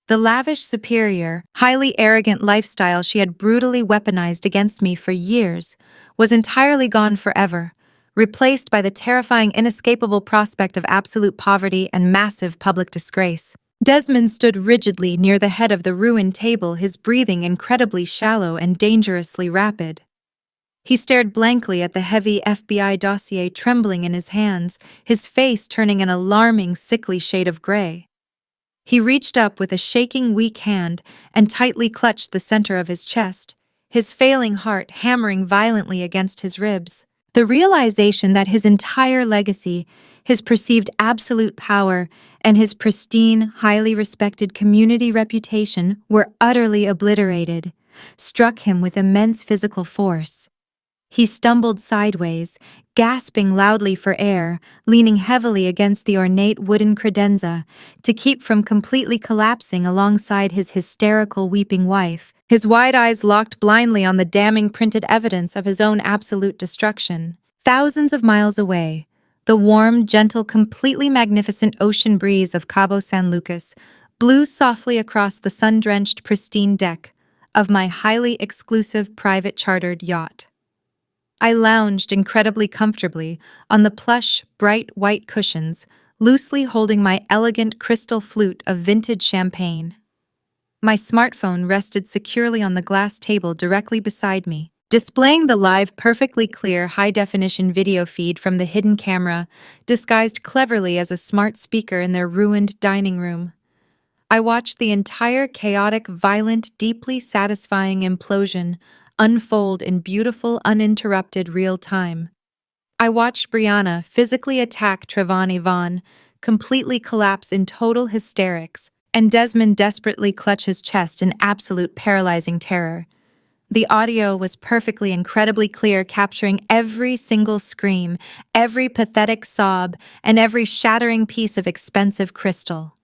S1: The lavish, superior, highly arrogant lifestyle she had brutally weaponized against me for years was entirely gone forever, replaced by the terrifying, inescapable prospect of absolute poverty and massive public disgrace. Desmond stood rigidly near the head of the ruined table, his breathing incredibly shallow and dangerously rapid. He stared blankly at the heavy FBI dossier trembling in his hands, his face turning an alarming, sickly shade of gray. He reached up with a shaking, weak hand and tightly clutched the center of his chest, his failing heart hammering violently against his ribs. The realization that his entire legacy, his perceived absolute power, and his pristine, highly respected community reputation were utterly obliterated, struck him with immense physical force. He stumbled sideways, gasping loudly for air, leaning heavily against the ornate wooden credenza to keep from completely collapsing alongside his hysterical, weeping wife, his wide eyes locked blindly on the damning printed evidence of his own absolute destruction. Thousands of miles away, the warm, gentle, completely magnificent ocean breeze of Cabo San Lucas blew softly across the sun-drenched, pristine deck of my highly exclusive private chartered yacht. I lounged incredibly comfortably on the plush, bright white cushions, loosely holding my elegant crystal flute of vintage champagne. My smartphone rested securely on the glass table directly beside me, displaying the live, perfectly clear, high-definition video feed from the hidden camera, disguised cleverly as a smart speaker in their ruined dining room. I watched the entire chaotic, violent, deeply satisfying implosion unfold in beautiful, uninterrupted real time. I watched Brianna physically attack Trevon Yvonne, completely collapse in total hysterics, and Desmond desperately clutch his chest in absolute paralyzing terror. The audio was perfectly, incredibly clear, capturing every single scream, every pathetic sob, and every shattering piece of expensive crystal.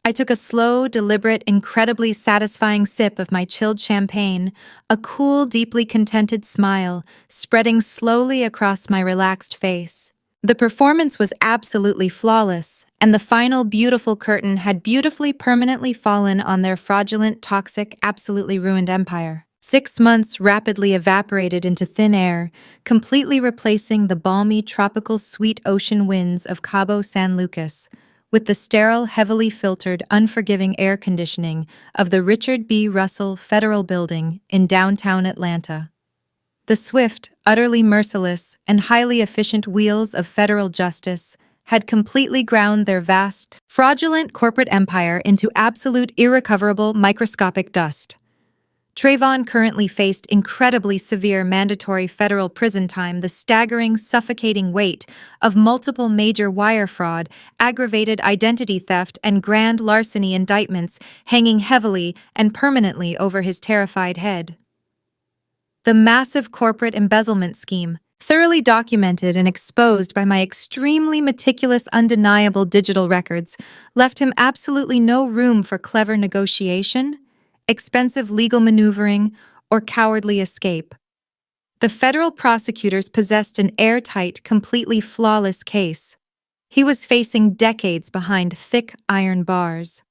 S1: I took a slow, deliberate, incredibly satisfying sip of my chilled champagne, a cool, deeply contented smile spreading slowly across my relaxed face. The performance was absolutely flawless, and the final beautiful curtain had beautifully permanently fallen on their fraudulent, toxic, absolutely ruined empire. 6 months rapidly evaporated into thin air, completely replacing the balmy, tropical, sweet ocean winds of Cabo San Lucas, with the sterile, heavily filtered, unforgiving air conditioning of the Richard B. Russell Federal Building in downtown Atlanta. The swift, utterly merciless, and highly efficient wheels of federal justice had completely ground their vast, fraudulent corporate empire into absolute, irrecoverable, microscopic dust. Trayvon currently faced incredibly severe mandatory federal prison time, the staggering, suffocating weight of multiple major wire fraud, aggravated identity theft, and grand larceny indictments hanging heavily and permanently over his terrified head. The massive corporate embezzlement scheme, thoroughly documented and exposed by my extremely meticulous, undeniable digital records, left him absolutely no room for clever negotiation, expensive legal maneuvering, or cowardly escape. The federal prosecutors possessed an airtight, completely flawless case. He was facing decades behind thick iron bars.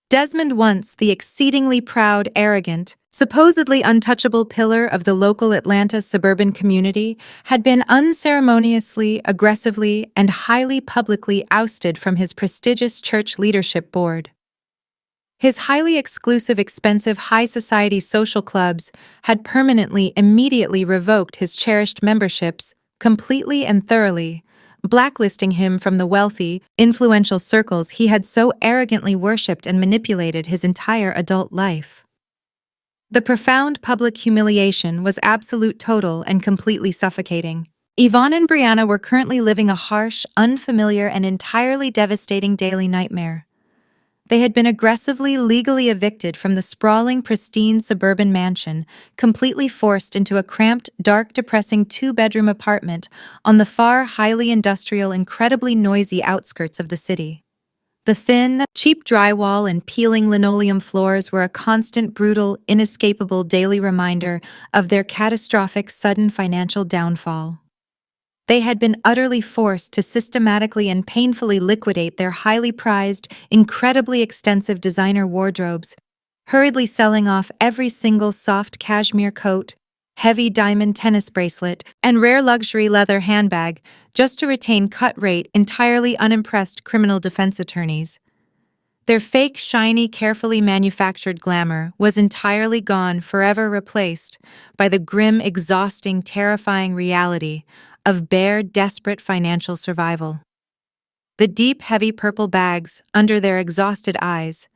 S1: Desmond, once the exceedingly proud, arrogant, supposedly untouchable pillar of the local Atlanta suburban community, had been unceremoniously, aggressively, and highly publicly ousted from his prestigious church leadership board. His highly exclusive, expensive high society social clubs had permanently, immediately revoked his cherished memberships, completely and thoroughly, blacklisting him from the wealthy, influential circles he had so arrogantly worshipped and manipulated his entire adult life. The profound public humiliation was absolute, total, and completely suffocating. Yvonne and Brianna were currently living a harsh, unfamiliar, and entirely devastating daily nightmare. They had been aggressively, legally evicted from the sprawling, pristine suburban mansion, completely forced into a cramped, dark, depressing two-bedroom apartment on the far, highly industrial, incredibly noisy outskirts of the city. The thin, cheap drywall and peeling linoleum floors were a constant, brutal, inescapable daily reminder of their catastrophic, sudden financial downfall. They had been utterly forced to systematically and painfully liquidate their highly prized, incredibly extensive designer wardrobes, hurriedly selling off every single soft cashmere coat, heavy diamond tennis bracelet, and rare luxury leather handbag just to retain cut-rate, entirely unimpressed criminal defense attorneys. Their fake, shiny, carefully manufactured glamour was entirely gone, forever replaced by the grim, exhausting, terrifying reality of bare, desperate financial survival. The deep, heavy purple bags under their exhausted eyes,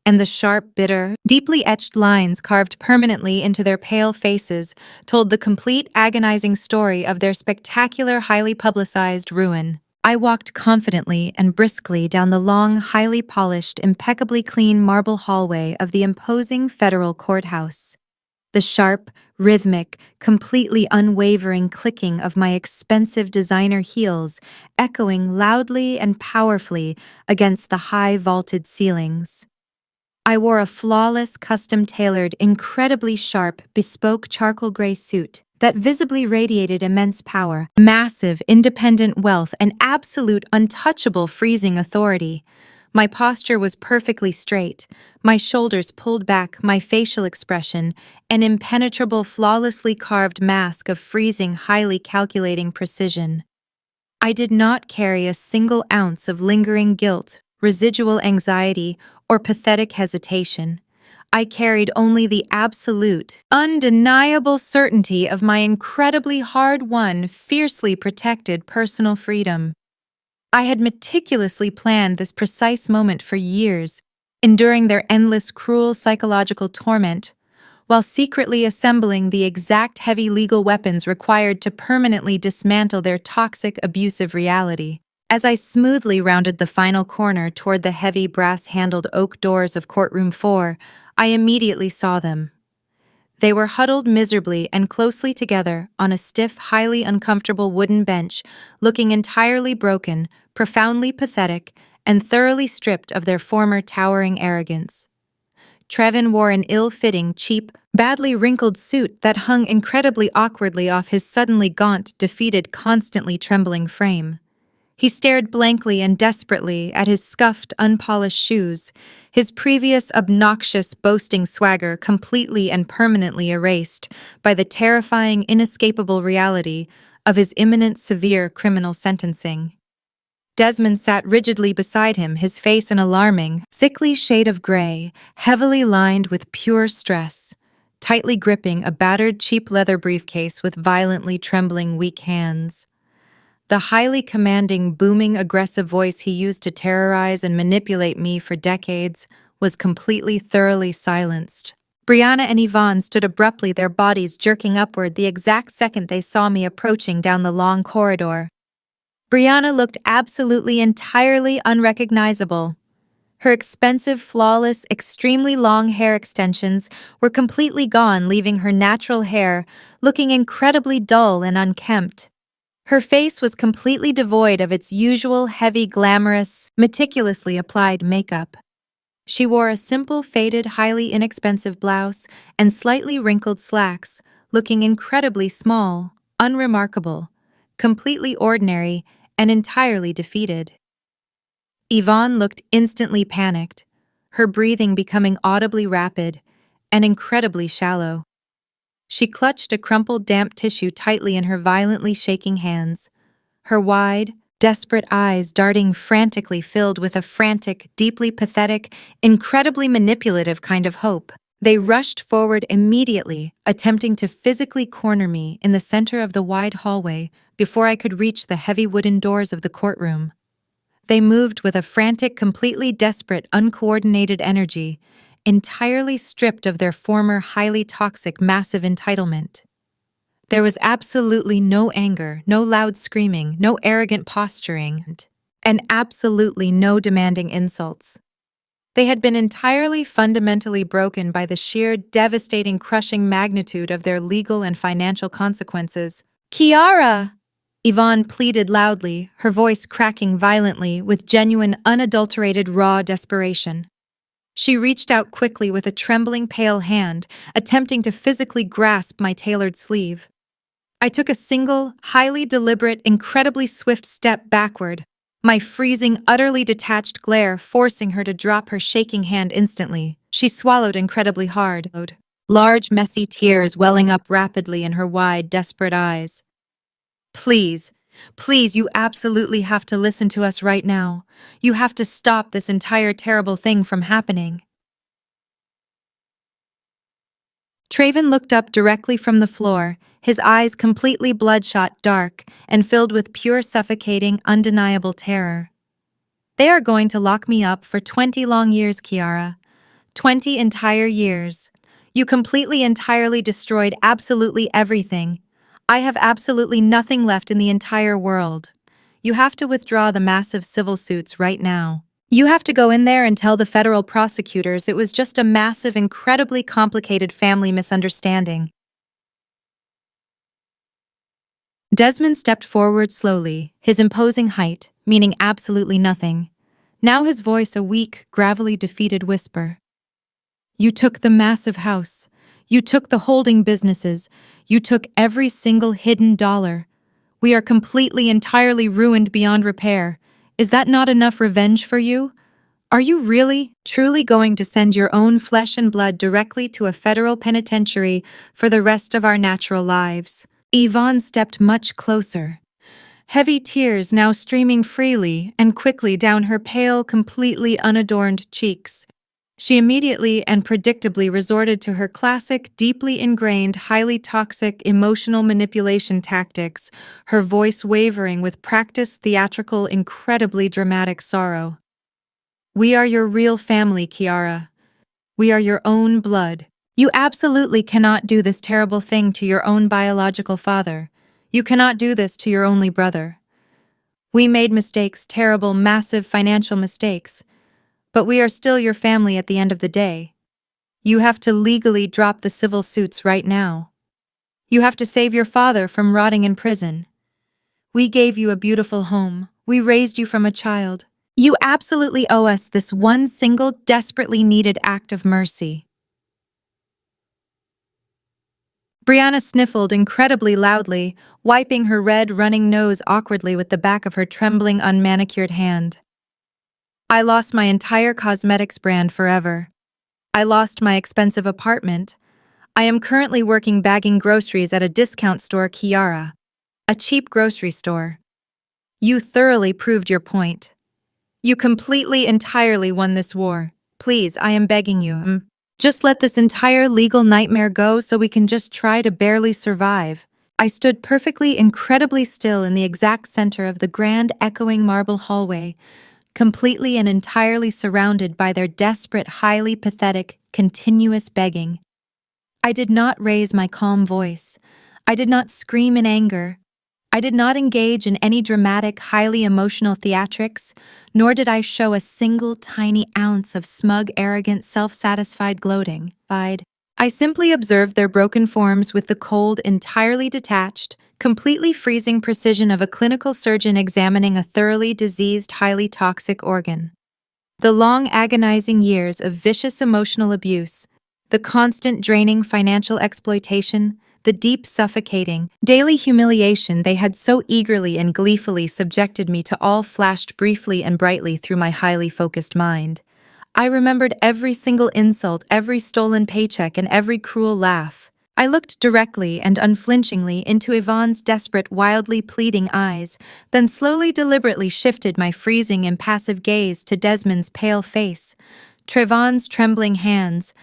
S1: and the sharp, bitter, deeply etched lines carved permanently into their pale faces told the complete, agonizing story of their spectacular, highly publicized ruin. I walked confidently and briskly down the long, highly polished, impeccably clean marble hallway of the imposing federal courthouse. The sharp, rhythmic, completely unwavering clicking of my expensive designer heels echoing loudly and powerfully against the high vaulted ceilings. I wore a flawless, custom-tailored, incredibly sharp, bespoke charcoal gray suit that visibly radiated immense power, massive, independent wealth, and absolute, untouchable, freezing authority. My posture was perfectly straight, my shoulders pulled back, my facial expression, an impenetrable, flawlessly carved mask of freezing, highly calculating precision. I did not carry a single ounce of lingering guilt, residual anxiety, or pathetic hesitation. I carried only the absolute, undeniable certainty of my incredibly hard-won, fiercely protected personal freedom. I had meticulously planned this precise moment for years, enduring their endless, cruel psychological torment, while secretly assembling the exact heavy legal weapons required to permanently dismantle their toxic, abusive reality. As I smoothly rounded the final corner toward the heavy, brass-handled oak doors of Courtroom 4, I immediately saw them. They were huddled miserably and closely together on a stiff, highly uncomfortable wooden bench, looking entirely broken, profoundly pathetic, and thoroughly stripped of their former towering arrogance. Trevin wore an ill-fitting, cheap, badly wrinkled suit that hung incredibly awkwardly off his suddenly gaunt, defeated, constantly trembling frame. He stared blankly and desperately at his scuffed, unpolished shoes, his previous obnoxious, boasting swagger completely and permanently erased by the terrifying, inescapable reality of his imminent severe criminal sentencing. Desmond sat rigidly beside him, his face an alarming, sickly shade of gray, heavily lined with pure stress, tightly gripping a battered cheap leather briefcase with violently trembling, weak hands. The highly commanding, booming, aggressive voice he used to terrorize and manipulate me for decades was completely, thoroughly silenced. Brianna and Yvonne stood abruptly, their bodies jerking upward the exact second they saw me approaching down the long corridor. Brianna looked absolutely entirely unrecognizable. Her expensive, flawless, extremely long hair extensions were completely gone, leaving her natural hair looking incredibly dull and unkempt. Her face was completely devoid of its usual heavy, glamorous, meticulously applied makeup. She wore a simple, faded, highly inexpensive blouse and slightly wrinkled slacks, looking incredibly small, unremarkable, completely ordinary, and entirely defeated. Yvonne looked instantly panicked, her breathing becoming audibly rapid and incredibly shallow. She clutched a crumpled damp tissue tightly in her violently shaking hands, her wide, desperate eyes darting frantically, filled with a frantic, deeply pathetic, incredibly manipulative kind of hope. They rushed forward immediately, attempting to physically corner me in the center of the wide hallway before I could reach the heavy wooden doors of the courtroom. They moved with a frantic, completely desperate, uncoordinated energy, entirely stripped of their former highly toxic, massive entitlement. There was absolutely no anger, no loud screaming, no arrogant posturing, and absolutely no demanding insults. They had been entirely fundamentally broken by the sheer, devastating, crushing magnitude of their legal and financial consequences. "Kiara!" Yvonne pleaded loudly, her voice cracking violently with genuine, unadulterated, raw desperation. She reached out quickly with a trembling, pale hand, attempting to physically grasp my tailored sleeve. I took a single, highly deliberate, incredibly swift step backward, my freezing, utterly detached glare forcing her to drop her shaking hand instantly. She swallowed incredibly hard, large, messy tears welling up rapidly in her wide, desperate eyes. "Please, please, you absolutely have to listen to us right now. You have to stop this entire terrible thing from happening." Traven looked up directly from the floor, his eyes completely bloodshot, dark, and filled with pure, suffocating, undeniable terror. "They are going to lock me up for 20 long years, Kiara. 20 entire years. You completely, entirely destroyed absolutely everything. I have absolutely nothing left in the entire world. You have to withdraw the massive civil suits right now. You have to go in there and tell the federal prosecutors it was just a massive, incredibly complicated family misunderstanding." Desmond stepped forward slowly, his imposing height meaning absolutely nothing. Now his voice a weak, gravelly, defeated whisper. "You took the massive house. You took the holding businesses. You took every single hidden dollar. We are completely, entirely ruined beyond repair. Is that not enough revenge for you? Are you really, truly going to send your own flesh and blood directly to a federal penitentiary for the rest of our natural lives?" Yvonne stepped much closer, heavy tears now streaming freely and quickly down her pale, completely unadorned cheeks. She immediately and predictably resorted to her classic, deeply ingrained, highly toxic, emotional manipulation tactics, her voice wavering with practiced, theatrical, incredibly dramatic sorrow. "We are your real family, Kiara. We are your own blood. You absolutely cannot do this terrible thing to your own biological father. You cannot do this to your only brother. We made mistakes, terrible, massive financial mistakes, but we are still your family at the end of the day. You have to legally drop the civil suits right now. You have to save your father from rotting in prison. We gave you a beautiful home. We raised you from a child. You absolutely owe us this one single, desperately needed act of mercy." Brianna sniffled incredibly loudly, wiping her red, running nose awkwardly with the back of her trembling, unmanicured hand. "I lost my entire cosmetics brand forever. I lost my expensive apartment. I am currently working bagging groceries at a discount store, Kiara, a cheap grocery store. You thoroughly proved your point. You completely, entirely won this war. Please, I am begging you. Just let this entire legal nightmare go so we can just try to barely survive." I stood perfectly, incredibly still in the exact center of the grand, echoing marble hallway, completely and entirely surrounded by their desperate, highly pathetic, continuous begging. I did not raise my calm voice. I did not scream in anger. I did not engage in any dramatic, highly emotional theatrics, nor did I show a single tiny ounce of smug, arrogant, self-satisfied gloating. I simply observed their broken forms with the cold, entirely detached, completely freezing precision of a clinical surgeon examining a thoroughly diseased, highly toxic organ. The long, agonizing years of vicious emotional abuse, the constant draining financial exploitation, the deep suffocating, daily humiliation they had so eagerly and gleefully subjected me to all flashed briefly and brightly through my highly focused mind. I remembered every single insult, every stolen paycheck, and every cruel laugh. I looked directly and unflinchingly into Yvonne's desperate, wildly pleading eyes, then slowly, deliberately shifted my freezing, impassive gaze to Desmond's pale face, Trevon's trembling hands,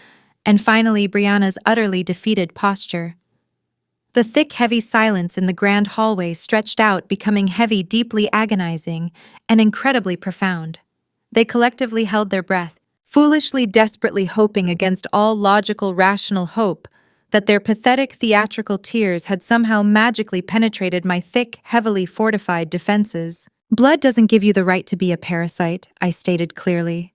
S1: and finally Brianna's utterly defeated posture. The thick, heavy silence in the grand hallway stretched out, becoming heavy, deeply agonizing, and incredibly profound. They collectively held their breath, foolishly, desperately hoping against all logical, rational hope that their pathetic theatrical tears had somehow magically penetrated my thick, heavily fortified defenses. "Blood doesn't give you the right to be a parasite," I stated clearly.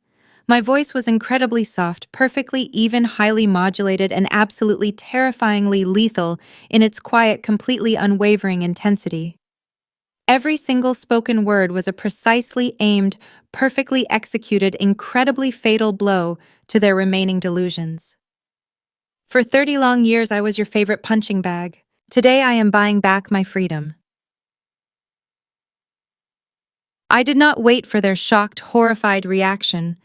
S1: My voice was incredibly soft, perfectly even, highly modulated, and absolutely terrifyingly lethal in its quiet, completely unwavering intensity. Every single spoken word was a precisely aimed, perfectly executed, incredibly fatal blow to their remaining delusions. "For 30 long years I was your favorite punching bag. Today I am buying back my freedom." I did not wait for their shocked, horrified reaction.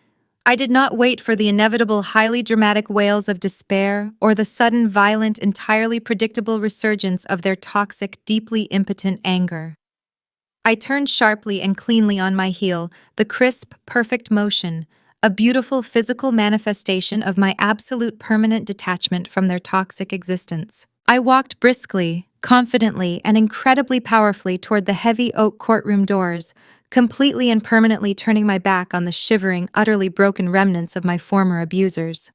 S1: I did not wait for the inevitable, highly dramatic wails of despair or the sudden, violent, entirely predictable resurgence of their toxic, deeply impotent anger. I turned sharply and cleanly on my heel, the crisp, perfect motion, a beautiful physical manifestation of my absolute permanent detachment from their toxic existence. I walked briskly, confidently, and incredibly powerfully toward the heavy oak courtroom doors, completely and permanently turning my back on the shivering, utterly broken remnants of my former abusers.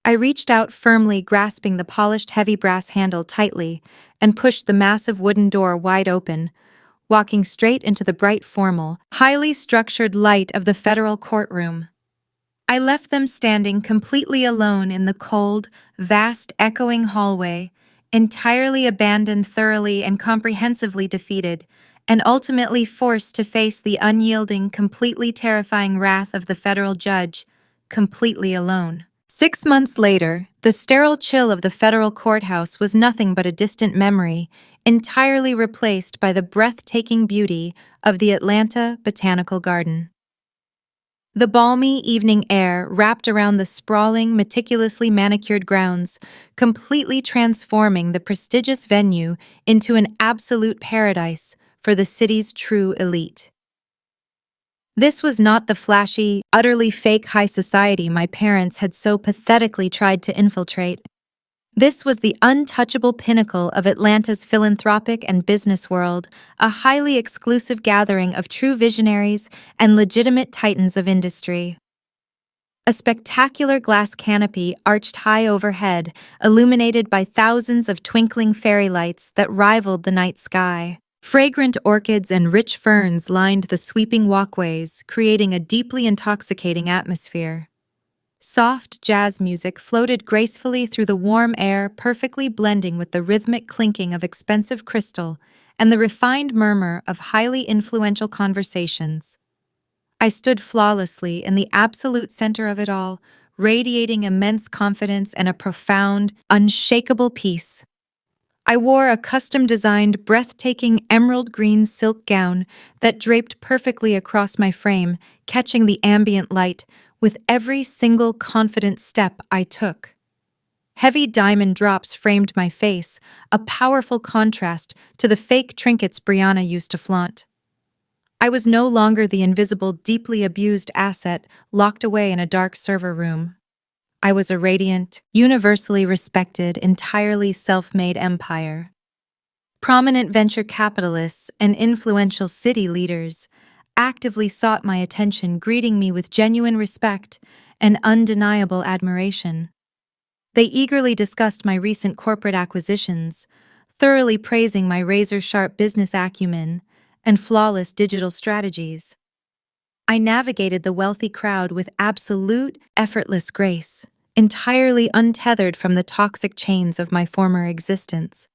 S1: I reached out firmly, grasping the polished heavy brass handle tightly, and pushed the massive wooden door wide open, walking straight into the bright, formal, highly structured light of the federal courtroom. I left them standing completely alone in the cold, vast, echoing hallway, entirely abandoned, thoroughly and comprehensively defeated, and ultimately forced to face the unyielding, completely terrifying wrath of the federal judge, completely alone. 6 months later, the sterile chill of the federal courthouse was nothing but a distant memory, entirely replaced by the breathtaking beauty of the Atlanta Botanical Garden. The balmy evening air wrapped around the sprawling, meticulously manicured grounds, completely transforming the prestigious venue into an absolute paradise for the city's true elite. This was not the flashy, utterly fake high society my parents had so pathetically tried to infiltrate. This was the untouchable pinnacle of Atlanta's philanthropic and business world, a highly exclusive gathering of true visionaries and legitimate titans of industry. A spectacular glass canopy arched high overhead, illuminated by thousands of twinkling fairy lights that rivaled the night sky. Fragrant orchids and rich ferns lined the sweeping walkways, creating a deeply intoxicating atmosphere. Soft jazz music floated gracefully through the warm air, perfectly blending with the rhythmic clinking of expensive crystal and the refined murmur of highly influential conversations. I stood flawlessly in the absolute center of it all, radiating immense confidence and a profound, unshakable peace. I wore a custom-designed, breathtaking emerald green silk gown that draped perfectly across my frame, catching the ambient light with every single confident step I took. Heavy diamond drops framed my face, a powerful contrast to the fake trinkets Brianna used to flaunt. I was no longer the invisible, deeply abused asset locked away in a dark server room. I was a radiant, universally respected, entirely self-made empire. Prominent venture capitalists and influential city leaders actively sought my attention, greeting me with genuine respect and undeniable admiration. They eagerly discussed my recent corporate acquisitions, thoroughly praising my razor-sharp business acumen and flawless digital strategies. I navigated the wealthy crowd with absolute, effortless grace, entirely untethered from the toxic chains of my former existence.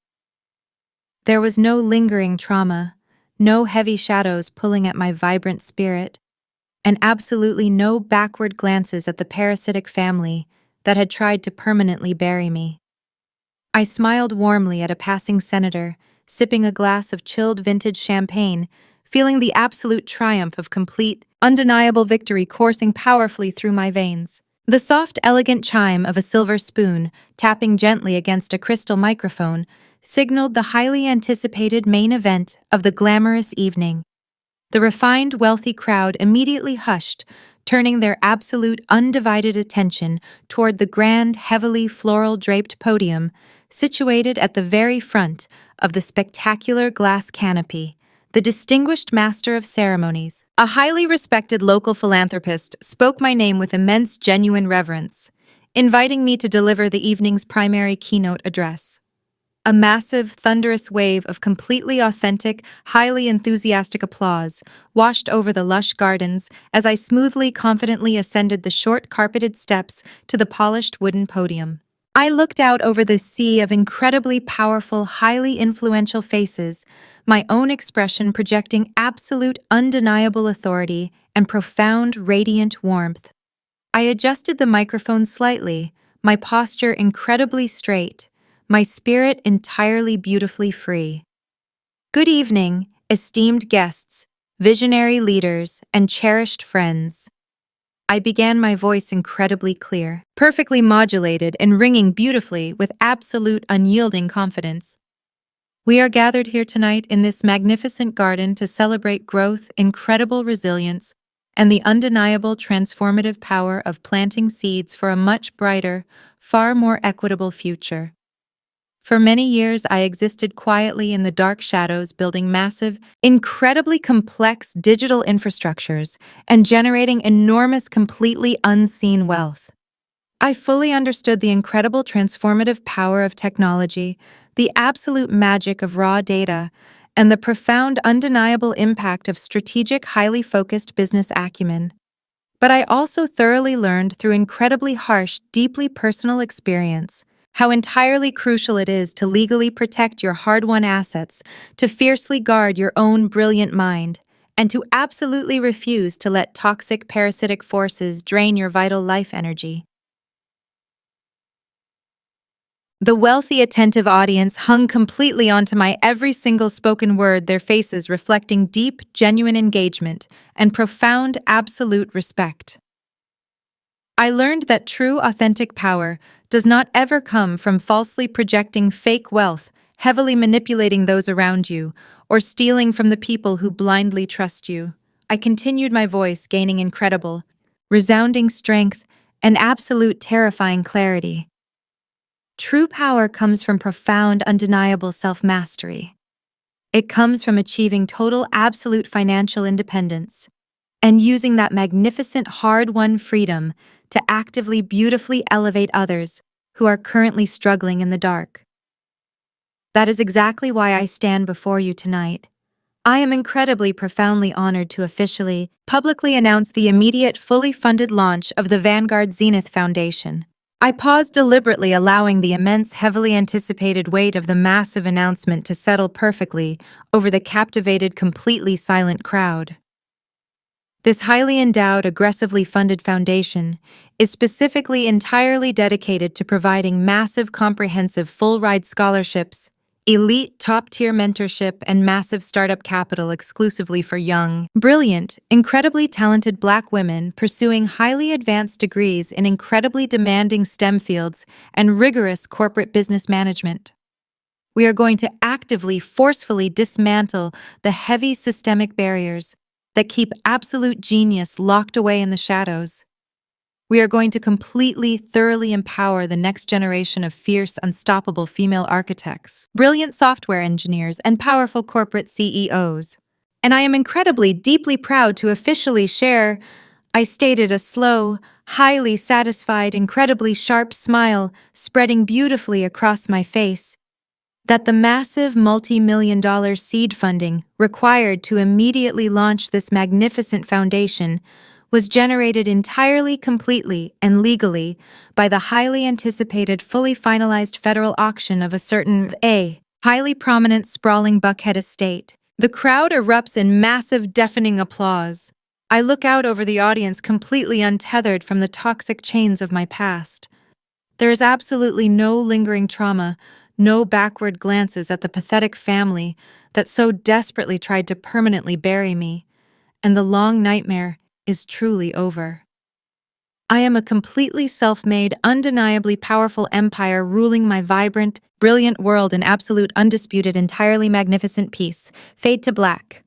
S1: There was no lingering trauma, no heavy shadows pulling at my vibrant spirit, and absolutely no backward glances at the parasitic family that had tried to permanently bury me. I smiled warmly at a passing senator, sipping a glass of chilled vintage champagne, feeling the absolute triumph of complete, undeniable victory coursing powerfully through my veins. The soft, elegant chime of a silver spoon, tapping gently against a crystal microphone, signaled the highly anticipated main event of the glamorous evening. The refined, wealthy crowd immediately hushed, turning their absolute, undivided attention toward the grand, heavily floral-draped podium situated at the very front of the spectacular glass canopy. The distinguished master of ceremonies, a highly respected local philanthropist, spoke my name with immense, genuine reverence, inviting me to deliver the evening's primary keynote address. A massive, thunderous wave of completely authentic, highly enthusiastic applause washed over the lush gardens as I smoothly, confidently ascended the short, carpeted steps to the polished wooden podium. I looked out over the sea of incredibly powerful, highly influential faces, my own expression projecting absolute, undeniable authority and profound, radiant warmth. I adjusted the microphone slightly, my posture incredibly straight, my spirit entirely beautifully free. Good evening, esteemed guests, visionary leaders, and cherished friends. I began, my voice incredibly clear, perfectly modulated and ringing beautifully with absolute unyielding confidence. We are gathered here tonight in this magnificent garden to celebrate growth, incredible resilience, and the undeniable transformative power of planting seeds for a much brighter, far more equitable future. For many years, I existed quietly in the dark shadows, building massive, incredibly complex digital infrastructures and generating enormous, completely unseen wealth. I fully understood the incredible transformative power of technology, the absolute magic of raw data, and the profound, undeniable impact of strategic, highly focused business acumen. But I also thoroughly learned through incredibly harsh, deeply personal experience how entirely crucial it is to legally protect your hard-won assets, to fiercely guard your own brilliant mind, and to absolutely refuse to let toxic parasitic forces drain your vital life energy. The wealthy, attentive audience hung completely onto my every single spoken word, their faces reflecting deep, genuine engagement and profound, absolute respect. I learned that true, authentic power does not ever come from falsely projecting fake wealth, heavily manipulating those around you, or stealing from the people who blindly trust you. I continued, my voice gaining incredible, resounding strength and absolute terrifying clarity. True power comes from profound, undeniable self-mastery. It comes from achieving total, absolute financial independence and using that magnificent, hard-won freedom to actively, beautifully elevate others who are currently struggling in the dark. That is exactly why I stand before you tonight. I am incredibly, profoundly honored to officially, publicly announce the immediate, fully funded launch of the Vanguard Zenith Foundation. I paused deliberately, allowing the immense, heavily anticipated weight of the massive announcement to settle perfectly over the captivated, completely silent crowd. This highly endowed, aggressively funded foundation is specifically entirely dedicated to providing massive, comprehensive, full-ride scholarships, elite, top-tier mentorship, and massive startup capital exclusively for young, brilliant, incredibly talented Black women pursuing highly advanced degrees in incredibly demanding STEM fields and rigorous corporate business management. We are going to actively, forcefully dismantle the heavy systemic barriers that keep absolute genius locked away in the shadows. We are going to completely, thoroughly empower the next generation of fierce, unstoppable female architects, brilliant software engineers, and powerful corporate CEOs. And I am incredibly, deeply proud to officially share, I stated, a slow, highly satisfied, incredibly sharp smile spreading beautifully across my face, that the massive multi-million-dollar seed funding required to immediately launch this magnificent foundation was generated entirely, completely, and legally by the highly anticipated, fully finalized federal auction of a certain highly prominent sprawling Buckhead estate. The crowd erupts in massive, deafening applause. I look out over the audience completely untethered from the toxic chains of my past. There is absolutely no lingering trauma, no backward glances at the pathetic family that so desperately tried to permanently bury me, and the long nightmare is truly over. I am a completely self-made, undeniably powerful empire ruling my vibrant, brilliant world in absolute, undisputed, entirely magnificent peace. Fade to black.